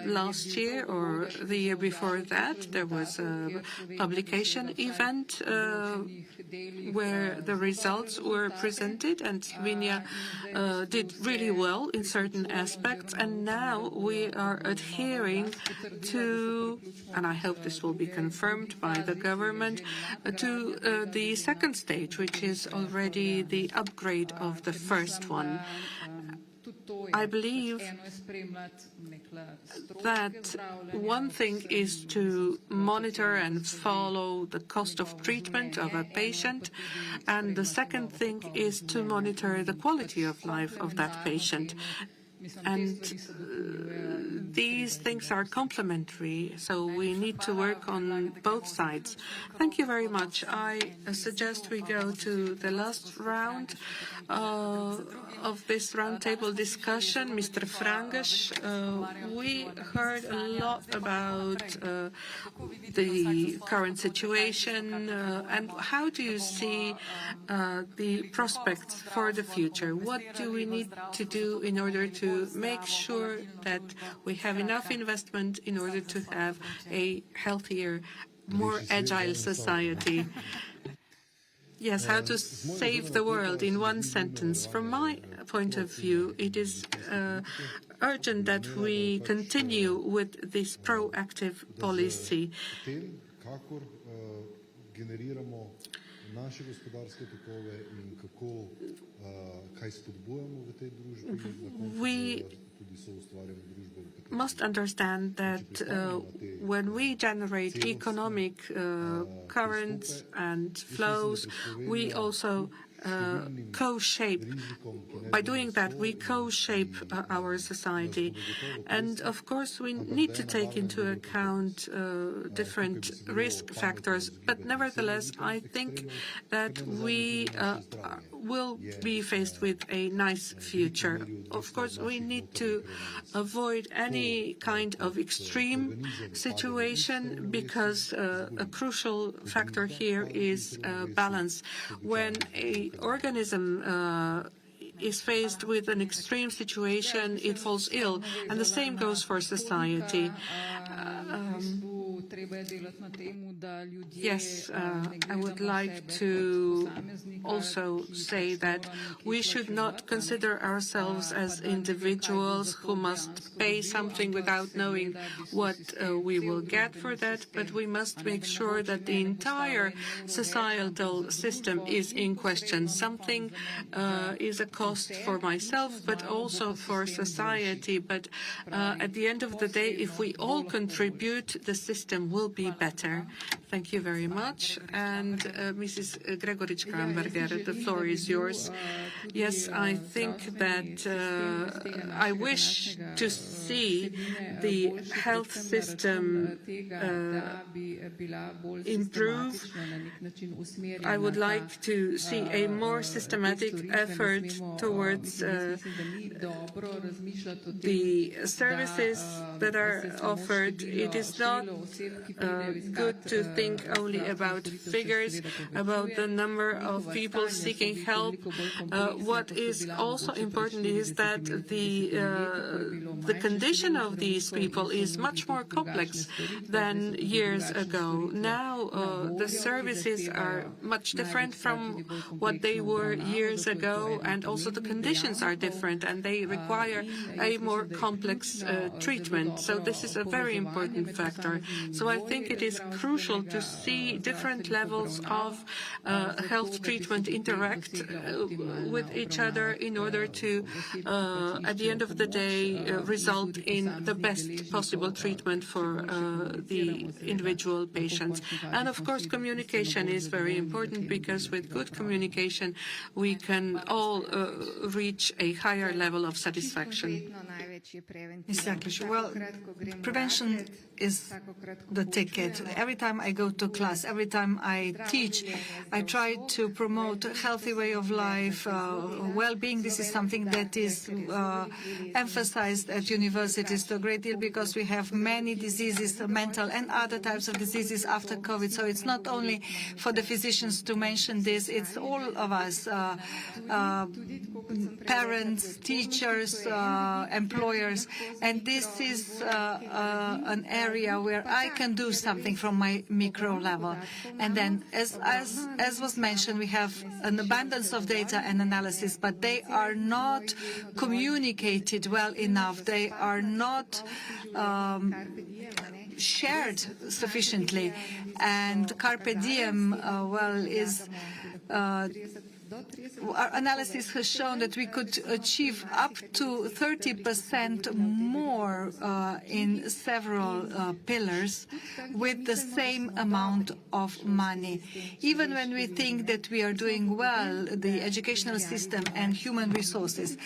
last year or the year before that. There was a publication event where the results were presented, and Slovenia did really well in certain aspects, and now we are adhering to, and I hope this will be confirmed by the government, to the second stage, which is already the upgrade of the first one. I believe that one thing is to monitor and follow the cost of treatment of a patient, and the second thing is to monitor the quality of life of that patient. And these things are complementary, so we need to work on both sides. Thank you very much. I suggest we go to the last round of this roundtable discussion. Mr. Frangish, we heard a lot about the current situation, and how do you see the prospects for the future? What do we need to do in order to make sure that we have enough investment in order to have a healthier, more agile society? Yes, how to save the world in one sentence. From my point of view, it is urgent that we continue with this proactive policy. We must understand that when we generate economic currents and flows, we also co-shape. By doing that, we co-shape our society. And of course, we need to take into account different risk factors. But nevertheless, I think that we will be faced with a nice future. Of course, we need to avoid any kind of extreme situation, because a crucial factor here is balance. When an organism is faced with an extreme situation, it falls ill. And the same goes for society. Yes, I would like to also say that we should not consider ourselves as individuals who must pay something without knowing what we will get for that, but we must make sure that the entire societal system is in question. Something is a cost for myself, but also for society. But at the end of the day, if we all contribute, the system will be better. Thank you very much. And Mrs. Gregoric-Kramberger, the floor is yours. Yes, I think that I wish to see the health system improve. I would like to see a more systematic effort towards the services that are offered. It is not good to think only about figures, about the number of people seeking help. What is also important is that the condition of these people is much more complex than years ago. Now the services are much different from what they were years ago, and also the conditions are different, and they require a more complex treatment. So this is a very important factor. So I think it is crucial to see different levels of health treatment interact with each other in order to, at the end of the day, result in the best possible treatment for the individual patients. And of course, communication is very important, because with good communication, we can all reach a higher level of satisfaction. Exactly. Well, prevention is the ticket. Every time I go to class, every time I teach, I try to promote a healthy way of life, well-being. This is something that is emphasized at universities a great deal, because we have many diseases, mental and other types of diseases after COVID. So it's not only for the physicians to mention this, it's all of us, parents, teachers, employers, and this is an area where I can do something from my micro level. And then, as was mentioned, we have an abundance of data and analysis, but they are not communicated well enough. They are not shared sufficiently. And Carpe Diem, is our analysis has shown that we could achieve up to 30% more in several pillars with the same amount of money. Even when we think that we are doing well, the educational system and human resources,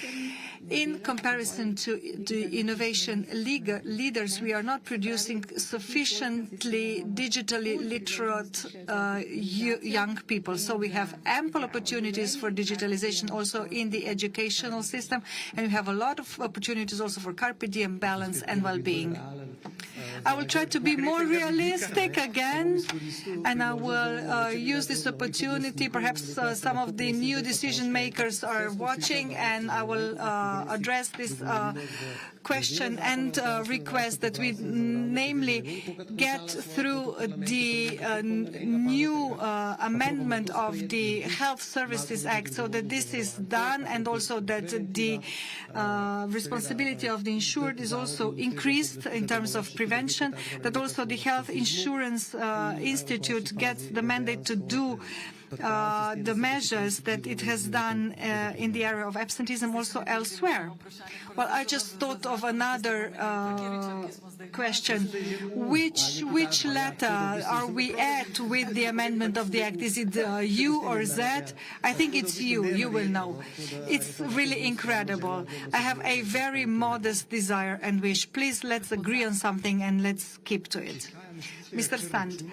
in comparison to the innovation leaders, we are not producing sufficiently digitally literate young people. So we have ample opportunities for digitalization also in the educational system, and we have a lot of opportunities also for Carpe Diem, balance and well-being. I will try to be more realistic again, and I will use this opportunity. Perhaps some of the new decision makers are watching, and I will address this question and request that we namely get through the new amendment of the Health Services Act, so that this is done, and also that the responsibility of the insured is also increased in terms of prevention, that also the Health Insurance Institute gets the mandate to do the measures that it has done in the area of absenteeism also elsewhere. Well, I just thought of another question. Which letter are we at with the amendment of the Act? Is it U or Z? I think it's U. You will know. It's really incredible. I have a very modest desire and wish. Please, let's agree on something and let's keep to it. Mr. Sand.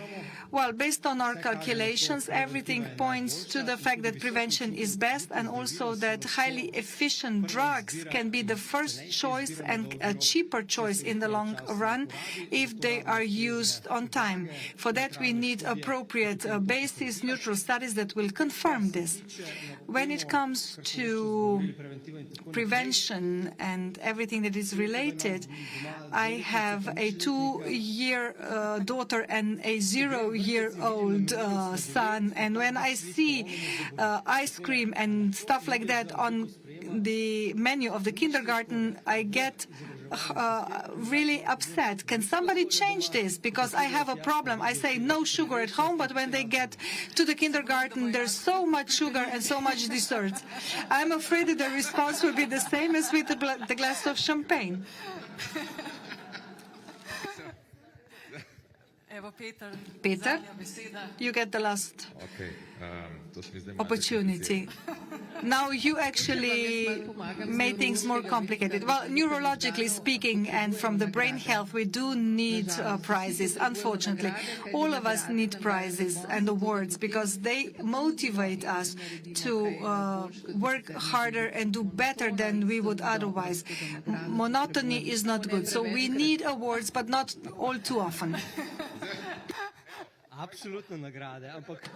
Well, based on our calculations, everything points to the fact that prevention is best, and also that highly efficient drugs can be the first choice and a cheaper choice in the long run if they are used on time. For that, we need appropriate basis, neutral studies that will confirm this. When it comes to prevention and everything that is related, I have a 2-year daughter and a 0-year-old son, and when I see ice cream and stuff like that on the menu of the kindergarten, I get really upset. Can somebody change this? Because I have a problem. I say no sugar at home, but when they get to the kindergarten, there's so much sugar and so much dessert. I'm afraid that the response will be the same as with the glass of champagne. Peter, you get the last opportunity. Now you actually made things more complicated. Well, neurologically speaking and from the brain health, we do need prizes, unfortunately. All of us need prizes and awards because they motivate us to work harder and do better than we would otherwise. Monotony is not good, so we need awards, but not all too often.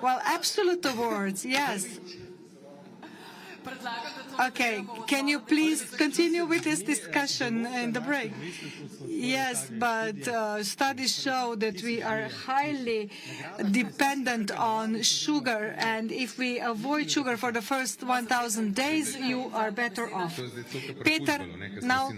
Well, absolute awards, yes. Okay, can you please continue with this discussion in the break? Yes, but studies show that we are highly dependent on sugar, and if we avoid sugar for the first 1,000 days, you are better off. Peter, now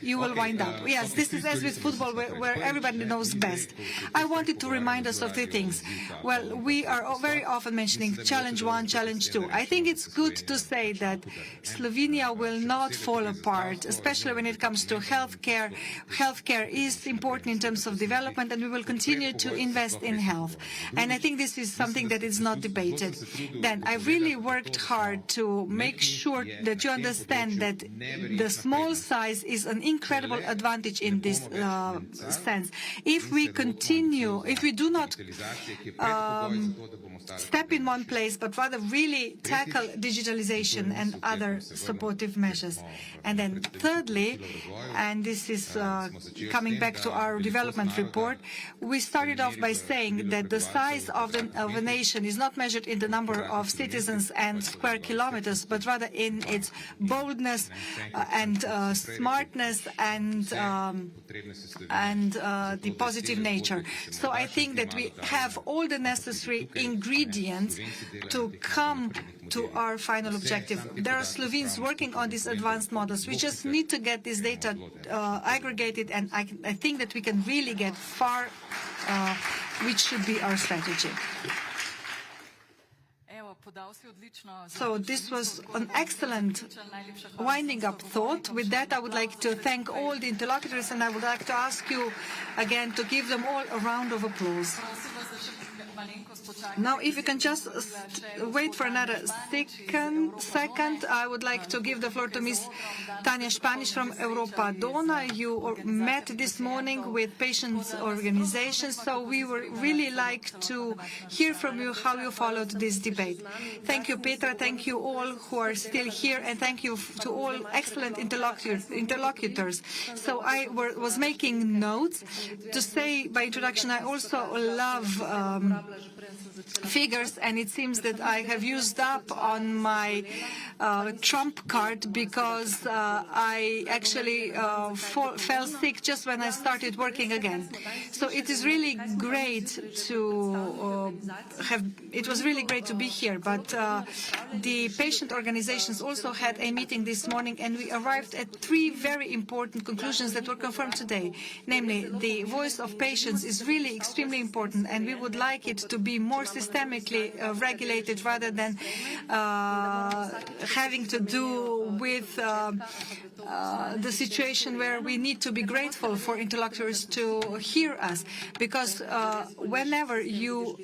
you will wind up. Yes, this is as with football, where everybody knows best. I wanted to remind us of 3 things. Well, we are very often mentioning challenge 1, challenge 2. I think it's good to say that Slovenia will not fall apart, especially when it comes to healthcare. Healthcare is important in terms of development, and we will continue to invest in health. And I think this is something that is not debated. Then I really worked hard to make sure that you understand that the small size is an incredible advantage in this sense. If we continue, if we do not step in one place, but rather really tackle digitalization and other supportive measures. And then thirdly, and this is coming back to our development report, we started off by saying that the size of a nation is not measured in the number of citizens and square kilometers, but rather in its boldness and smartness and the positive nature. So I think that we have all the necessary ingredients to come to our final objective. There are Slovenes working on these advanced models. We just need to get this data aggregated, and I think that we can really get far, which should be our strategy. So this was an excellent winding up thought. With that, I would like to thank all the interlocutors, and I would like to ask you again to give them all a round of applause. Now, if you can just wait for another second, I would like to give the floor to Ms. Tanja Španiš from Europa Dona. You met this morning with patients' organizations, so we would really like to hear from you how you followed this debate. Thank you, Petra. Thank you all who are still here, and thank you to all excellent interlocutors. So I was making notes. To say by introduction, I also love figures, and it seems that I have used up on my trump card because I actually fell sick just when I started working again. So it is really great to it was really great to be here, but the patient organizations also had a meeting this morning, and we arrived at 3 very important conclusions that were confirmed today. Namely, the voice of patients is really extremely important, and we would like it to be more systemically regulated rather than having to do with the situation where we need to be grateful for interlocutors to hear us, because whenever you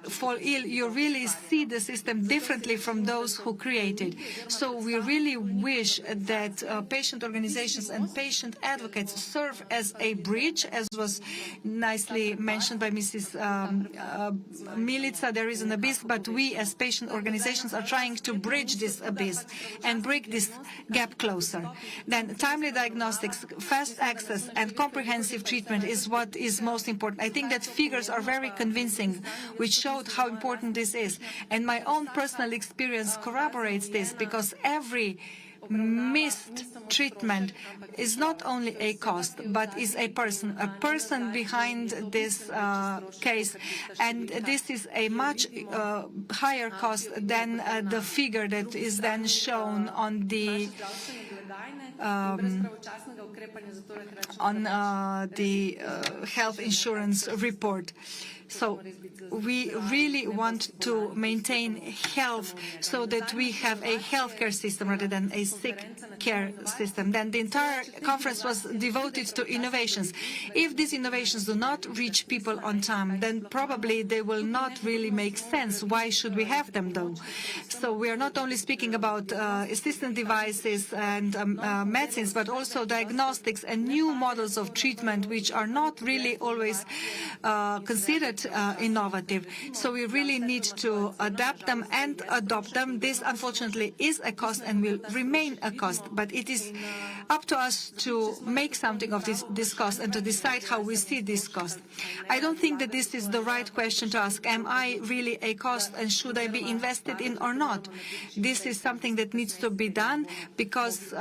fall ill, you really see the system differently from those who create it. So we really wish that patient organizations and patient advocates serve as a bridge, as was nicely mentioned by Mrs. Milica. There is an abyss, but we as patient organizations are trying to bridge this abyss and break this gap closer. Then timely diagnostics, fast access and comprehensive treatment is what is most important. I think that figures are very convincing, which showed how important this is. And my own personal experience corroborates this, because every missed treatment is not only a cost, but is a person behind this case, and this is a much higher cost than the figure that is then shown on the health insurance report. So we really want to maintain health so that we have a healthcare system rather than a sick care system. Then the entire conference was devoted to innovations. If these innovations do not reach people on time, then probably they will not really make sense. Why should we have them, though? So we are not only speaking about assistant devices and medicines, but also diagnostics and new models of treatment, which are not really always considered innovative. So we really need to adapt them and adopt them. This, unfortunately, is a cost and will remain a cost, but it is up to us to make something of this cost and to decide how we see this cost. I don't think that this is the right question to ask. Am I really a cost and should I be invested in or not? This is something that needs to be done, because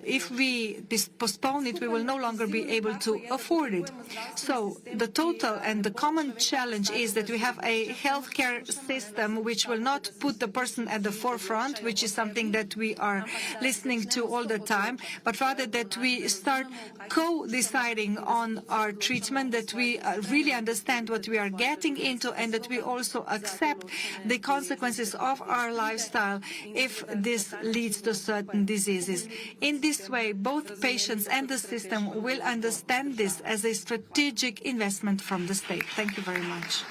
if we postpone it, we will no longer be able to afford it. So the total and the common challenge is that we have a healthcare system which will not put the person at the forefront, which is something that we are listening to all the time, but rather that we start co-deciding on our treatment, that we really understand what we are getting into, and that we also accept the consequences of our lifestyle if this leads to certain diseases. In this way, both patients and the system will understand this as a strategic investment from the state. Thank you very much.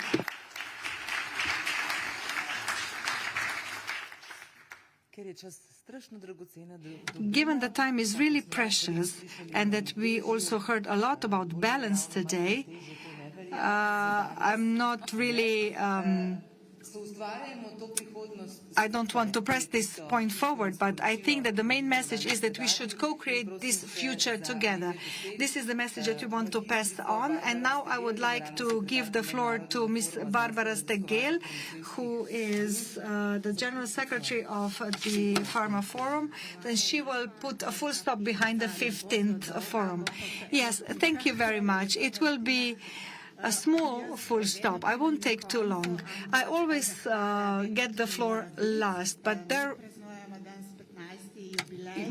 Given the time is really precious, and that we also heard a lot about balance today, I'm not really... I don't want to press this point forward, but I think that the main message is that we should co-create this future together. This is the message that we want to pass on. And now I would like to give the floor to Ms. Barbara Stegel, who is the General Secretary of the FarmaForum. Then she will put a full stop behind the 15th forum. Yes, thank you very much. It will be a small full stop. I won't take too long. I always get the floor last, but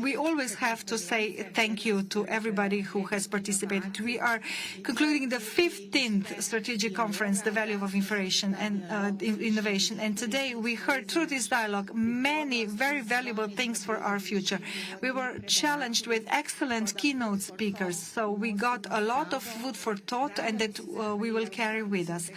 we always have to say thank you to everybody who has participated. We are concluding the 15th strategic conference, The Value of Information and Innovation. And today we heard through this dialogue many very valuable things for our future. We were challenged with excellent keynote speakers, so we got a lot of food for thought, and that we will carry with us.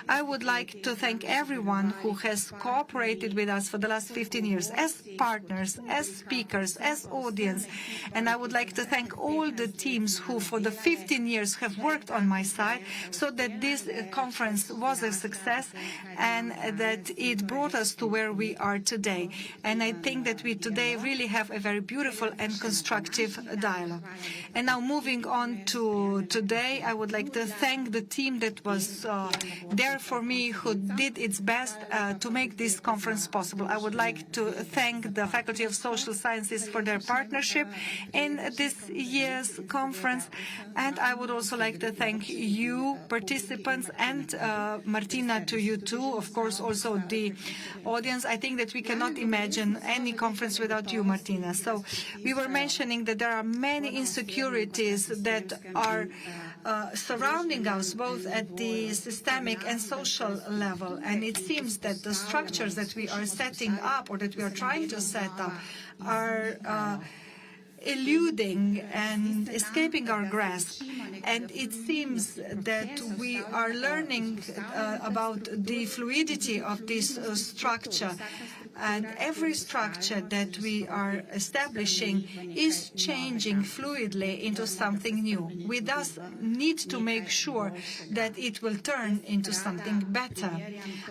I would like to thank everyone who has cooperated with us for the last 15 years as partners, as speakers, as audience, and I would like to thank all the teams who for the 15 years have worked on my side so that this conference was a success and that it brought us to where we are today. And I think that we today really have a very beautiful and constructive dialogue. And now moving on to today, I would like to thank the team that was there for me, who did its best to make this conference possible. I would like to thank the Faculty of Social Sciences for their partnership in this year's conference, and I would also like to thank you, participants, and Martina, to you too, of course, also the audience. I think that we cannot imagine any conference without you, Martina. So we were mentioning that there are many insecurities that are surrounding us, both at the systemic and social level, and it seems that the structures that we are setting up, or that we are trying to set up, are eluding and escaping our grasp. And it seems that we are learning about the fluidity of this structure. And every structure that we are establishing is changing fluidly into something new. We thus need to make sure that it will turn into something better.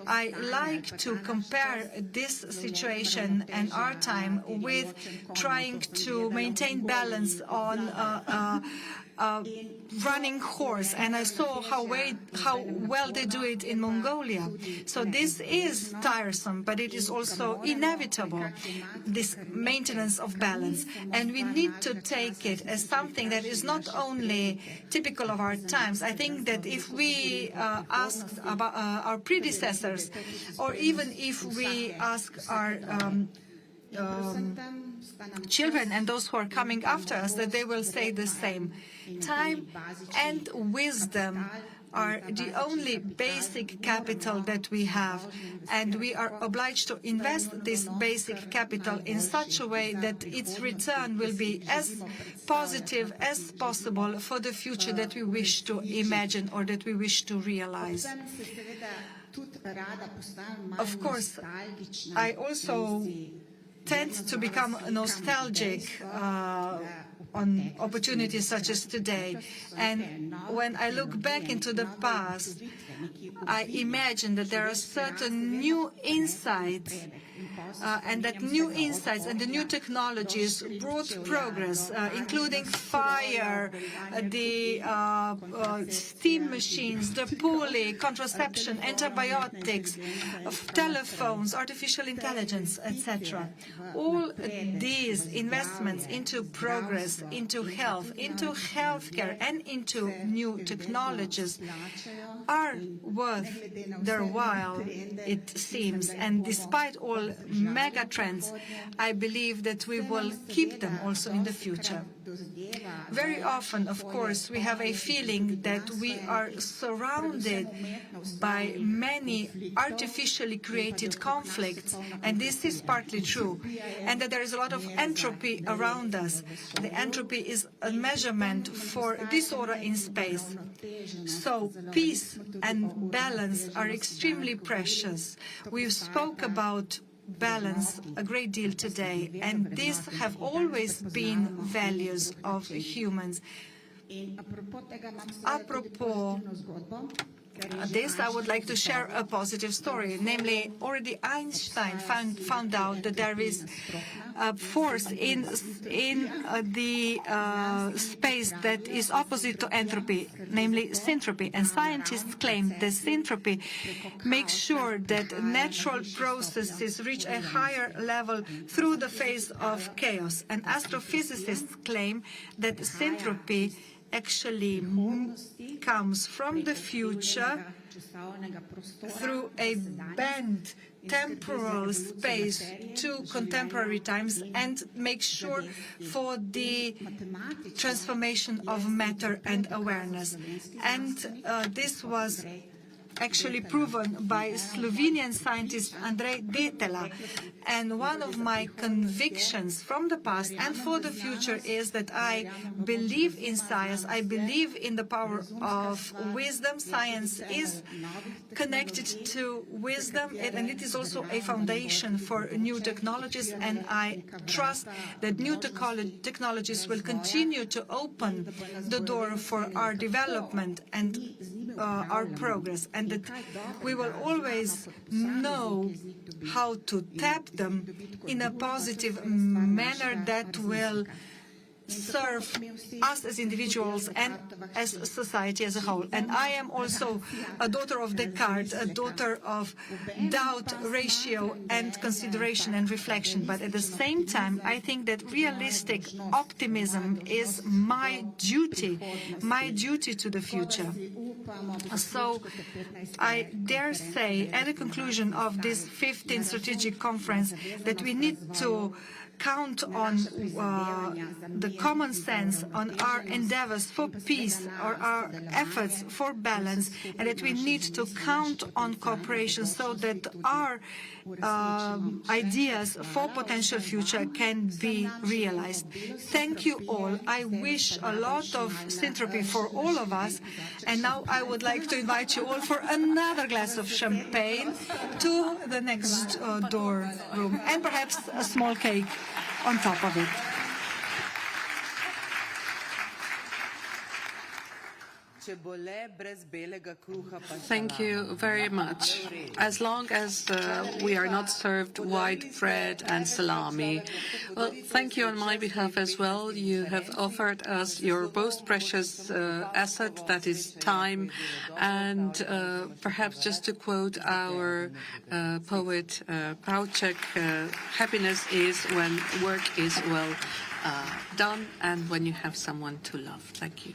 I like to compare this situation and our time with trying to maintain balance on a running horse, and I saw how well they do it in Mongolia. So this is tiresome, but it is also inevitable, this maintenance of balance. And we need to take it as something that is not only typical of our times. I think that if we ask about our predecessors, or even if we ask our children and those who are coming after us, that they will say the same. Time and wisdom are the only basic capital that we have, and we are obliged to invest this basic capital in such a way that its return will be as positive as possible for the future that we wish to imagine or that we wish to realize. Of course, I also tend to become nostalgic on opportunities such as today. And when I look back into the past, I imagine that there are certain new insights, and that new insights and the new technologies brought progress, including fire, the steam machines, the pulley, contraception, antibiotics, telephones, artificial intelligence, etc. All these investments into progress, into health, into healthcare, and into new technologies are worth their while, it seems. And despite all mega trends, I believe that we will keep them also in the future. Very often, of course, we have a feeling that we are surrounded by many artificially created conflicts, and this is partly true, and that there is a lot of entropy around us. The entropy is a measurement for disorder in space. So peace and balance are extremely precious. We spoke about balance a great deal today, and these have always been values of humans. Apropos this, I would like to share a positive story. Namely, already Einstein found out that there is a force in the space that is opposite to entropy, namely syntropy. And scientists claim that syntropy makes sure that natural processes reach a higher level through the phase of chaos. And astrophysicists claim that syntropy actually comes from the future through a bent temporal space to contemporary times and makes sure for the transformation of matter and awareness. And this was actually proven by Slovenian scientist Andrej Detela. And one of my convictions from the past and for the future is that I believe in science. I believe in the power of wisdom. Science is connected to wisdom, and it is also a foundation for new technologies. And I trust that new technologies will continue to open the door for our development and our progress, and that we will always know how to tap them in a positive manner that will serve us as individuals and as society as a whole. And I am also a daughter of Descartes, a daughter of doubt, ratio, and consideration and reflection. But at the same time, I think that realistic optimism is my duty to the future. So I dare say, at the conclusion of this 15th strategic conference, that we need to count on the common sense, on our endeavors for peace, or our efforts for balance, and that we need to count on cooperation so that our ideas for potential future can be realized. Thank you all. I wish a lot of syntropy for all of us. And now I would like to invite you all for another glass of champagne to the next door room, and perhaps a small cake on top of it. Thank you very much. As long as we are not served white bread and salami. Well, thank you on my behalf as well. You have offered us your most precious asset, that is time. And perhaps just to quote our poet Pauček, happiness is when work is well done and when you have someone to love. Thank you.